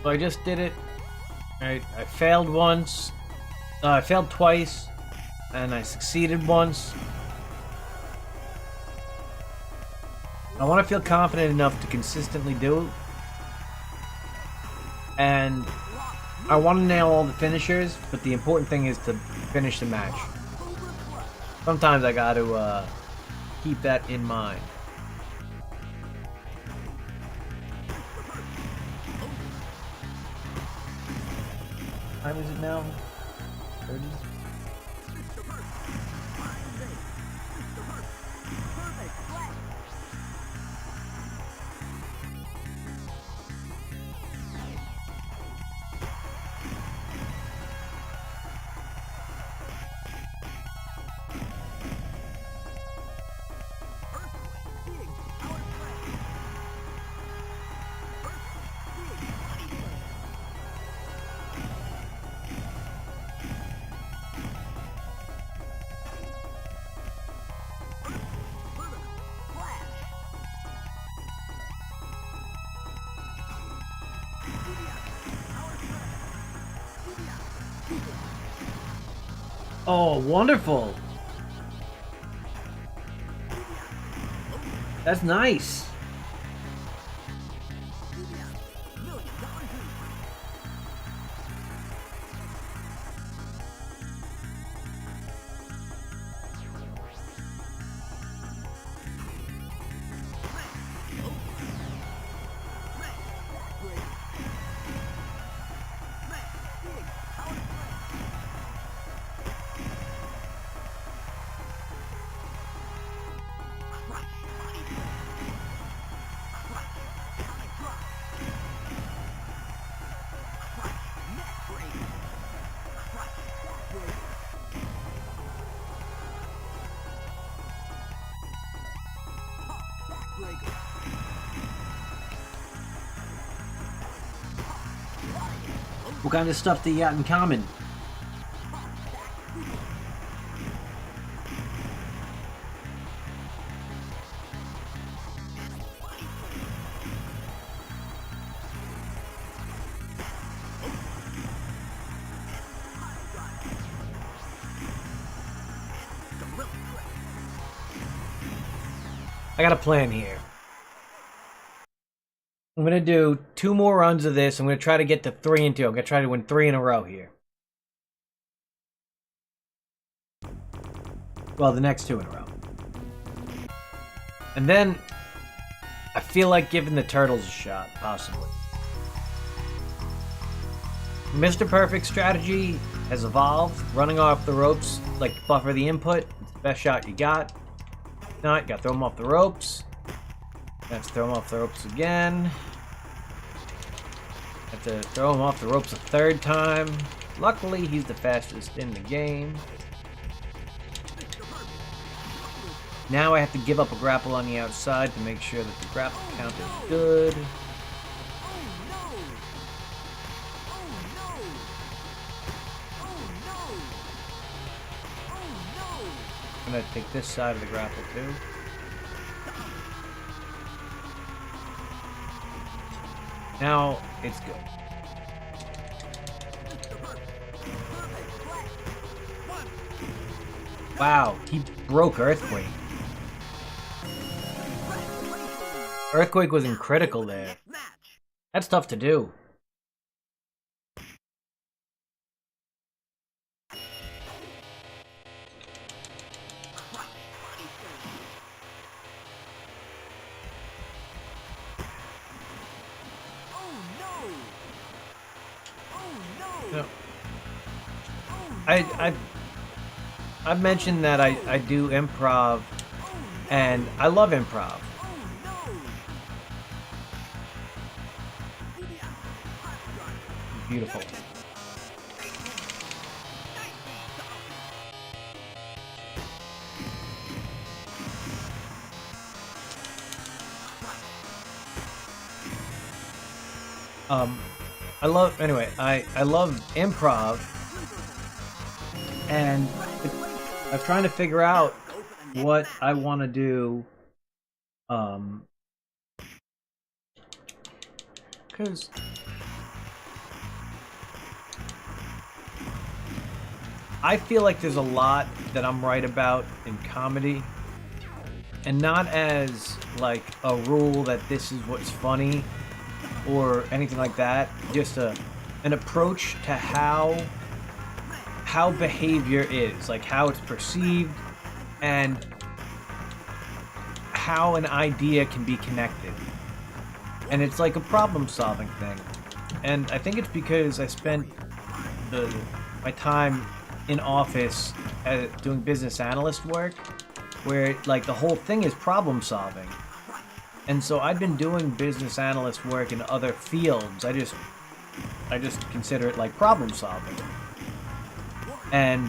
So I just did it. I failed once. I failed twice. And I succeeded once. I want to feel confident enough to consistently do it. And I want to nail all the finishers, but the important thing is to finish the match. Sometimes I got to keep that in mind. What time is it now? 30? Oh, wonderful! That's nice! What kind of stuff do you got in common? I got a plan here. I'm gonna do 2 more runs of this. I'm gonna try to get to 3 and 2. I'm gonna try to win 3 in a row here. Well, the next 2 in a row. And then I feel like giving the turtles a shot, possibly. Mr. Perfect strategy has evolved. Running off the ropes, like buffer the input. It's the best shot you got. No, you gotta throw him off the ropes. Let's throw him off the ropes again. Have to throw him off the ropes a 3rd time. Luckily, he's the fastest in the game. Now I have to give up a grapple on the outside to make sure that the grapple count is good. I'm gonna take this side of the grapple too. Now it's good. Wow, he broke Earthquake. Earthquake was in critical there. That's tough to do. No. I've mentioned that I do improv, and I love improv. Beautiful. I love improv, and I'm trying to figure out what I want to do, because I feel like there's a lot that I'm right about in comedy, and not as like a rule that this is what's funny or anything like that, just an approach to how behavior is, like how it's perceived and how an idea can be connected. And it's like a problem-solving thing. And I think it's because I spent my time in office doing business analyst work, where like the whole thing is problem-solving. And so I've been doing business analyst work in other fields. I just consider it like problem-solving. And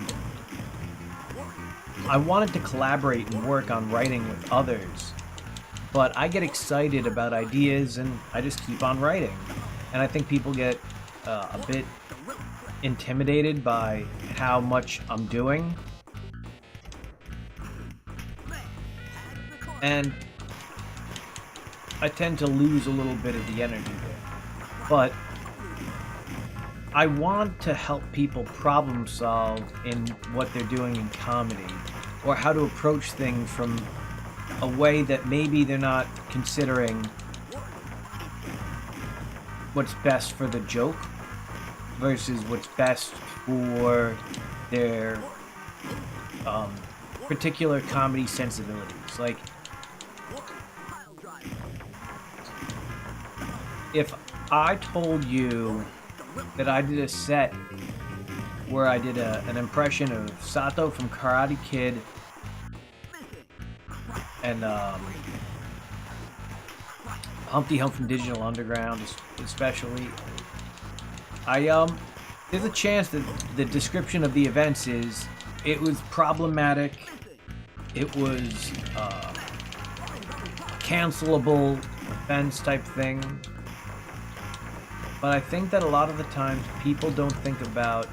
I wanted to collaborate and work on writing with others, but I get excited about ideas and I just keep on writing. And I think people get a bit intimidated by how much I'm doing. And I tend to lose a little bit of the energy there. But I want to help people problem solve in what they're doing in comedy, or how to approach things from a way that maybe they're not considering what's best for the joke versus what's best for their particular comedy sensibilities. Like, if I told you that I did a set where I did an impression of Sato from Karate Kid and Humpty Hump from Digital Underground especially, there's a chance that the description of the events is it was problematic, it was cancelable offense type thing. But I think that a lot of the times people don't think about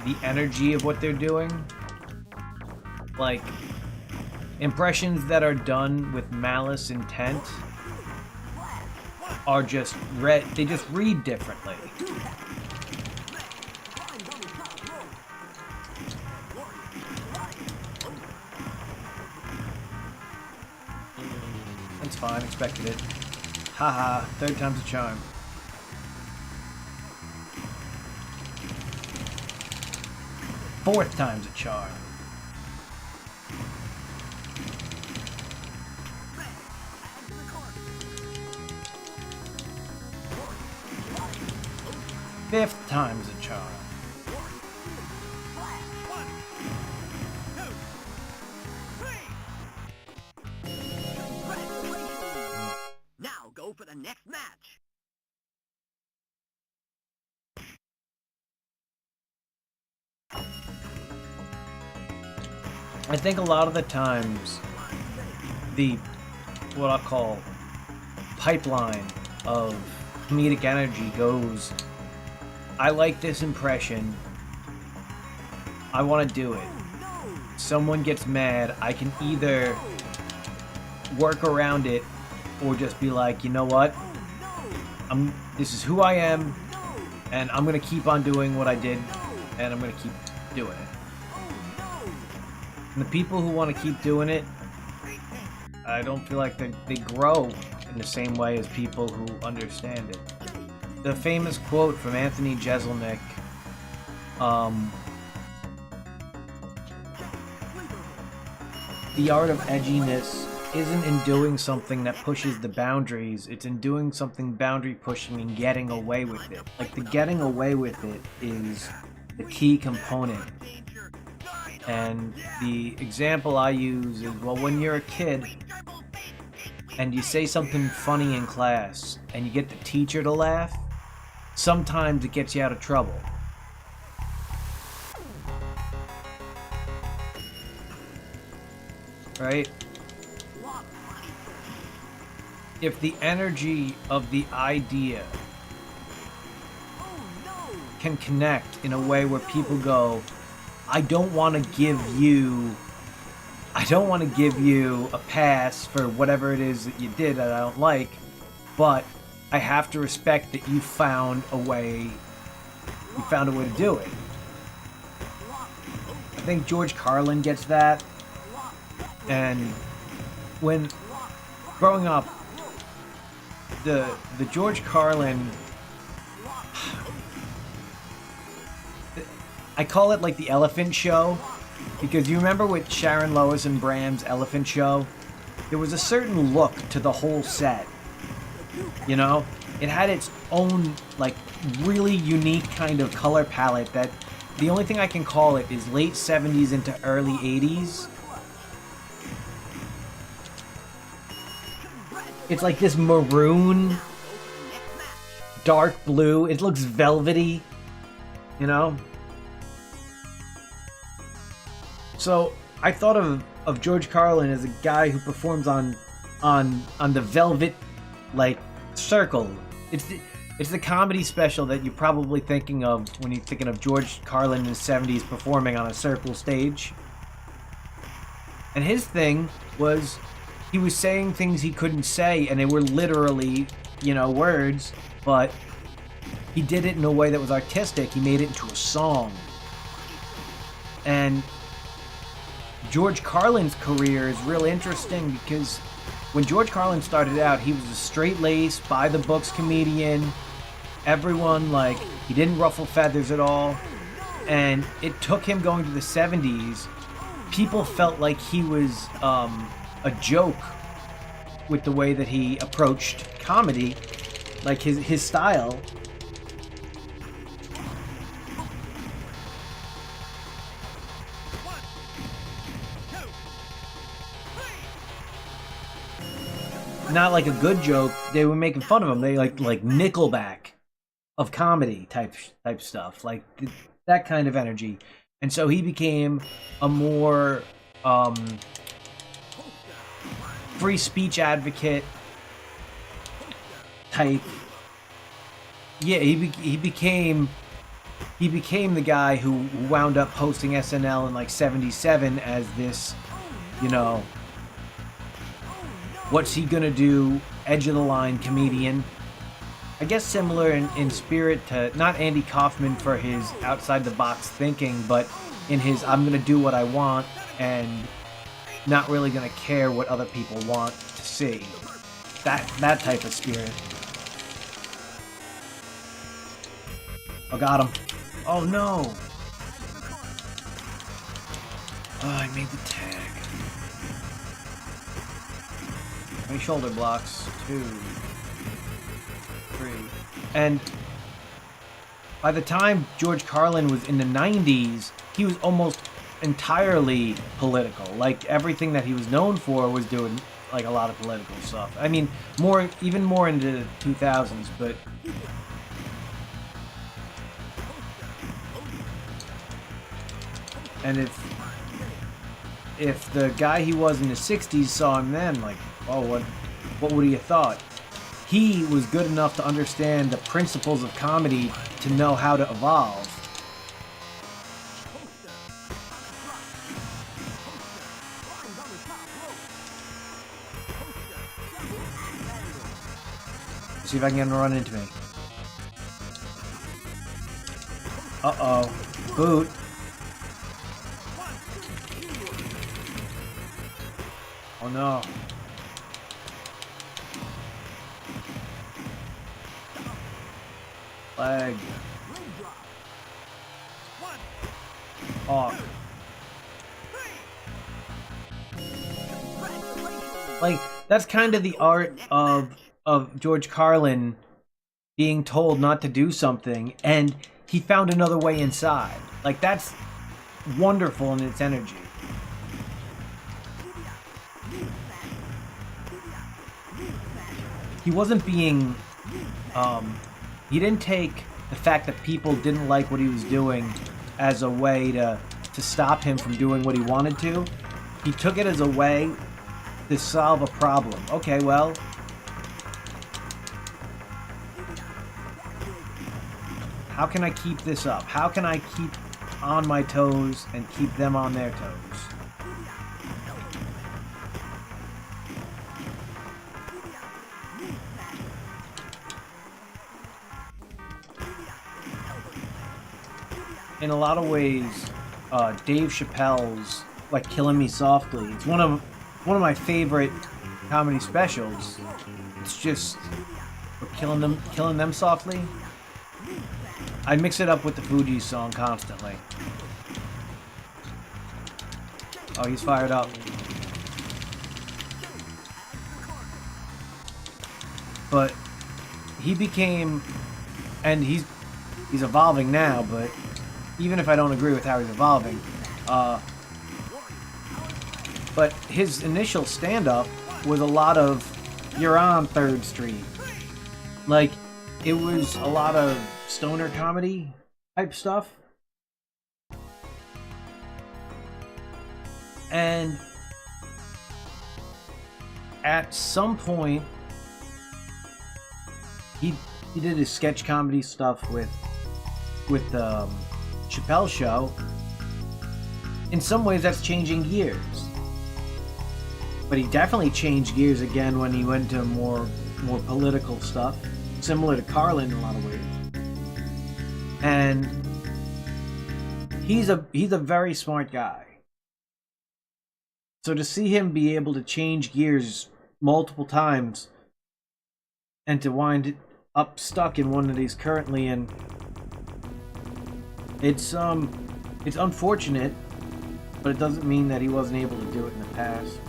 the energy of what they're doing. Like, impressions that are done with malice intent are just they just read differently. fine. Expected it. Haha, third time's a charm. Fourth time's a charm. Fifth time's a charm. Now go for the next match. I think a lot of the times, what I'll call pipeline of comedic energy goes, I like this impression, I want to do it. Someone gets mad, I can either work around it or just be like, you know what, this is who I am, and I'm going to keep on doing what I did, and I'm going to keep doing it. And the people who want to keep doing it, I don't feel like they grow in the same way as people who understand it. The famous quote from Anthony Jeselnik, the art of edginess isn't in doing something that pushes the boundaries, it's in doing something boundary pushing and getting away with it. Like, the getting away with it is the key component. And the example I use is, well, when you're a kid and you say something funny in class and you get the teacher to laugh, sometimes it gets you out of trouble. Right? If the energy of the idea can connect in a way where people go, I don't want to give you a pass for whatever it is that you did that I don't like, but I have to respect that you found a way to do it. I think George Carlin gets that. And when growing up, the George Carlin, I call it like the Elephant Show, because you remember with Sharon Lois and Bram's Elephant Show, there was a certain look to the whole set. You know, it had its own like really unique kind of color palette that the only thing I can call it is late 70s into early 80s. It's like this maroon, dark blue. It looks velvety, you know? So I thought of George Carlin as a guy who performs on the Velvet like circle. It's the comedy special that you're probably thinking of when you're thinking of George Carlin in the 70s performing on a circle stage. And his thing was he was saying things he couldn't say, and they were literally, you know, words, but he did it in a way that was artistic. He made it into a song. And George Carlin's career is real interesting because when George Carlin started out, he was a straight-laced, by-the-books comedian. Everyone, like, he didn't ruffle feathers at all. And it took him going to the 70s. People felt like he was a joke with the way that he approached comedy, like his style. Not like a good joke. They were making fun of him. They like Nickelback of comedy type stuff, like that kind of energy. And so he became a more free speech advocate type. Yeah, he became the guy who wound up hosting SNL in like '77 as this, you know, what's he gonna do, edge of the line comedian. I guess similar in spirit to not Andy Kaufman for his outside the box thinking, but in his I'm gonna do what I want and not really gonna care what other people want to see. that type of spirit. Oh, got him. Oh no. Oh, I made the tag. My shoulder blocks. 2, 3. And by the time George Carlin was in the 90s, he was almost entirely political. Like, everything that he was known for was doing, like, a lot of political stuff. I mean, even more into the 2000s, but... And if the guy he was in the 60s saw him then, like, oh, what would he have thought? He was good enough to understand the principles of comedy to know how to evolve. See if I can get him to run into me. Uh-oh. Boot. Oh no. Leg. Oh. Like, that's kind of the art of George Carlin being told not to do something, and he found another way inside. Like, that's wonderful in its energy. He wasn't being, he didn't take the fact that people didn't like what he was doing as a way to stop him from doing what he wanted to. He took it as a way to solve a problem. Okay, well, how can I keep this up? How can I keep on my toes and keep them on their toes? In a lot of ways, Dave Chappelle's like "Killing Me Softly." It's one of my favorite comedy specials. It's just killing them softly. I mix it up with the Fugees song constantly. Oh, he's fired up. But he became, and he's evolving now, but even if I don't agree with how he's evolving, but his initial stand-up was a lot of, you're on 3rd Street. Like, it was a lot of stoner comedy type stuff. And at some point, he did his sketch comedy stuff with the Chappelle Show. In some ways, that's changing gears. But he definitely changed gears again when he went to more political stuff, similar to Carlin in a lot of ways. And he's a very smart guy. So to see him be able to change gears multiple times and to wind up stuck in one that he's currently in, it's unfortunate, but it doesn't mean that he wasn't able to do it in the past.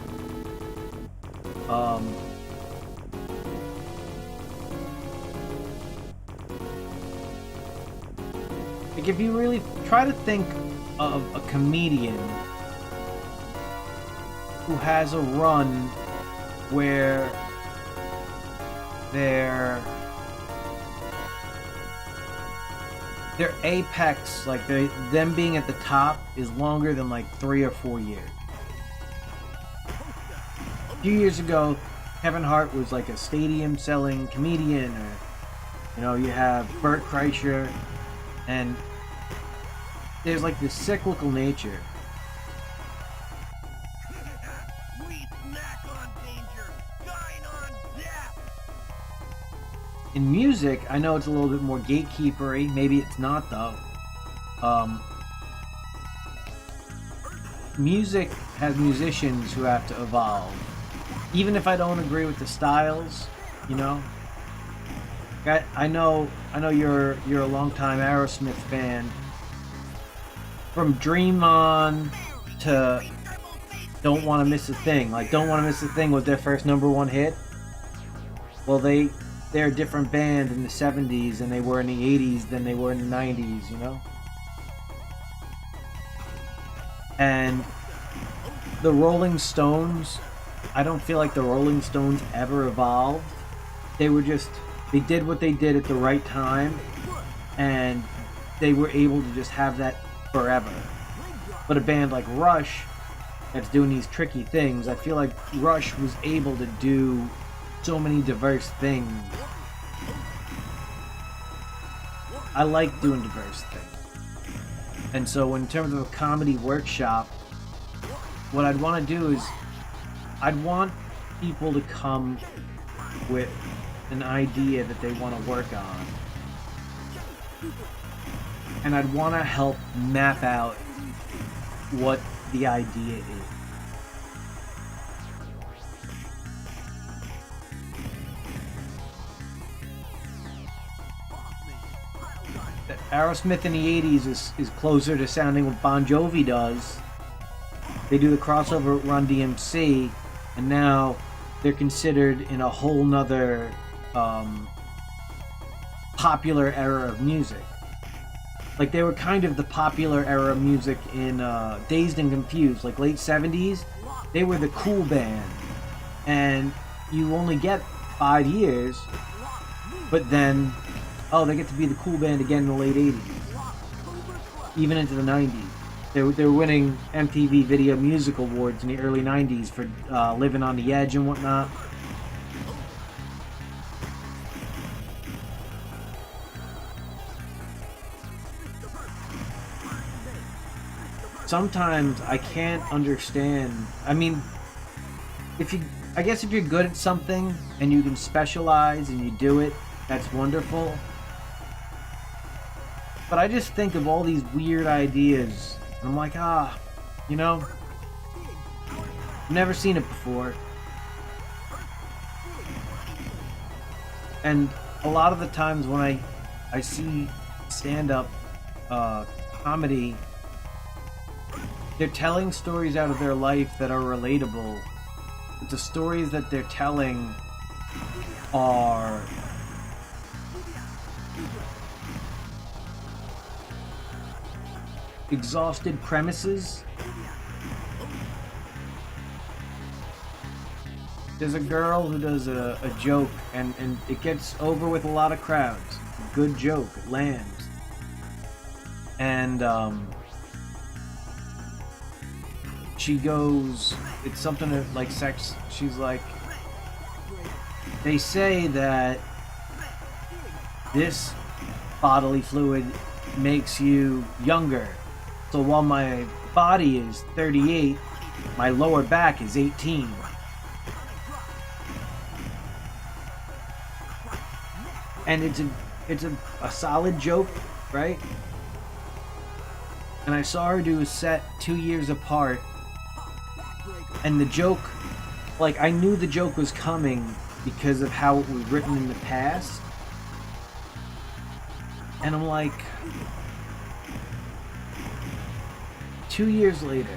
Like, if you really try to think of a comedian who has a run where their apex, like them being at the top, is longer than like 3 or 4 years. A few years ago, Kevin Hart was like a stadium selling comedian, or you have Bert Kreischer, and there's like this cyclical nature. In music, I know it's a little bit more gatekeepery. Maybe it's not, though. Music has musicians who have to evolve. even if I don't agree with the styles, you know. I know you're a longtime Aerosmith fan. From Dream On to Don't Want to Miss a Thing. Like, Don't Want to Miss a Thing was their first #1 hit. Well, they're a different band in the 70s than they were in the 80s than they were in the 90s, you know? And the Rolling Stones, I don't feel like the Rolling Stones ever evolved. They did what they did at the right time, and they were able to just have that forever. But a band like Rush, that's doing these tricky things, I feel like Rush was able to do so many diverse things. I like doing diverse things. And so in terms of a comedy workshop, what I'd want to do is I'd want people to come with an idea that they want to work on. And I'd want to help map out what the idea is. Aerosmith in the 80s is closer to sounding what Bon Jovi does. They do the crossover with Run DMC, and now they're considered in a whole nother popular era of music. Like, they were kind of the popular era of music in Dazed and Confused, like late 70s. They were the cool band, and you only get 5 years, but then, oh, they get to be the cool band again in the late 80s, even into the 90s. They were winning MTV Video Music Awards in the early 90s for Living on the Edge and whatnot. Sometimes I can't understand. I mean, I guess if you're good at something and you can specialize and you do it, that's wonderful. But I just think of all these weird ideas, and I'm like, you know, I've never seen it before. And a lot of the times when I see stand-up comedy, they're telling stories out of their life that are relatable. But the stories that they're telling are exhausted premises. There's a girl who does a joke and it gets over with a lot of crowds. Good joke, it lands. And she goes, it's something like sex. She's like, they say that this bodily fluid makes you younger. So while my body is 38, my lower back is 18. And it's a solid joke, right? And I saw her do a set 2 years apart. And the joke, like, I knew the joke was coming because of how it was written in the past. And I'm like, 2 years later,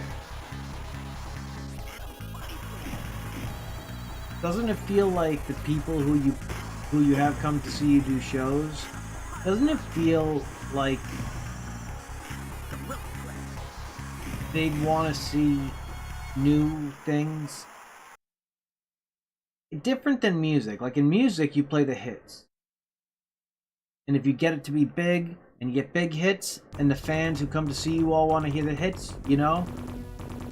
doesn't it feel like the people who you have come to see you do shows, doesn't it feel like they'd want to see new things? Different than music. Like, in music, you play the hits. And if you get it to be big, and you get big hits, and the fans who come to see you all want to hear the hits, you know?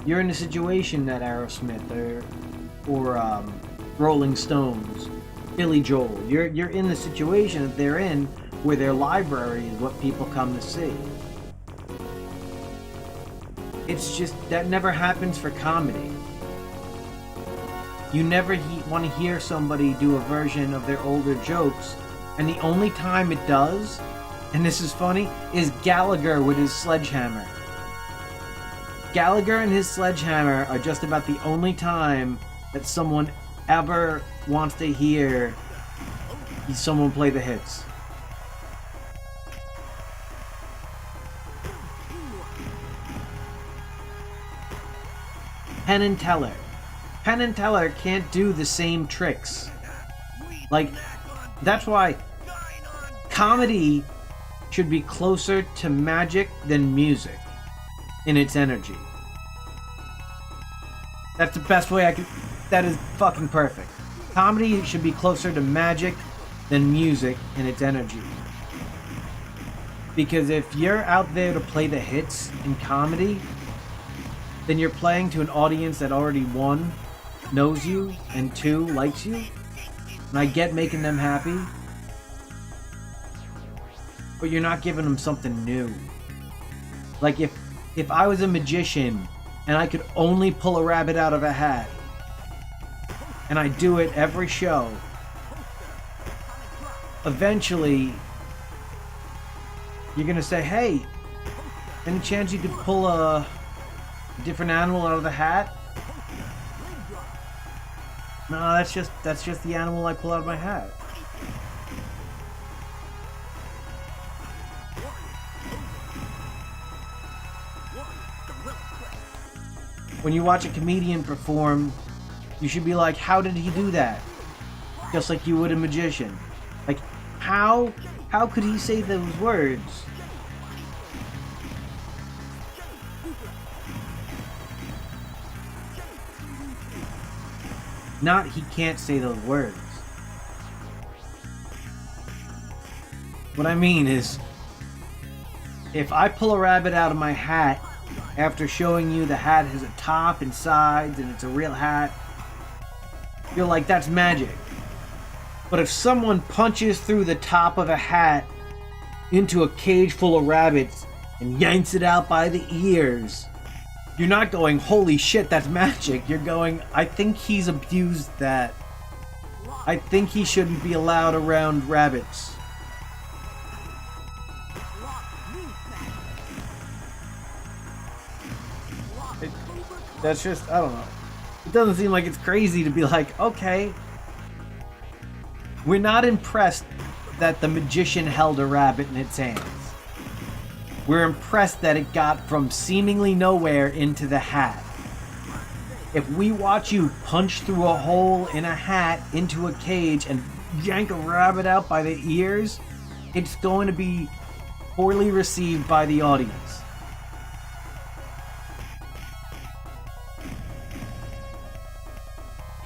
You're in a situation that Aerosmith or Rolling Stones, Billy Joel, you're in the situation that they're in where their library is what people come to see. It's just, that never happens for comedy. You never want to hear somebody do a version of their older jokes, and the only time it does, and this is funny, is Gallagher with his sledgehammer. Gallagher and his sledgehammer are just about the only time that someone ever wants to hear someone play the hits. Penn and Teller. Penn and Teller can't do the same tricks. Like, that's why comedy should be closer to magic than music in its energy. That's the best way I could... That is fucking perfect. Comedy should be closer to magic than music in its energy. Because if you're out there to play the hits in comedy, then you're playing to an audience that already, one, knows you, and two, likes you. And I get making them happy. But you're not giving them something new. Like if I was a magician and I could only pull a rabbit out of a hat, and I do it every show, eventually you're gonna say, hey, any chance you could pull a different animal out of the hat? No, that's just the animal I pull out of my hat. When you watch a comedian perform, you should be like, how did he do that? Just like you would a magician. Like, how could he say those words? Not he can't say those words. What I mean is, if I pull a rabbit out of my hat after showing you the hat has a top and sides and it's a real hat, you're like, that's magic. But if someone punches through the top of a hat into a cage full of rabbits and yanks it out by the ears, you're not going, holy shit, that's magic. You're going, I think he's abused that. I think he shouldn't be allowed around rabbits. That's just, I don't know. It doesn't seem like it's crazy to be like, okay, we're not impressed that the magician held a rabbit in its hands. We're impressed that it got from seemingly nowhere into the hat. If we watch you punch through a hole in a hat into a cage and yank a rabbit out by the ears, it's going to be poorly received by the audience.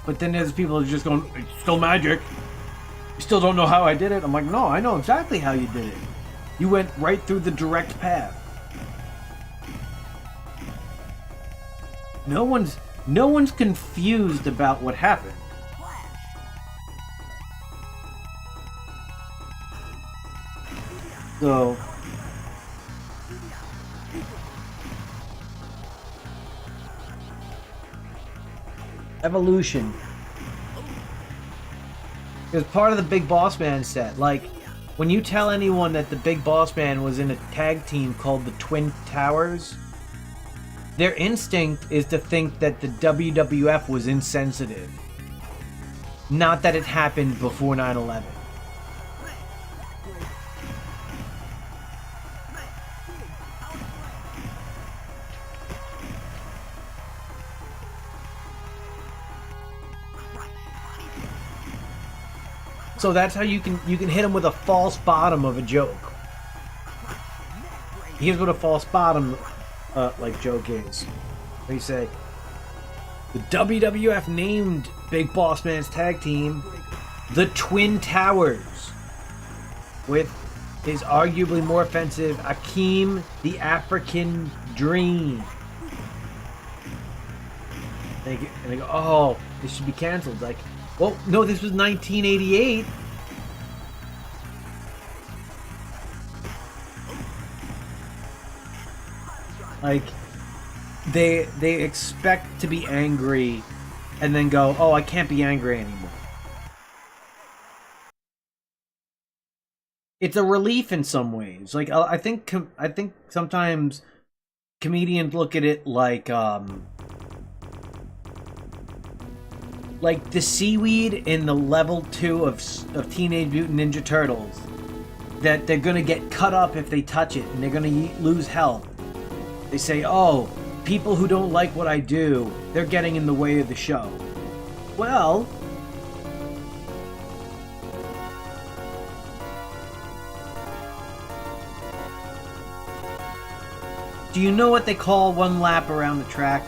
But then there's people who are just going, it's still magic. You still don't know how I did it? I'm like, no, I know exactly how you did it. You went right through the direct path. No one's confused about what happened. So evolution is part of the Big Boss Man set. Like, when you tell anyone that the Big Boss Man was in a tag team called the Twin Towers, their instinct is to think that the WWF was insensitive. Not that it happened before 9/11. So that's how you can hit them with a false bottom of a joke. Here's what a false bottom like joke is. They say the WWF named Big Boss Man's tag team the Twin Towers, with his arguably more offensive Akeem the African Dream. And they go, oh, this should be canceled. Like, well, no, this was 1988. Like, they expect to be angry and then go, oh, I can't be angry anymore. It's a relief in some ways. Like, I think sometimes comedians look at it like like the seaweed in the level 2 of Teenage Mutant Ninja Turtles, that they're gonna get cut up if they touch it and they're gonna lose health. They say, oh, people who don't like what I do, they're getting in the way of the show. Well, do you know what they call one lap around the track?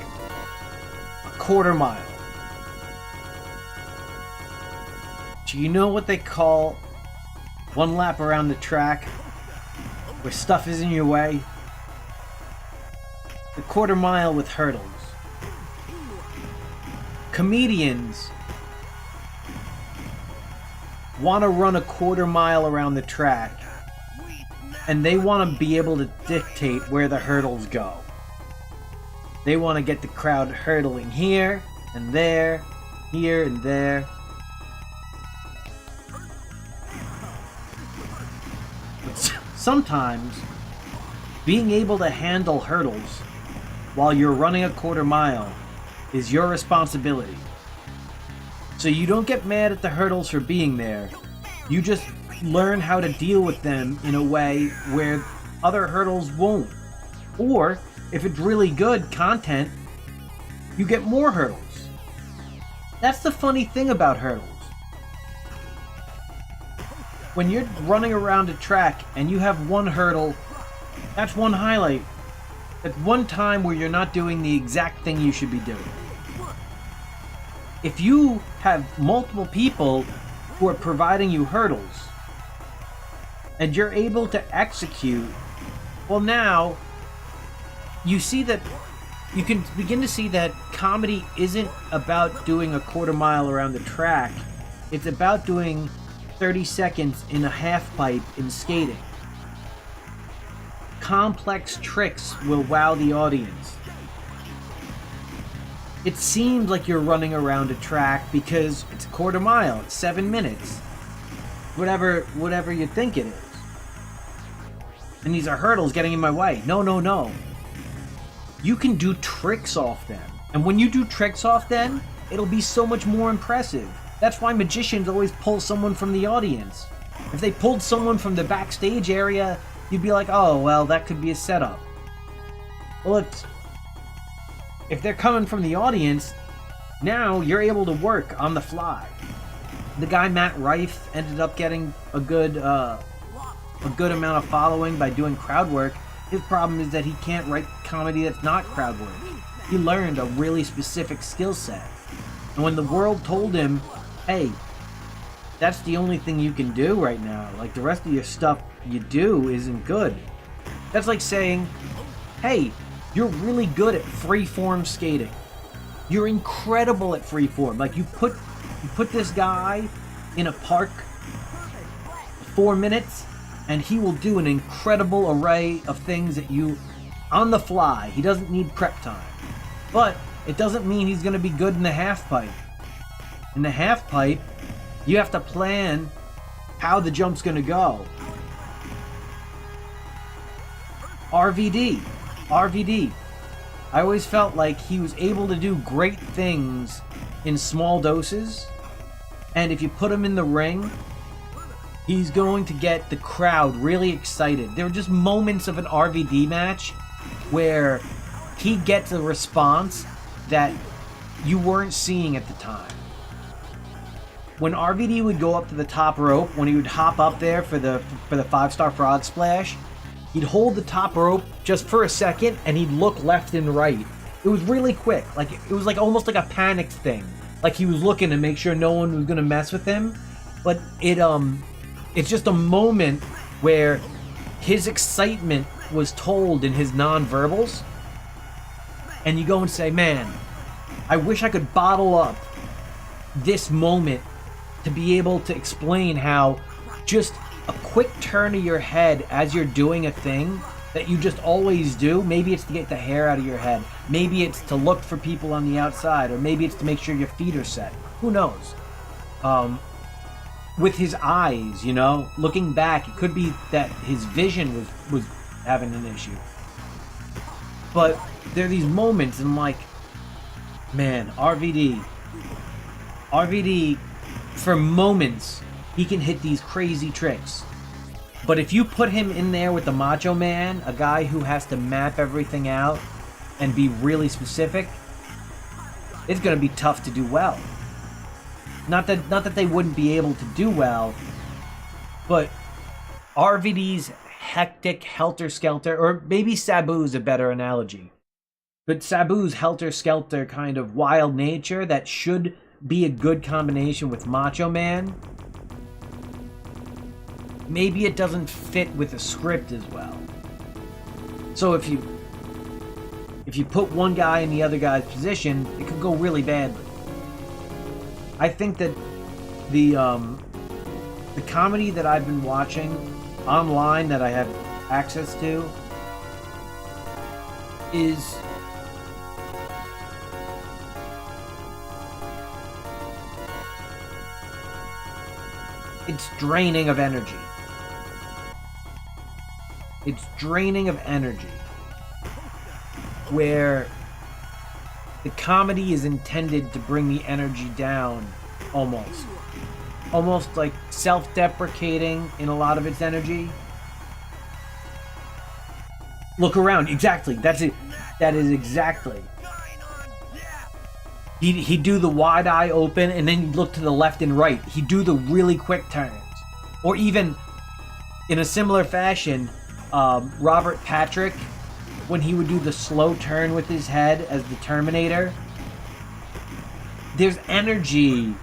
A quarter mile. Do you know what they call one lap around the track where stuff is in your way? The quarter mile with hurdles. Comedians want to run a quarter mile around the track, and they want to be able to dictate where the hurdles go. They want to get the crowd hurdling here and there, here and there. But sometimes, being able to handle hurdles while you're running a quarter mile is your responsibility. So you don't get mad at the hurdles for being there. You just learn how to deal with them in a way where other hurdles won't. Or, if it's really good content, you get more hurdles. That's the funny thing about hurdles. When you're running around a track and you have one hurdle, that's one highlight. That's one time where you're not doing the exact thing you should be doing. If you have multiple people who are providing you hurdles, and you're able to execute, well, now you see that you can begin to see that comedy isn't about doing a quarter mile around the track. It's about doing 30 seconds in a half pipe in skating. Complex tricks will wow the audience. It seems like you're running around a track because it's a quarter mile, it's 7 minutes. Whatever you think it is. And these are hurdles getting in my way. No, no, no. You can do tricks off them. And when you do tricks off them, it'll be so much more impressive. That's why magicians always pull someone from the audience. If they pulled someone from the backstage area, you'd be like, oh, well, that could be a setup. Well, if they're coming from the audience, now you're able to work on the fly. The guy Matt Rife ended up getting a good amount of following by doing crowd work. His problem is that he can't write comedy that's not crowd work. He learned a really specific skill set. And when the world told him, hey, that's the only thing you can do right now, like the rest of your stuff you do isn't good. That's like saying, hey, you're really good at freeform skating. You're incredible at freeform. Like you put this guy in a park for 4 minutes, and he will do an incredible array of things that you, on the fly. He doesn't need prep time. But it doesn't mean he's going to be good in the half pipe. In the half pipe, you have to plan how the jump's going to go. RVD. I always felt like he was able to do great things in small doses. And if you put him in the ring, he's going to get the crowd really excited. There were just moments of an RVD match where he gets a response that you weren't seeing at the time. When RVD would go up to the top rope, when he would hop up there for the 5-star frog splash, he'd hold the top rope just for a second and he'd look left and right. It was really quick. Like it was like almost like a panicked thing. Like he was looking to make sure no one was gonna mess with him. But it's just a moment where his excitement was told in his non-verbals. And you go and say, man, I wish I could bottle up this moment to be able to explain how just a quick turn of your head as you're doing a thing that you just always do. Maybe it's to get the hair out of your head. Maybe it's to look for people on the outside. Or maybe it's to make sure your feet are set. Who knows? With his eyes, you know, looking back, it could be that his vision was having an issue. But there are these moments and I'm like, man, RVD RVD, for moments, he can hit these crazy tricks. But if you put him in there with the Macho Man, a guy who has to map everything out and be really specific, it's going to be tough to do well. Not that they wouldn't be able to do well, but RVD's hectic helter-skelter, or maybe Sabu's a better analogy, but Sabu's helter-skelter kind of wild nature that should be a good combination with Macho Man, maybe it doesn't fit with the script as well. So if you put one guy in the other guy's position, it could go really badly. I think that the comedy that I've been watching online that I have access to is it's draining of energy. It's draining of energy. Where the comedy is intended to bring the energy down, almost. Almost like self-deprecating in a lot of its energy. Look around. Exactly. That's it. That is exactly. He'd do the wide eye open and then he'd look to the left and right. He'd do the really quick turns. Or even, in a similar fashion, Robert Patrick, when he would do the slow turn with his head as the Terminator, there's energy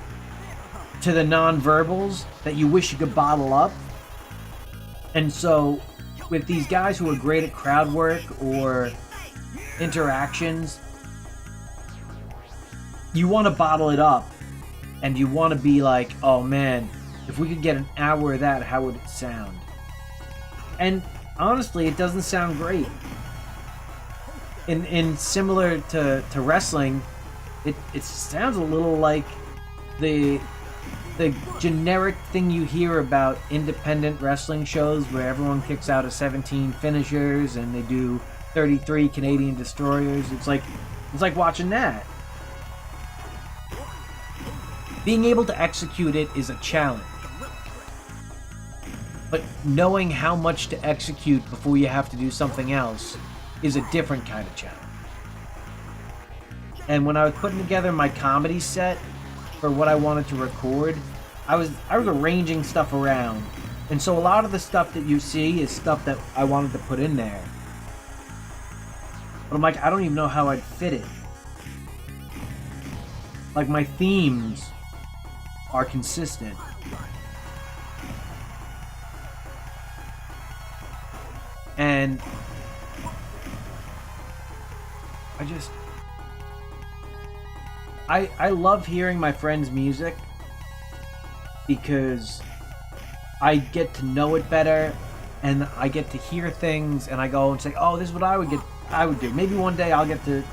to the non-verbals that you wish you could bottle up. And so, with these guys who are great at crowd work or interactions, you want to bottle it up, and you want to be like, oh man, if we could get an hour of that, how would it sound? And honestly, it doesn't sound great. In similar to wrestling, it sounds a little like the generic thing you hear about independent wrestling shows where everyone kicks out of 17 finishers and they do 33 Canadian destroyers. It's like watching that. Being able to execute it is a challenge. But knowing how much to execute before you have to do something else is a different kind of challenge. And when I was putting together my comedy set for what I wanted to record, I was arranging stuff around. And so a lot of the stuff that you see is stuff that I wanted to put in there. But I'm like, I don't even know how I'd fit it. Like, my themes are consistent. And I love hearing my friends' music because I get to know it better and I get to hear things and I go and say, oh, this is what I would do. Maybe one day I'll get to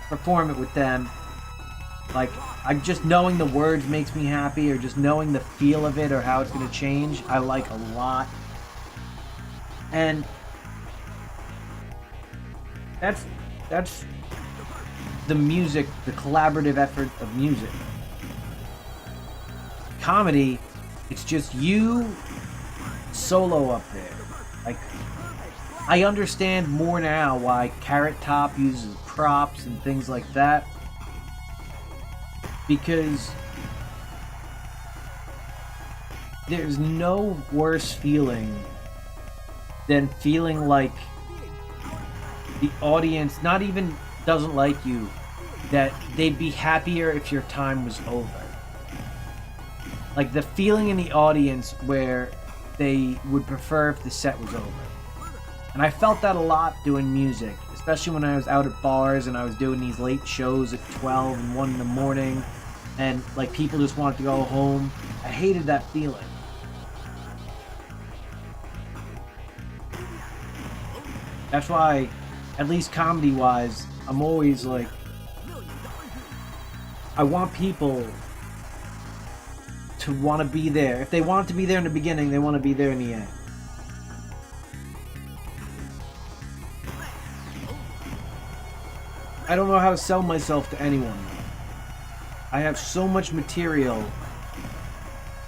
perform it with them. Like, just knowing the words makes me happy, or just knowing the feel of it or how it's going to change, I like a lot. And that's the music, the collaborative effort of music. Comedy, it's just you solo up there. Like, I understand more now why Carrot Top uses props and things like that. Because there's no worse feeling than feeling like the audience not even doesn't like you, that they'd be happier if your time was over. Like the feeling in the audience where they would prefer if the set was over. And I felt that a lot doing music, especially when I was out at bars and I was doing these late shows at 12 and 1 in the morning, and like people just wanted to go home. I hated that feeling. That's why, at least comedy-wise, I'm always like, I want people to want to be there. If they want to be there in the beginning, they want to be there in the end. I don't know how to sell myself to anyone. I have so much material.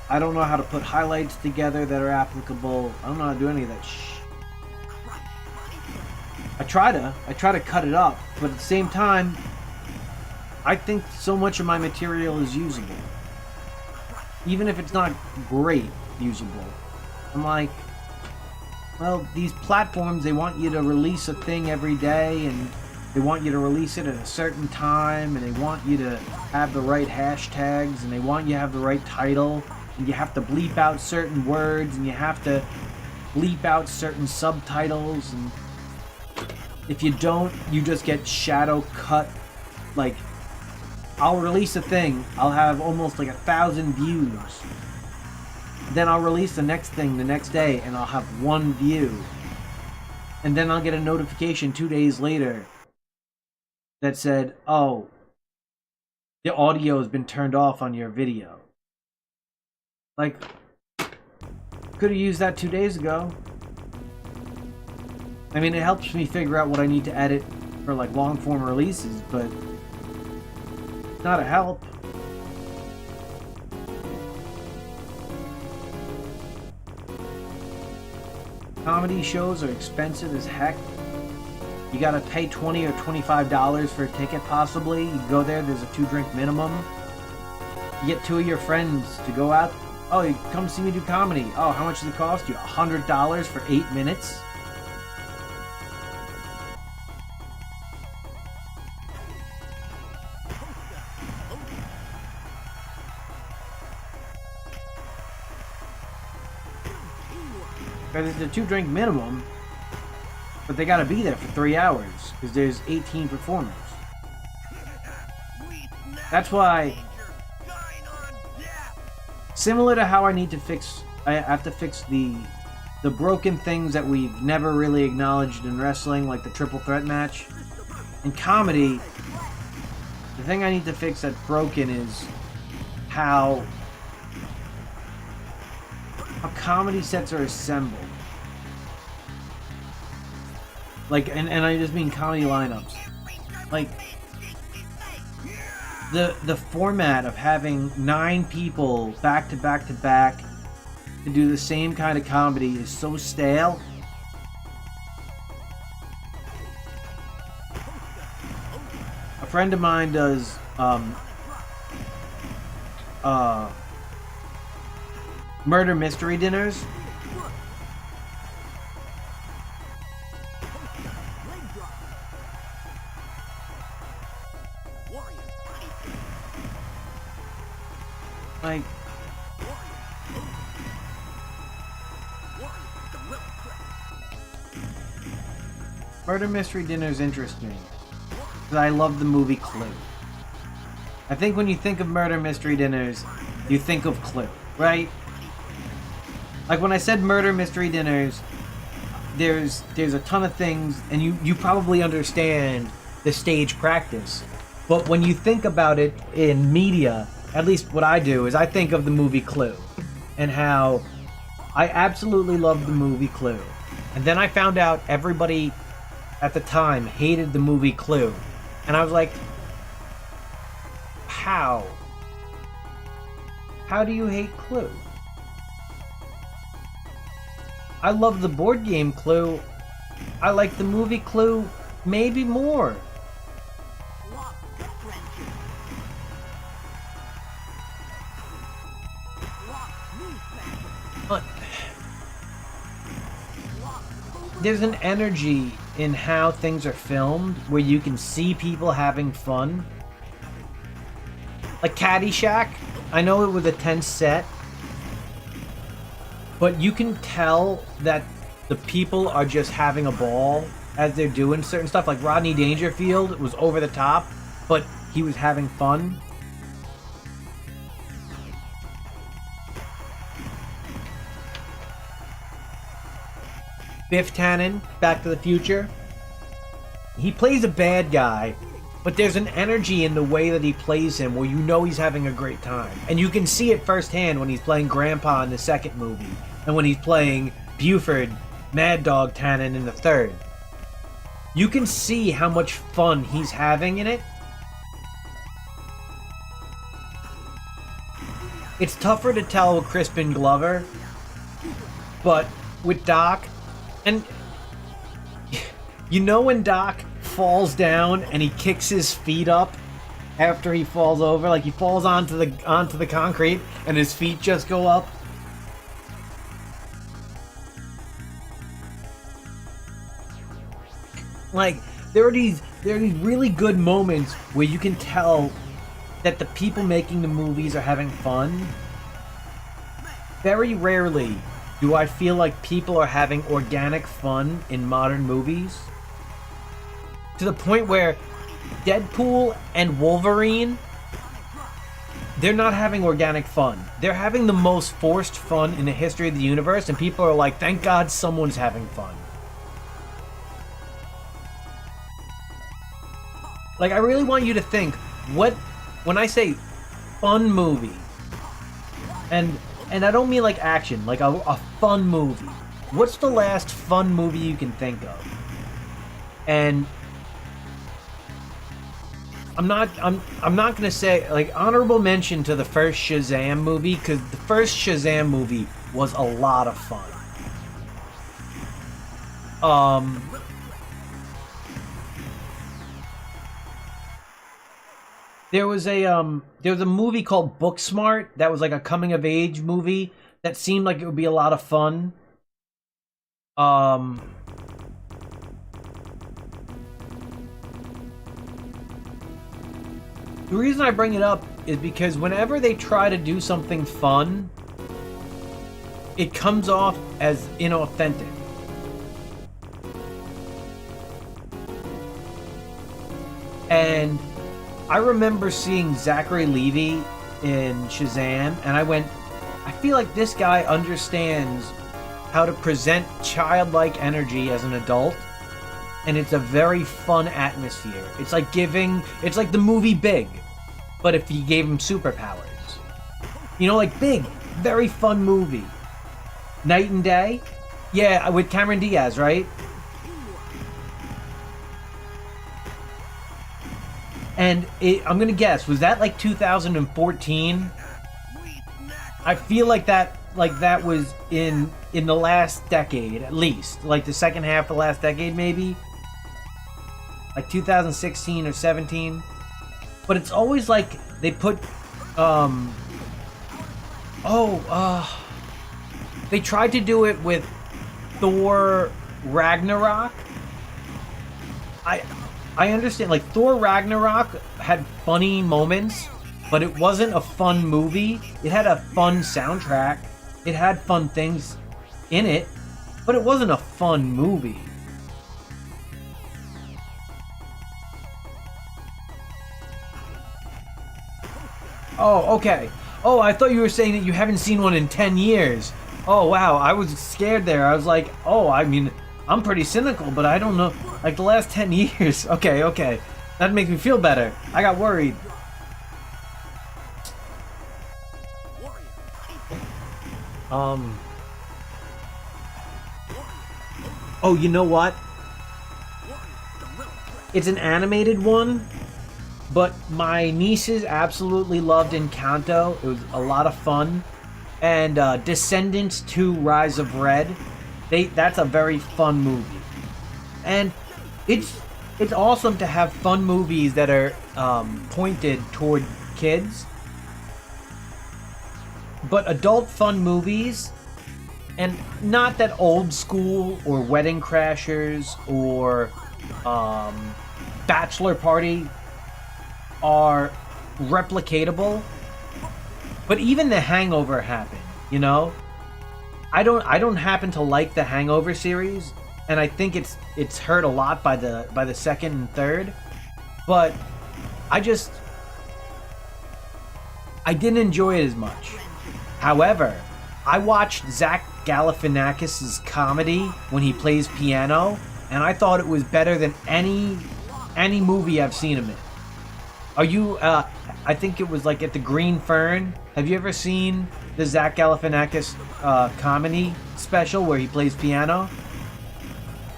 I don't know how to put highlights together that are applicable. I don't know how to do any of that I try to cut it up, but at the same time, I think so much of my material is usable. Even if it's not great usable. I'm like, well, these platforms, they want you to release a thing every day, and they want you to release it at a certain time, and they want you to have the right hashtags, and they want you to have the right title, and you have to bleep out certain words, and you have to bleep out certain subtitles, and if you don't, you just get shadow cut. Like, I'll release a thing, I'll have almost like 1,000 views. Then I'll release the next thing the next day, and I'll have 1 view. And then I'll get a notification 2 days later that said, oh, the audio has been turned off on your video. Like, could have used that 2 days ago. I mean, it helps me figure out what I need to edit for like long form releases, but not a help. Comedy shows are expensive as heck. You gotta pay $20 or $25 for a ticket, possibly. You go there, there's a 2-drink minimum. You get 2 of your friends to go out. Oh, you come see me do comedy. Oh, how much does it cost you? $100 for 8 minutes? Because it's a 2-drink minimum, but they gotta be there for 3 hours, because there's 18 performers. That's why, similar to how I have to fix the broken things that we've never really acknowledged in wrestling, like the triple threat match. In comedy, the thing I need to fix that's broken is how comedy sets are assembled. Like, and I just mean comedy lineups. Like, the format of having 9 people back to back to back to do the same kind of comedy is so stale. A friend of mine does murder mystery dinners. Like, murder mystery dinners interest me because I love the movie Clue. I think when you think of murder mystery dinners, you think of Clue, right? Like when I said murder mystery dinners, there's a ton of things, and you probably understand the stage practice. But when you think about it in media, at least what I do, is I think of the movie Clue, and how I absolutely loved the movie Clue. And then I found out everybody at the time hated the movie Clue. And I was like, how? How do you hate Clue? I love the board game Clue. I like the movie Clue maybe more. But there's an energy in how things are filmed where you can see people having fun. Like Caddyshack, I know it was a tense set, but you can tell that the people are just having a ball as they're doing certain stuff. Like Rodney Dangerfield was over the top, but he was having fun. Biff Tannen, Back to the Future. He plays a bad guy, but there's an energy in the way that he plays him where you know he's having a great time. And you can see it firsthand when he's playing Grandpa in the second movie, and when he's playing Buford, Mad Dog Tannen in the third. You can see how much fun he's having in it. it's tougher to tell with Crispin Glover, but with Doc, and you know when Doc falls down and he kicks his feet up after he falls over, like he falls onto the concrete and his feet just go up. Like there are these really good moments where you can tell that the people making the movies are having fun. Very rarely do I feel like people are having organic fun in modern movies. To the point where Deadpool and Wolverine, they're not having organic fun. They're having the most forced fun in the history of the universe, and people are like, thank God someone's having fun. Like, I really want you to think, when I say fun movie, and I don't mean like action, like a fun movie. What's the last fun movie you can think of? And I'm not gonna say, like, honorable mention to the first Shazam movie, because the first Shazam movie was a lot of fun. There was a movie called Booksmart that was like a coming of age movie that seemed like it would be a lot of fun. The reason I bring it up is because whenever they try to do something fun, it comes off as inauthentic. And I remember seeing Zachary Levi in Shazam, and I went, I feel like this guy understands how to present childlike energy as an adult, and it's a very fun atmosphere. It's like the movie Big, but if you gave him superpowers. You know, like Big, very fun movie. Night and Day? Yeah, with Cameron Diaz, right? And I'm gonna guess, was that like 2014? I feel like that was in the last decade, at least. Like the second half of the last decade, maybe? Like 2016 or 17? But it's always like they put, they tried to do it with Thor Ragnarok. I understand, like, Thor Ragnarok had funny moments, but it wasn't a fun movie. It had a fun soundtrack. It had fun things in it, but it wasn't a fun movie. Oh, okay. Oh, I thought you were saying that you haven't seen one in 10 years. Oh, wow, I was scared there. I was like, oh, I mean, I'm pretty cynical, but I don't know. Like, the last 10 years. Okay. That makes me feel better. I got worried. Oh, you know what? It's an animated one, but my nieces absolutely loved Encanto. It was a lot of fun. And Descendants 2: Rise of Red. That's a very fun movie. And it's awesome to have fun movies that are pointed toward kids. But adult fun movies, and not that Old School or Wedding Crashers or Bachelor Party are replicatable. But even The Hangover happened, you know? I don't happen to like the Hangover series, and I think it's hurt a lot by the second and third. But I didn't enjoy it as much. However, I watched Zach Galifianakis' comedy when he plays piano, and I thought it was better than any movie I've seen him in. Are you? I think it was like at the Green Fern. Have you ever seen the Zach Galifianakis comedy special where he plays piano?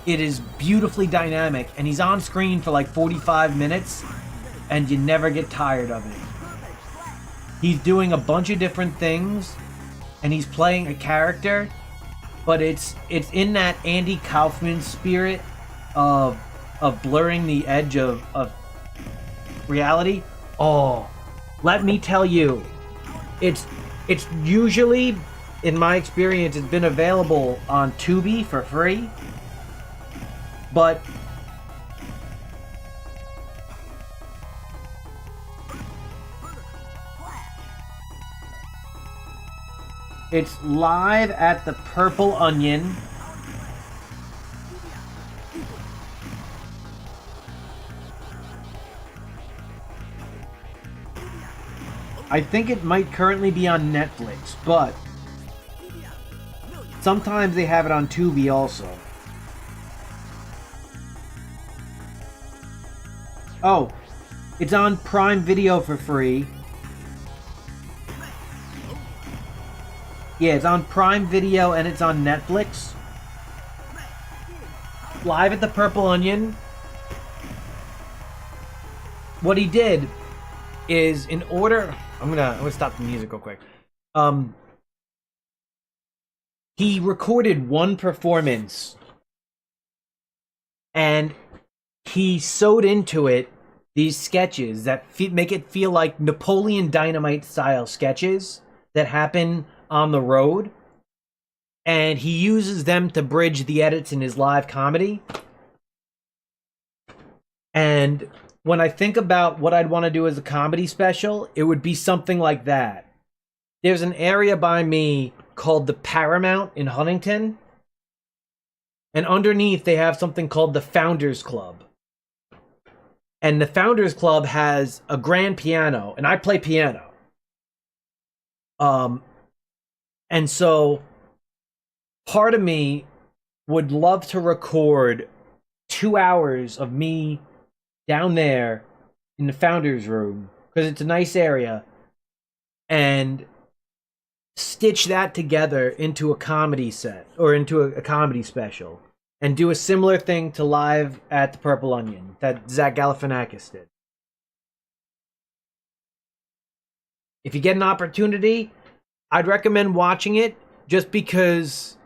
It is beautifully dynamic, and he's on screen for like 45 minutes, and you never get tired of it. he's doing a bunch of different things, and he's playing a character, but it's in that Andy Kaufman spirit of blurring the edge of reality. Oh, let me tell you, it's usually, in my experience, it's been available on Tubi for free, but it's live at the Purple Onion. I think it might currently be on Netflix, but sometimes they have it on Tubi also. Oh, it's on Prime Video for free. Yeah, it's on Prime Video and it's on Netflix. Live at the Purple Onion. What he did is, in order, I'm gonna stop the music real quick. He recorded one performance and he sewed into it these sketches that make it feel like Napoleon Dynamite style sketches that happen on the road, and he uses them to bridge the edits in his live comedy. And when I think about what I'd want to do as a comedy special, it would be something like that. There's an area by me called the Paramount in Huntington, and underneath they have something called the Founders Club. And the Founders Club has a grand piano, and I play piano. And so part of me would love to record 2 hours of me down there in the Founders Room, because it's a nice area, and stitch that together into a comedy set, or into a comedy special, and do a similar thing to Live at the Purple Onion that Zach Galifianakis did. If you get an opportunity, I'd recommend watching it, just because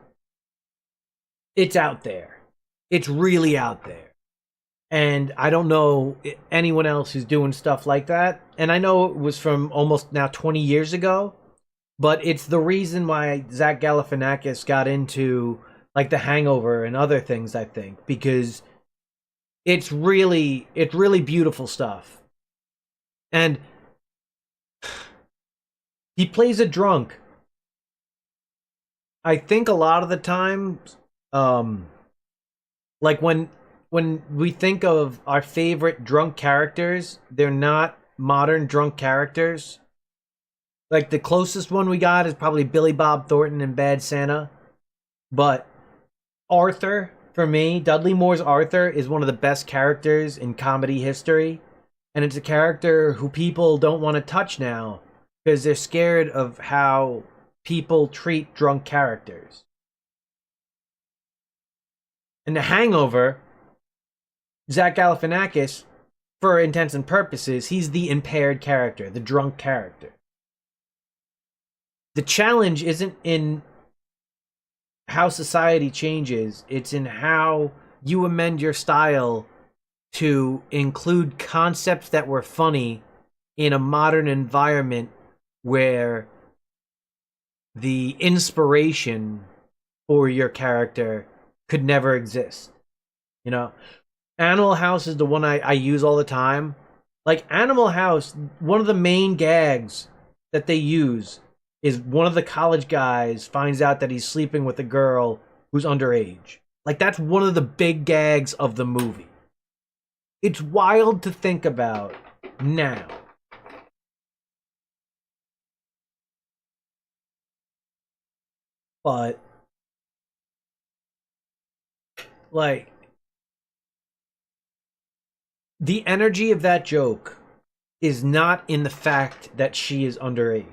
it's out there. It's really out there. And I don't know anyone else who's doing stuff like that. And I know it was from almost now 20 years ago, but it's the reason why Zach Galifianakis got into like The Hangover and other things, I think, because it's really beautiful stuff. And he plays a drunk. I think a lot of the time, like when we think of our favorite drunk characters, they're not modern drunk characters. Like the closest one we got is probably Billy Bob Thornton in Bad Santa. But Arthur, for me, Dudley Moore's Arthur is one of the best characters in comedy history. And it's a character who people don't want to touch now, because they're scared of how people treat drunk characters. In The Hangover, Zach Galifianakis, for intents and purposes, he's the impaired character, the drunk character. The challenge isn't in how society changes, it's in how you amend your style to include concepts that were funny in a modern environment where the inspiration for your character could never exist. You know? Animal House is the one I use all the time. Like, Animal House, one of the main gags that they use is one of the college guys finds out that he's sleeping with a girl who's underage. Like, that's one of the big gags of the movie. It's wild to think about now. But, like, the energy of that joke is not in the fact that she is underage.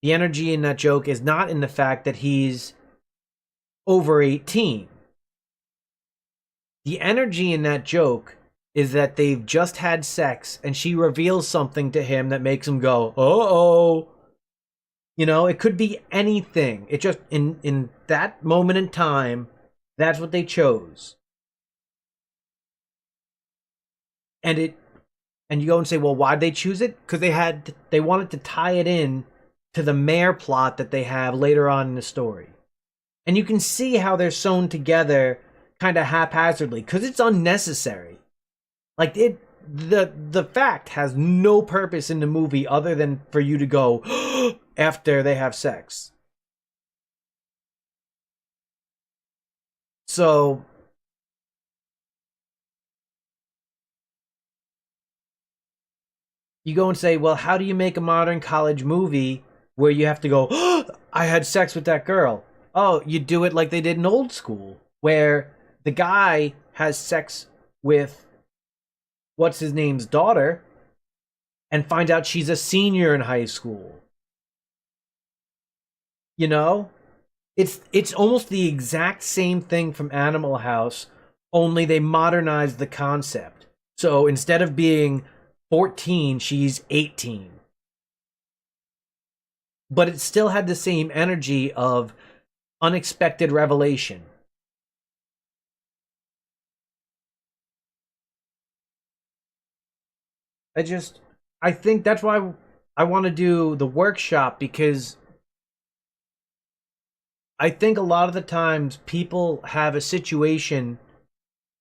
The energy in that joke is not in the fact that he's over 18. The energy in that joke is that they've just had sex and she reveals something to him that makes him go, uh-oh. You know, it could be anything. It just, in that moment in time, that's what they chose. And you go and say, well, why'd they choose it? Because they wanted to tie it in to the mayor plot that they have later on in the story. And you can see how they're sewn together kind of haphazardly, because it's unnecessary. Like, the fact has no purpose in the movie other than for you to go after they have sex. So you go and say, well, how do you make a modern college movie where you have to go, I had sex with that girl? Oh, you do it like they did in Old School, where the guy has sex with what's his name's daughter and finds out she's a senior in high school. You know? It's almost the exact same thing from Animal House, only they modernized the concept. So instead of being 14, she's 18. But it still had the same energy of unexpected revelation. I think that's why I want to do the workshop, because I think a lot of the times people have a situation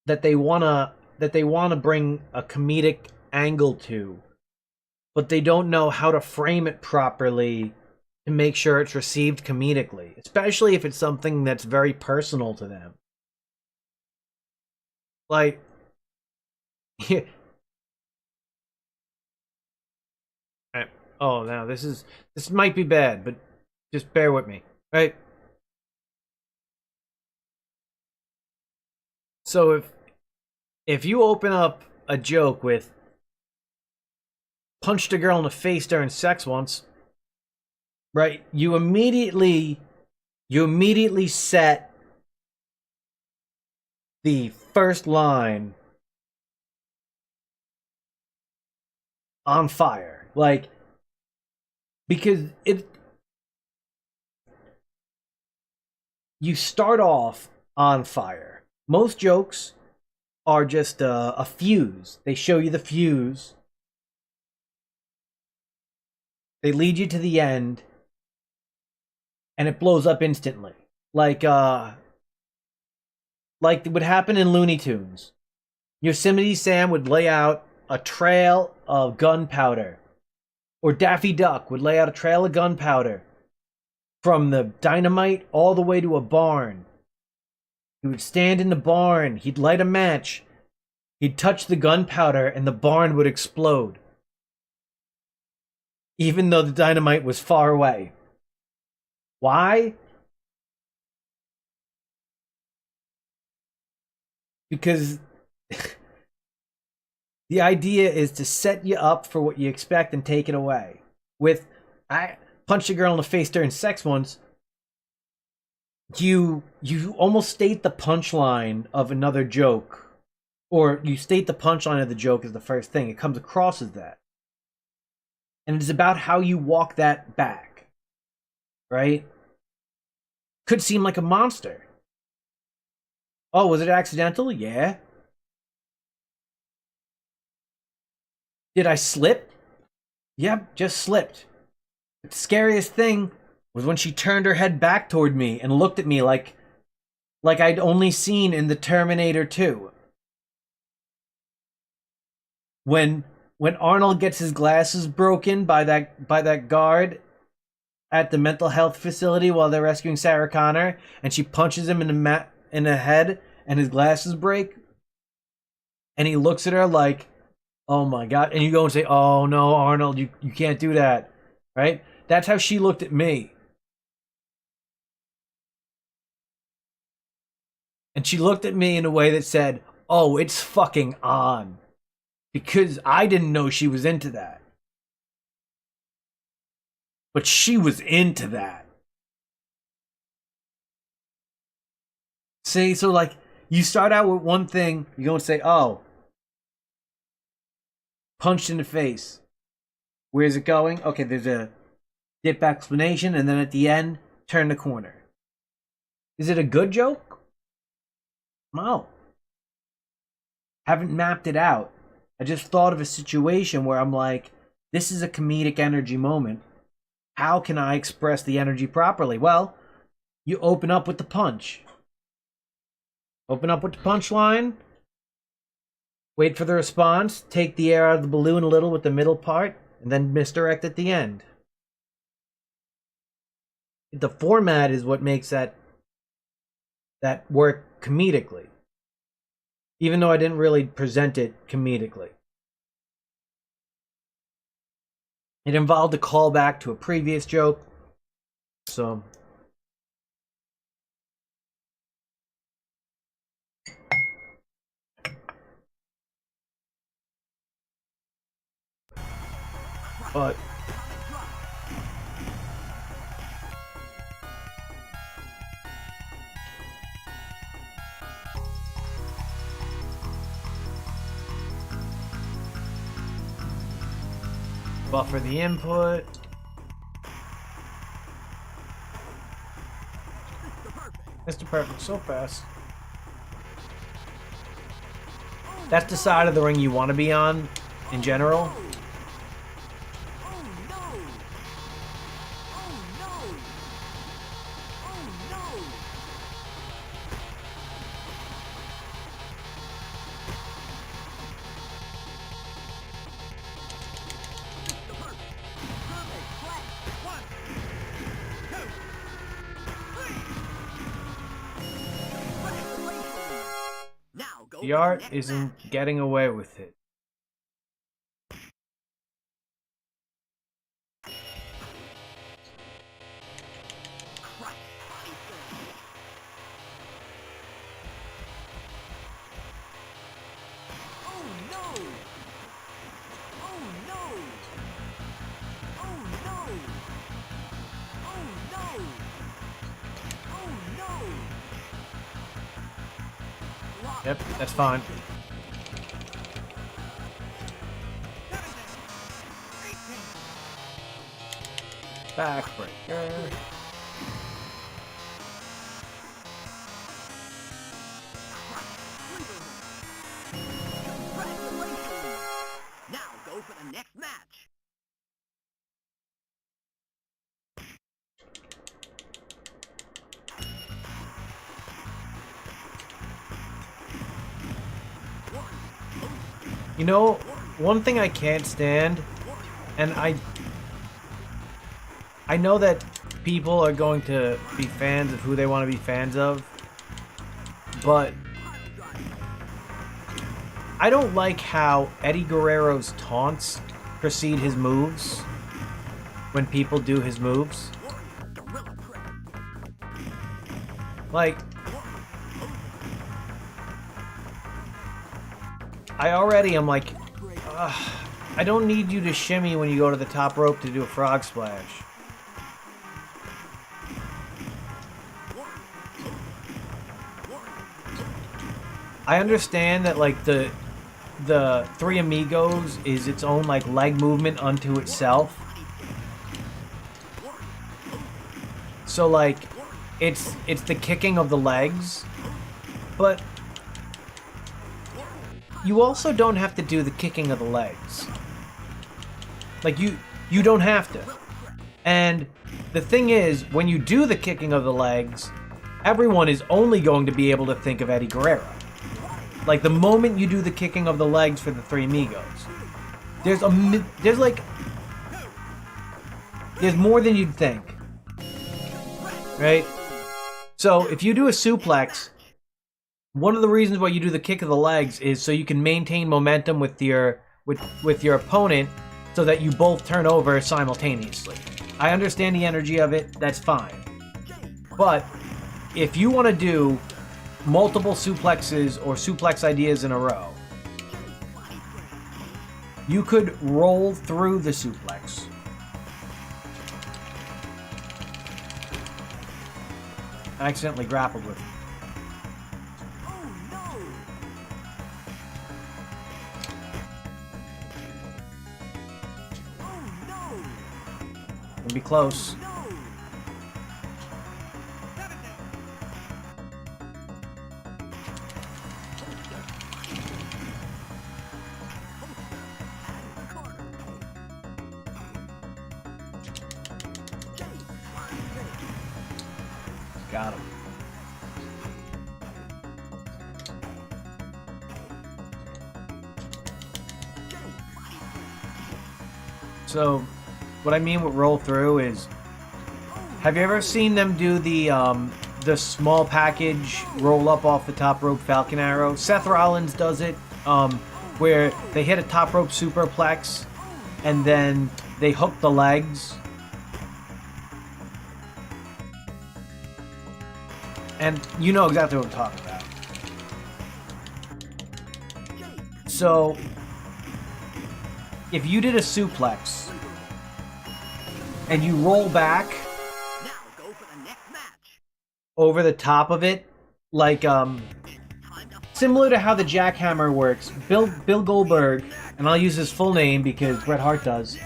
that they wanna bring a comedic angle to, but they don't know how to frame it properly to make sure it's received comedically, especially if it's something that's very personal to them. Like, oh, now this might be bad, but just bear with me, right? So if you open up a joke with punched a girl in the face during sex once, right? You immediately set the first line on fire. Like, because you start off on fire. Most jokes are just a fuse. They show you the fuse. They lead you to the end, and it blows up instantly. Like would happen in Looney Tunes. Yosemite Sam would lay out a trail of gunpowder. Or Daffy Duck would lay out a trail of gunpowder from the dynamite all the way to a barn. He would stand in the barn, he'd light a match, he'd touch the gunpowder, and the barn would explode. Even though the dynamite was far away. Why? Because the idea is to set you up for what you expect and take it away. With, I punched a girl in the face during sex once, you almost state the punchline of another joke. Or you state the punchline of the joke as the first thing. It comes across as that. And it's about how you walk that back. Right? Could seem like a monster. Oh, was it accidental? Yeah. Did I slip? Yep, just slipped. The scariest thing was when she turned her head back toward me and looked at me like I'd only seen in the Terminator 2. When Arnold gets his glasses broken by that guard at the mental health facility while they're rescuing Sarah Connor, and she punches him in the head and his glasses break, and he looks at her like, oh my god, and you go and say, oh no, Arnold, you can't do that, right? That's how she looked at me. And she looked at me in a way that said, oh, it's fucking on. Because I didn't know she was into that. But she was into that. See, so like, you start out with one thing, you go and say, oh, punched in the face. Where's it going? Okay, there's a dip explanation, and then at the end, turn the corner. Is it a good joke? No. Haven't mapped it out. I just thought of a situation where I'm like, this is a comedic energy moment. How can I express the energy properly? Well, you open up with the punch. Open up with the punchline. Wait for the response. Take the air out of the balloon a little with the middle part. And then misdirect at the end. The format is what makes that work comedically. Even though I didn't really present it comedically. It involved a callback to a previous joke. So... But buffer the input. Mr. Perfect, so fast. That's the side of the ring you want to be on in general. The art isn't getting away with it. Yep, that's fine. Backbreaker. Now go for the next match. You know, one thing I can't stand, and I know that people are going to be fans of who they want to be fans of, but I don't like how Eddie Guerrero's taunts precede his moves when people do his moves. Like, I already am like, I don't need you to shimmy when you go to the top rope to do a frog splash. I understand that, like, the Three Amigos is its own, like, leg movement unto itself. So, like, it's the kicking of the legs, but you also don't have to do the kicking of the legs. Like, you don't have to. And the thing is, when you do the kicking of the legs, everyone is only going to be able to think of Eddie Guerrero. Like, the moment you do the kicking of the legs for the Three Amigos, there's more than you'd think. Right? So, if you do a suplex, one of the reasons why you do the kick of the legs is so you can maintain momentum with your opponent so that you both turn over simultaneously. I understand the energy of it, that's fine. But if you want to do multiple suplexes or suplex ideas in a row, you could roll through the suplex. I accidentally grappled with it. Gonna be close. Got him. So, what I mean with roll through is, have you ever seen them do the small package roll up off the top rope Falcon Arrow? Seth Rollins does it, where they hit a top rope superplex, and then they hook the legs. And you know exactly what I'm talking about. So, if you did a suplex and you roll back over the top of it, like similar to how the jackhammer works, Bill Goldberg, and I'll use his full name because Bret Hart does.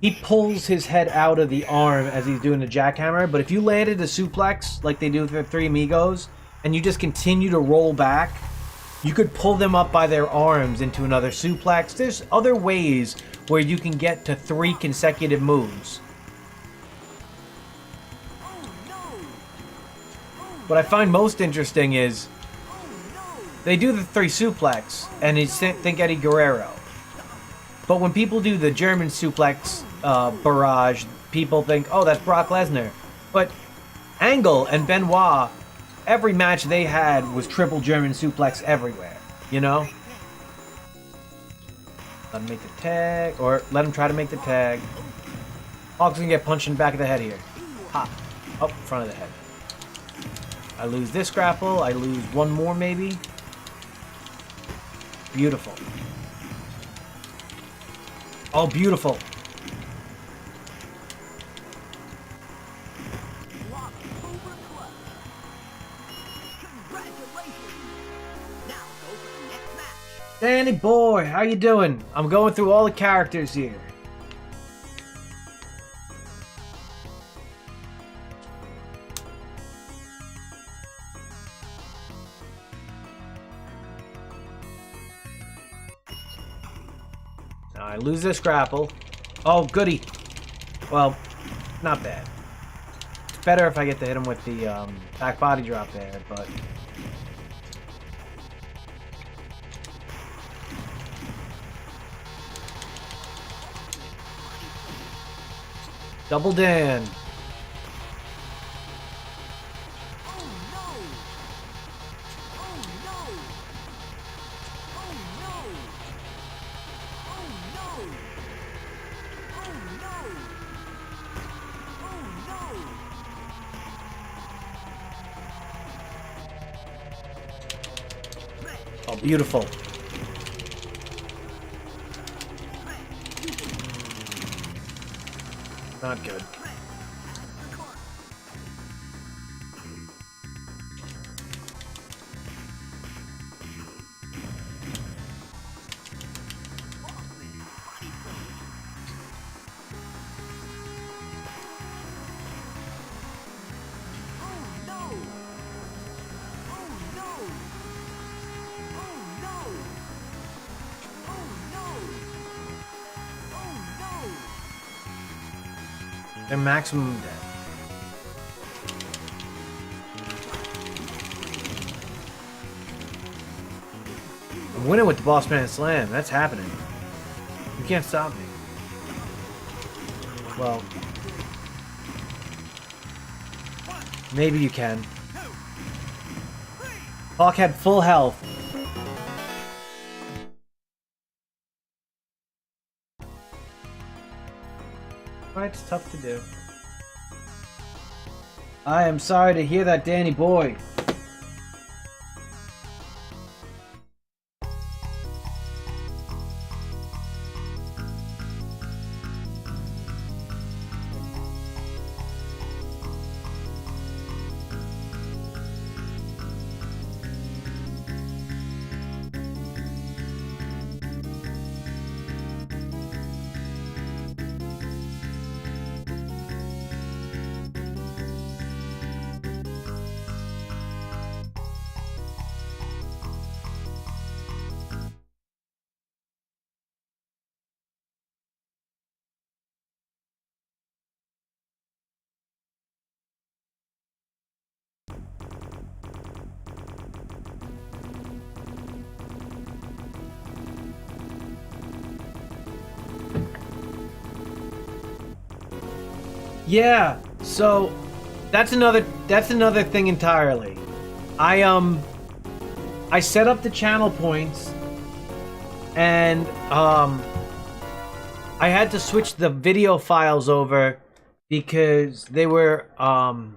He pulls his head out of the arm as he's doing the jackhammer, but if you landed a suplex like they do with the Three Amigos, and you just continue to roll back, you could pull them up by their arms into another suplex. There's other ways where you can get to 3 consecutive moves. What I find most interesting is they do the 3 suplex, and it's think Eddie Guerrero. But when people do the German suplex barrage, people think, oh, that's Brock Lesnar. But Angle and Benoit, every match they had was triple German suplex everywhere, you know? Let him make the tag, or let him try to make the tag. Hawk's gonna get punched in the back of the head here. Pop. Up front of the head. I lose this grapple, I lose one more maybe. Beautiful. Oh, beautiful. Danny boy, how you doing? I'm going through all the characters here. Now I lose this grapple. Oh, goody. Well, not bad. It's better if I get to hit him with the back body drop there, but... Double Dan. Oh, beautiful. Not good. They're maximum dead. I'm winning with the Boss Man Slam. That's happening. You can't stop me. Well, maybe you can. Hawk had full health. It's tough to do. I am sorry to hear that, Danny boy. Yeah, so that's another thing entirely. I set up the channel points and I had to switch the video files over because they were I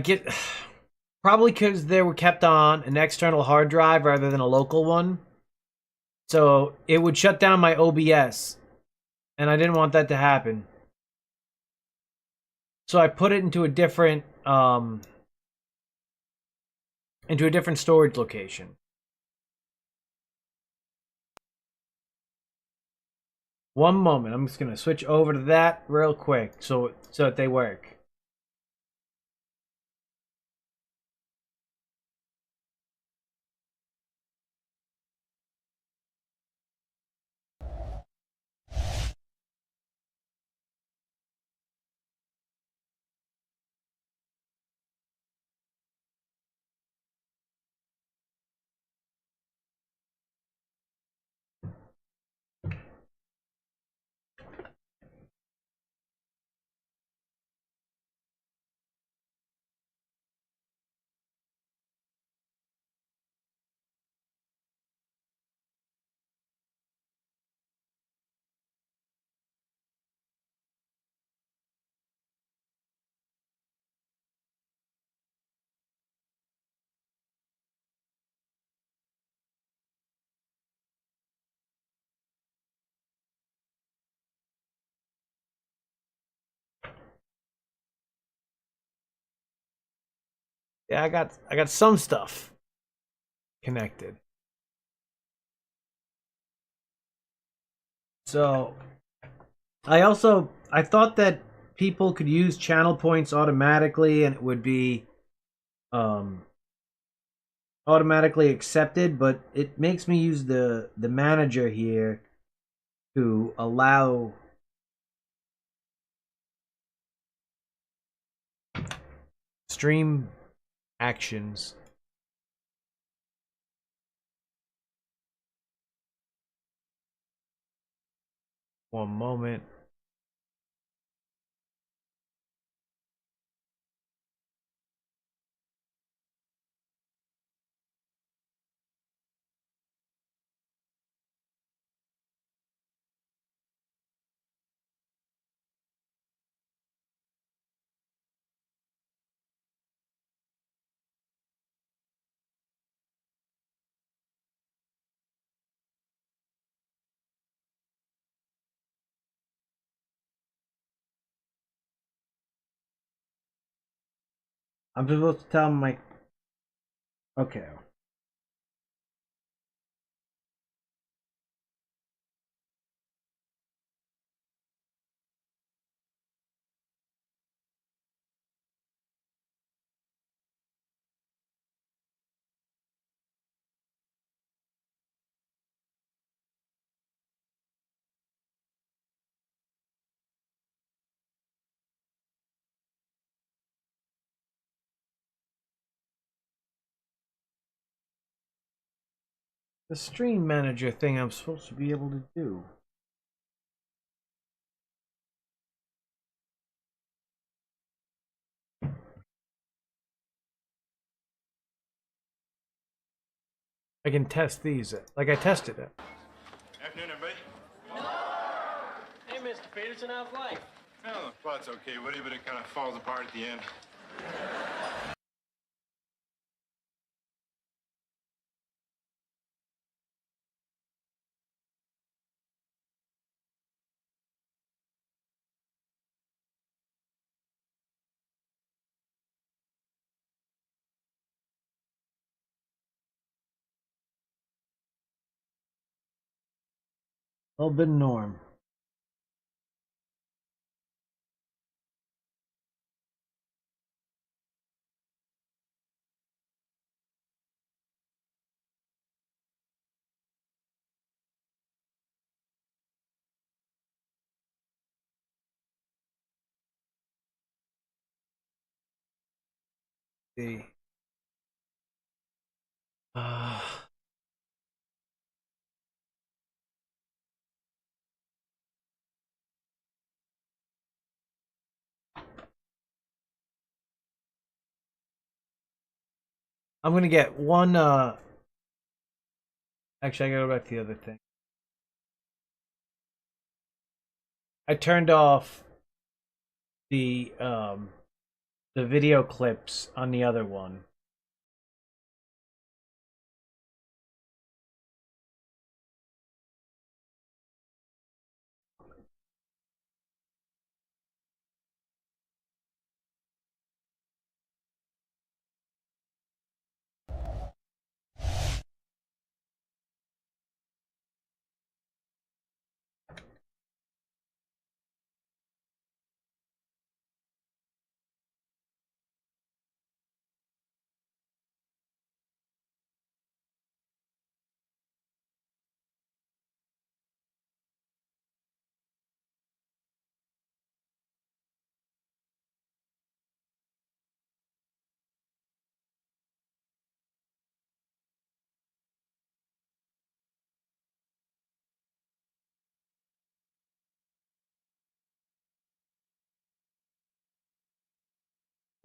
get probably because they were kept on an external hard drive rather than a local one. So it would shut down my OBS, and I didn't want that to happen. So I put it into a different storage location. One moment, I'm just gonna switch over to that real quick so that they work. Yeah, I got some stuff connected. So I thought that people could use channel points automatically and it would be automatically accepted, but it makes me use the manager here to allow stream actions. One moment. I'm supposed to tell my... Okay. The stream manager thing I'm supposed to be able to do. I can test these, like I tested it. Afternoon, everybody. Hey, Mr. Peterson, how's life? Well, the plot's okay, Woody, but it kind of falls apart at the end. A little bit norm. The I'm gonna get one. Actually, I gotta go back to the other thing. I turned off the video clips on the other one.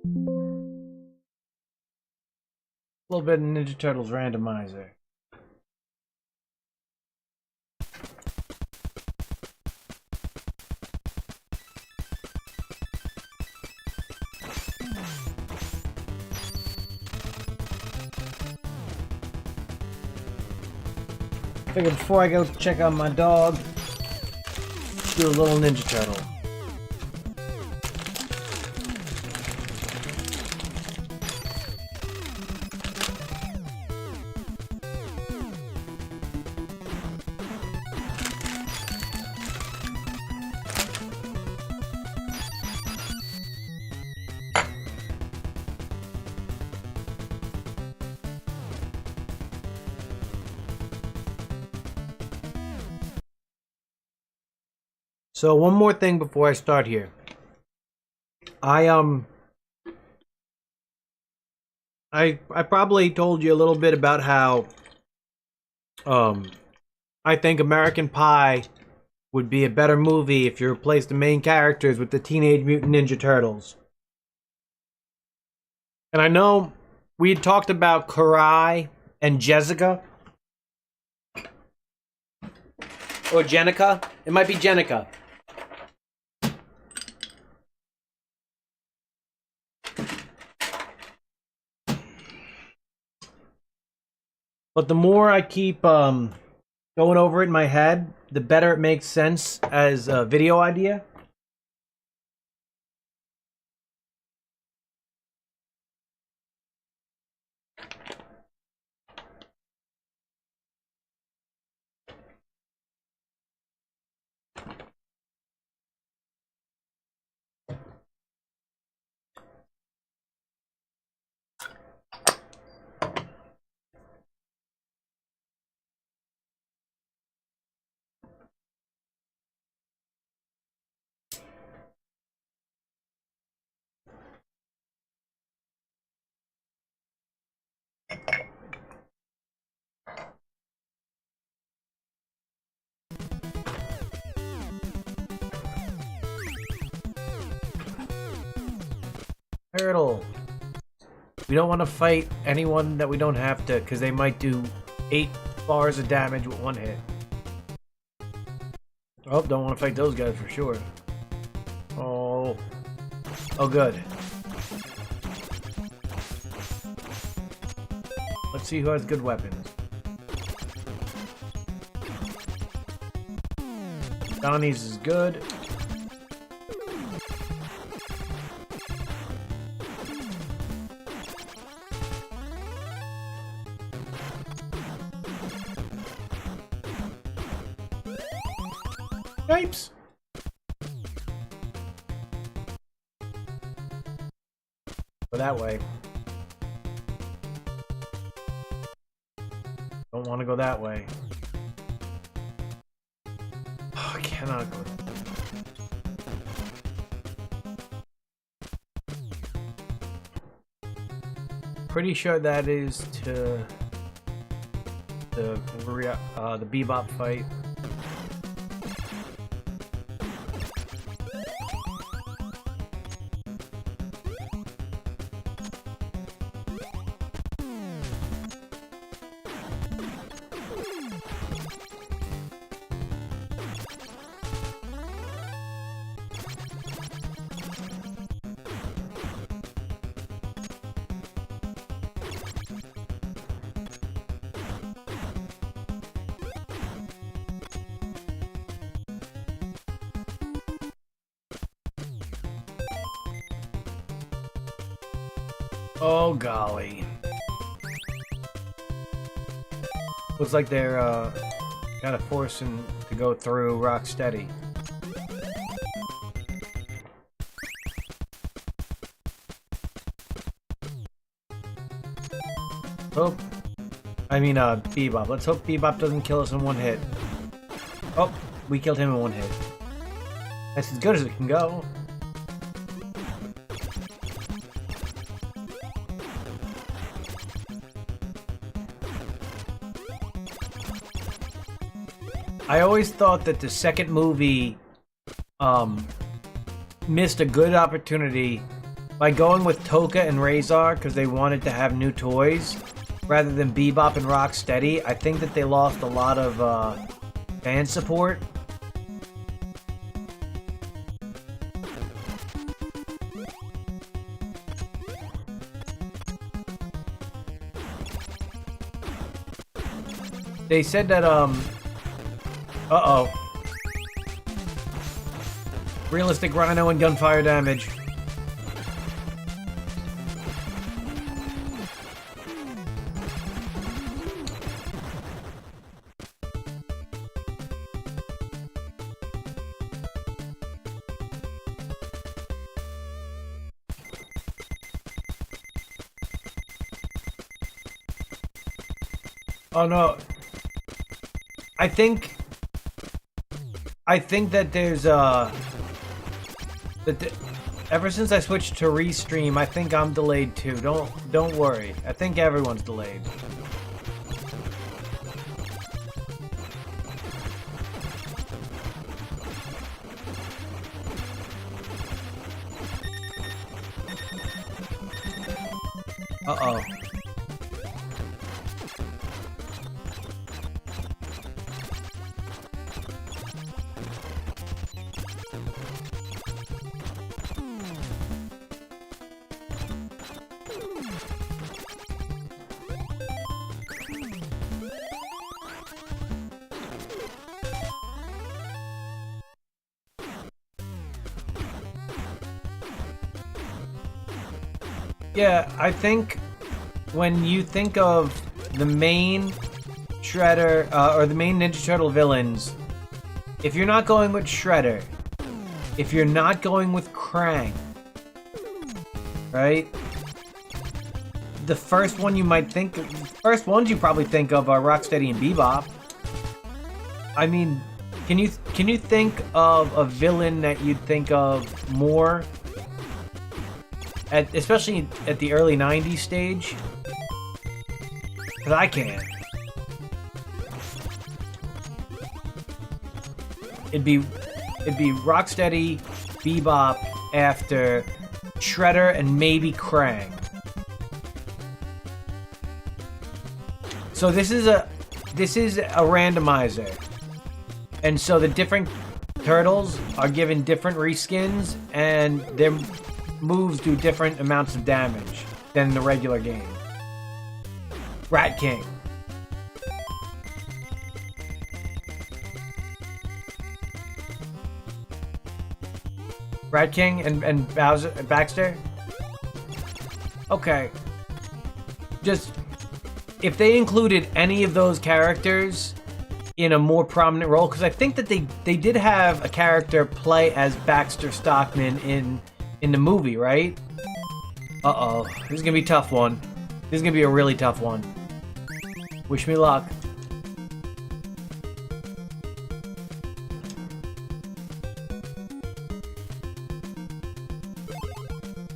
A little bit of Ninja Turtles randomizer. Figured before I go check on my dog, do a little Ninja Turtle. So one more thing before I start here. I probably told you a little bit about how I think American Pie would be a better movie if you replaced the main characters with the Teenage Mutant Ninja Turtles. And I know we had talked about Karai and Jessica. Or Jenica. It might be Jenica. But the more I keep going over it in my head, the better it makes sense as a video idea. Turtle. We don't want to fight anyone that we don't have to, because they might do 8 bars of damage with one hit. Oh, don't want to fight those guys for sure. Oh. Oh, good. Let's see who has good weapons. Donnie's is good. Yipes! Go that way. Don't want to go that way. Oh, I cannot go. Pretty sure that is to the Bebop fight. Oh golly. Looks like they're kind of forcing to go through Rocksteady. Oh, I mean Bebop. Let's hope Bebop doesn't kill us in one hit. Oh, we killed him in one hit. That's as good as it can go. I always thought that the second movie missed a good opportunity by going with Toka and Razor because they wanted to have new toys rather than Bebop and Rocksteady. I think that they lost a lot of fan support. They said that uh-oh. Realistic Rhino and gunfire damage. Oh no. I think that there's ever since I switched to Restream, I think I'm delayed too. Don't worry. I think everyone's delayed. Uh-oh. Yeah, I think when you think of the main Shredder, or the main Ninja Turtle villains, if you're not going with Shredder, if you're not going with Krang, right? The first one you might think, first ones you probably think of are Rocksteady and Bebop. I mean, can you think of a villain that you'd think of more? Especially at the early 90s stage? Because I can't. It'd be Rocksteady, Bebop after Shredder, and maybe Krang. So this is a randomizer. And so the different turtles are given different reskins, and their moves do different amounts of damage than in the regular game. Rat King. Rat King and Bowser and Baxter? Okay. Just if they included any of those characters in a more prominent role, because I think that they did have a character play as Baxter Stockman in the movie, right? Uh-oh. This is gonna be a tough one. This is gonna be a really tough one. Wish me luck.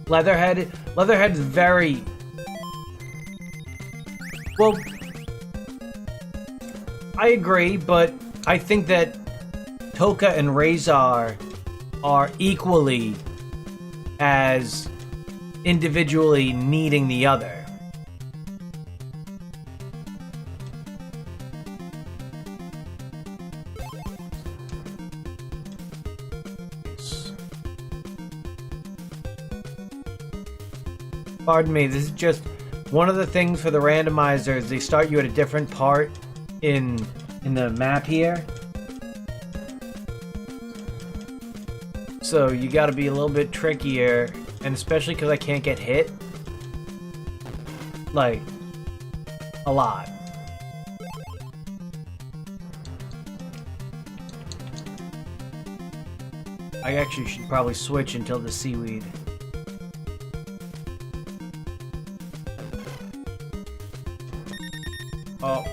Leatherhead's very... Well, I agree, but I think that Toka and Razor are equally as individually needing the other. Pardon me, this is just one of the things for the randomizers. They start you at a different part in the map here. So you gotta be a little bit trickier, and especially because I can't get hit. Like, a lot. I actually should probably switch until the seaweed. Oh.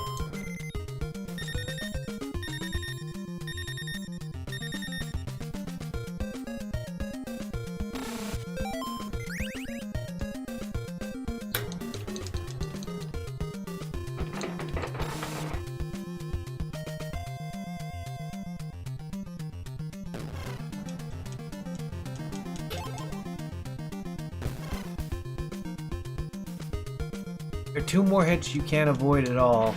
There are 2 more hits you can't avoid at all.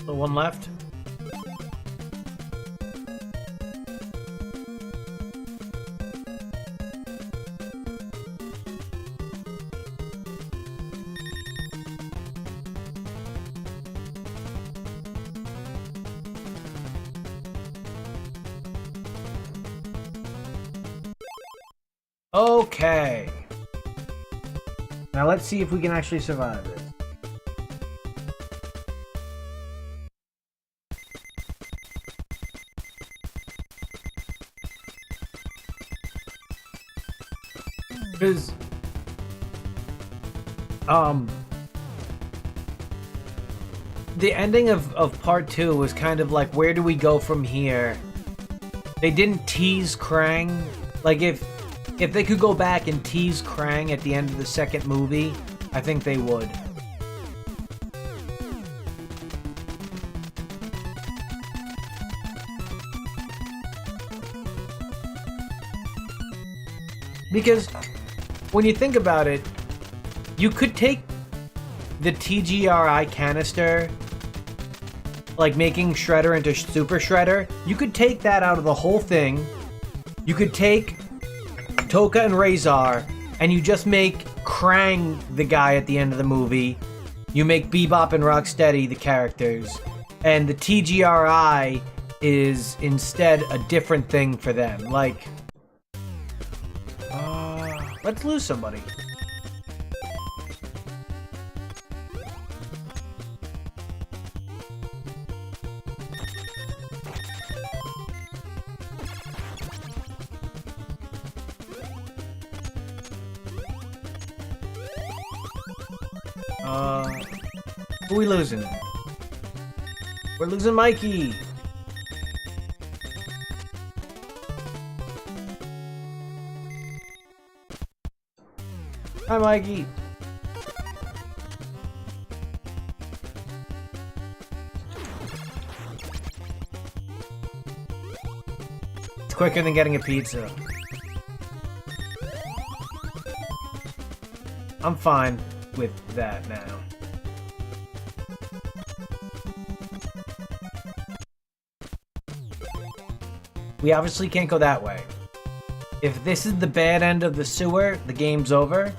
The one left. Okay. Now let's see if we can actually survive this. Because, the ending of part 2 was kind of like, where do we go from here? They didn't tease Krang. Like, if they could go back and tease Krang at the end of the second movie, I think they would. Because when you think about it, you could take the TGRI canister, like making Shredder into Super Shredder, you could take that out of the whole thing. You could take Toka and Razor, and you just make Krang the guy at the end of the movie. You make Bebop and Rocksteady the characters. And the TGRI is instead a different thing for them. Like, let's lose somebody. Who are we losing? We're losing Mikey. Hi, Mikey. It's quicker than getting a pizza. I'm fine with that now. We obviously can't go that way. If this is the bad end of the sewer, the game's over.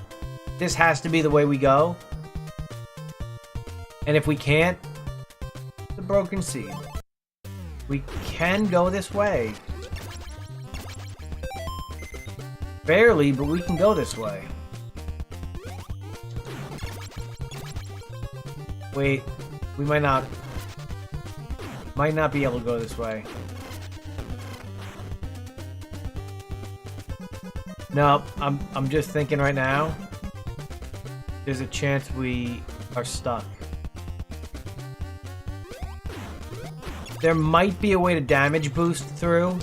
This has to be the way we go. And if we can't, the broken seed. We can go this way. Barely, but we can go this way. Wait, we might not be able to go this way. No, I'm just thinking right now, there's a chance we are stuck. There might be a way to damage boost through.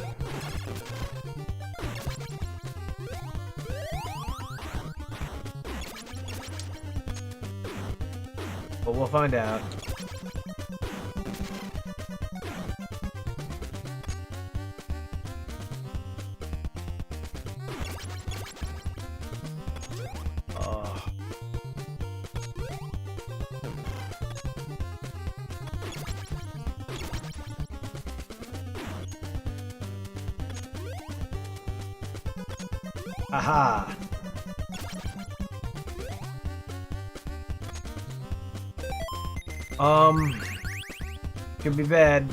But we'll find out. Aha. Could be bad.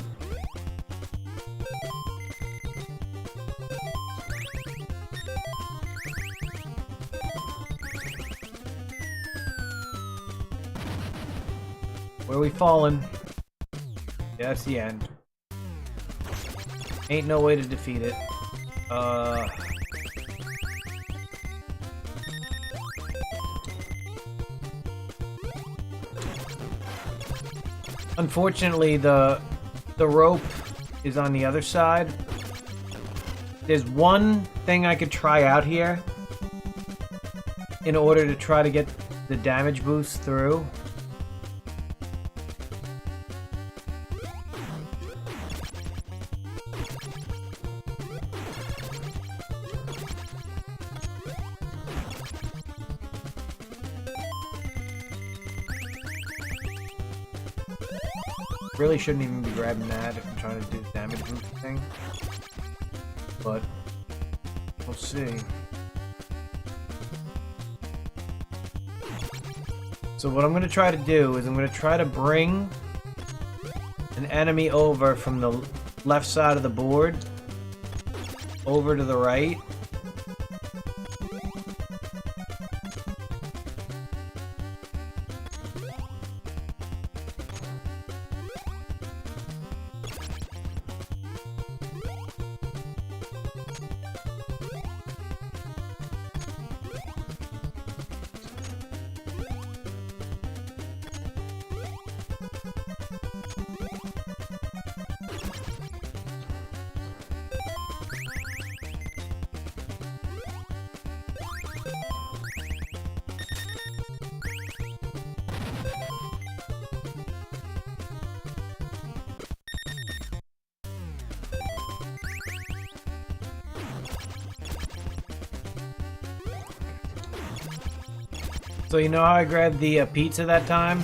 Where are we falling? Yeah, that's the end. Ain't no way to defeat it. Unfortunately, the rope is on the other side. There's one thing I could try out here in order to try to get the damage boost through. Really shouldn't even be grabbing that if I'm trying to do the damage boost thing. But we'll see. So what I'm going to try to do is I'm going to try to bring an enemy over from the left side of the board over to the right. So you know how I grabbed the pizza that time?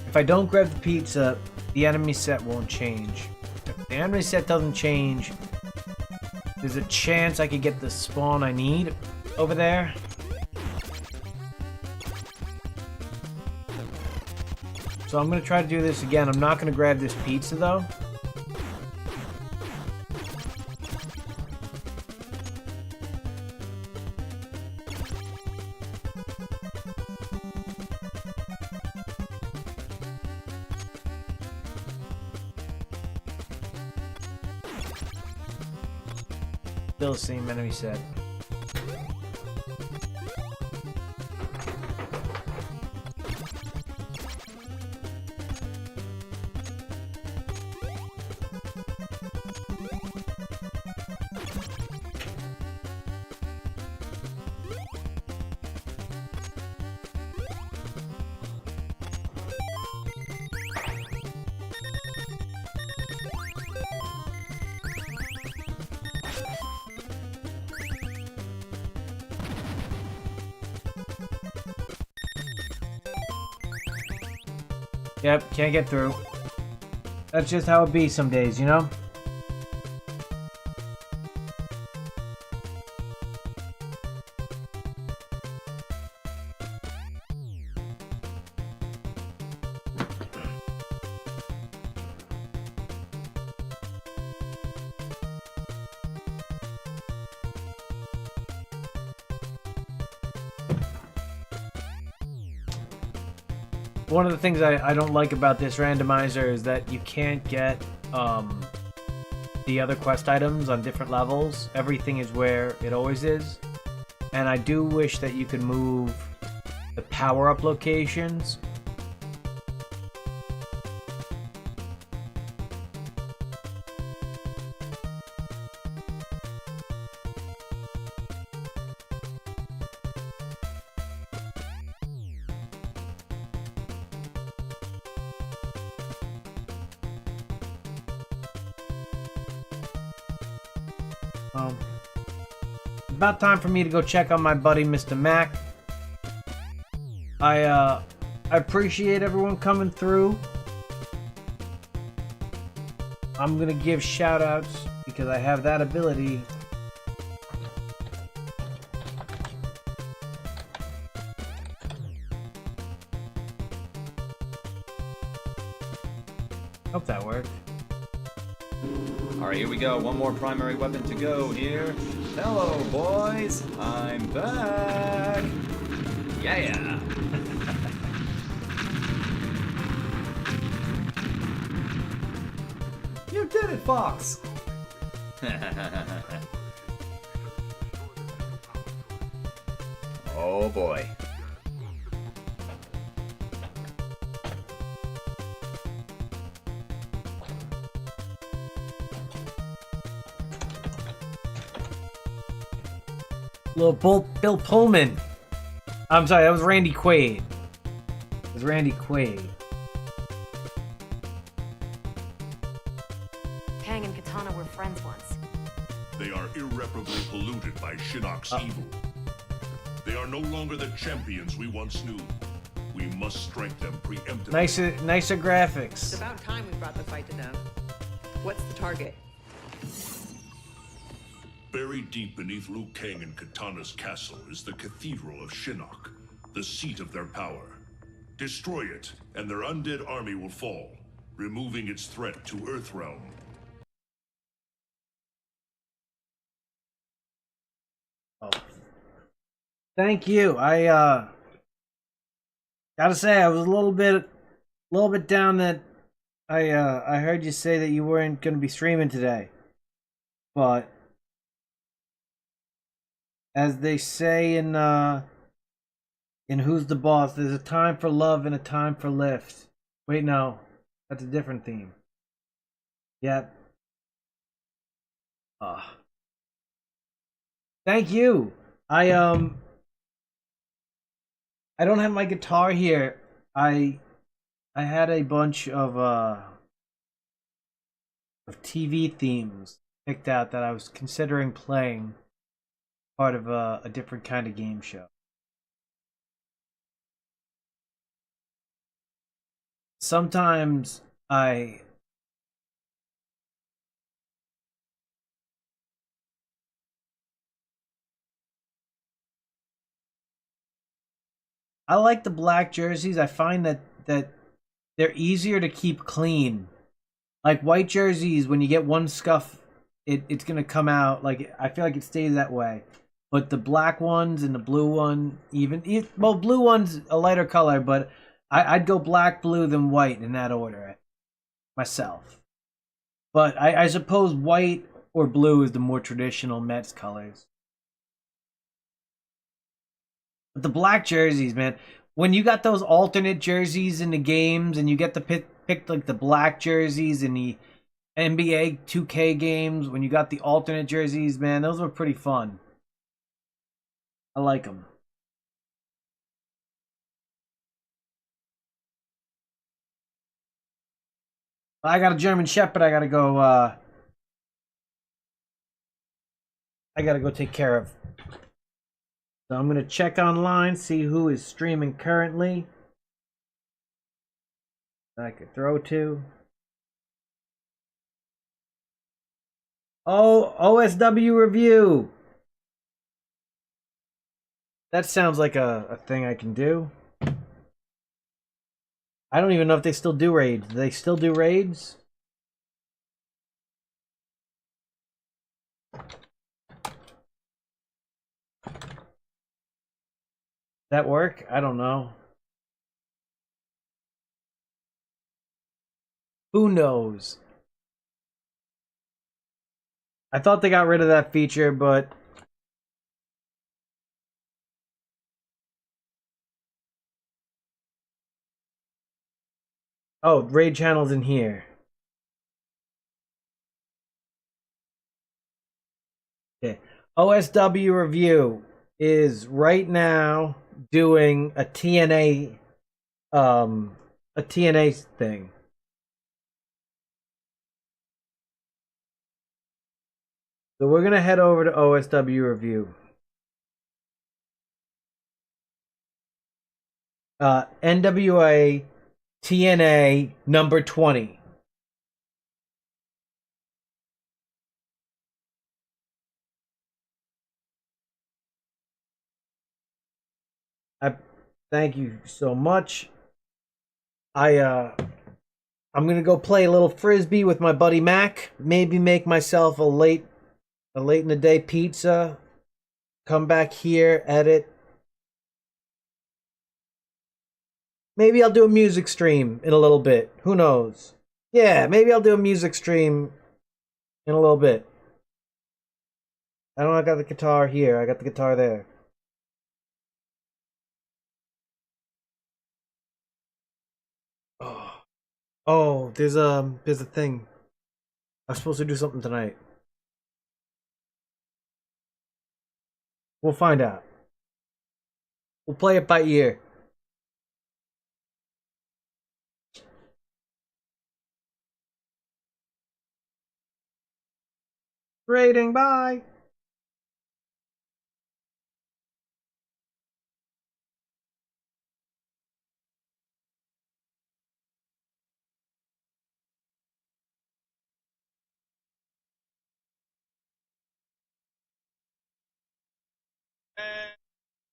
If I don't grab the pizza, the enemy set won't change. If the enemy set doesn't change, there's a chance I could get the spawn I need over there. So I'm going to try to do this again. I'm not going to grab this pizza though. Still the same enemy set. Yep, can't get through. That's just how it be some days, you know? One of the things I don't like about this randomizer is that you can't get the other quest items on different levels. Everything is where it always is. And I do wish that you could move the power-up locations. About time for me to go check on my buddy Mr. Mac. I appreciate everyone coming through. I'm gonna give shout outs because I have that ability. Hope that worked. Alright, here we go. One more primary weapon to go here. Hello, boys. I'm back. Yeah. You did it, Fox. Oh boy. Little Bill Pullman. I'm sorry, that was Randy Quaid. It was Randy Quaid. Kang and Katana were friends once. They are irreparably polluted by Shinnok's evil. They are no longer the champions we once knew. We must strike them preemptively. Nicer graphics. It's about time we brought the fight to them. What's the target? Buried deep beneath Liu Kang and Katana's castle is the Cathedral of Shinnok, the seat of their power. Destroy it, and their undead army will fall, removing its threat to Earthrealm. Oh. Thank you. I gotta say I was a little bit down that I heard you say that you weren't gonna be streaming today. But as they say in Who's the Boss, there's a time for love and a time for lift. Wait, no. That's a different theme. Yep. Thank you. I don't have my guitar here. I had a bunch of TV themes picked out that I was considering playing part of a different kind of game show. Sometimes I like the black jerseys. I find that they're easier to keep clean. Like white jerseys, when you get one scuff, it's gonna come out. Like I feel like it stays that way. But the black ones and the blue one, well, blue one's a lighter color, but I'd go black, blue, then white in that order myself. But I suppose white or blue is the more traditional Mets colors. But the black jerseys, man, when you got those alternate jerseys in the games and you get to pick like the black jerseys in the NBA 2K games, when you got the alternate jerseys, man, those were pretty fun. I like them. I got a German Shepherd I gotta go take care of. So I'm gonna check online, see who is streaming currently that I could throw to. Oh, OSW review. That sounds like a thing I can do. I don't even know if they still do raids. Do they still do raids? That work? I don't know. Who knows? I thought they got rid of that feature, but oh, raid channel's in here. Okay. OSW review is right now doing a TNA thing. So we're gonna head over to OSW review. NWA TNA number 20. I thank you so much. I'm gonna go play a little frisbee with my buddy Mac. Maybe make myself a late in the day pizza. Come back here, edit. Maybe I'll do a music stream in a little bit. Who knows? Yeah, maybe I'll do a music stream in a little bit. I got the guitar here. I got the guitar there. Oh, there's a thing. I'm supposed to do something tonight. We'll find out. We'll play it by ear. Rating, bye.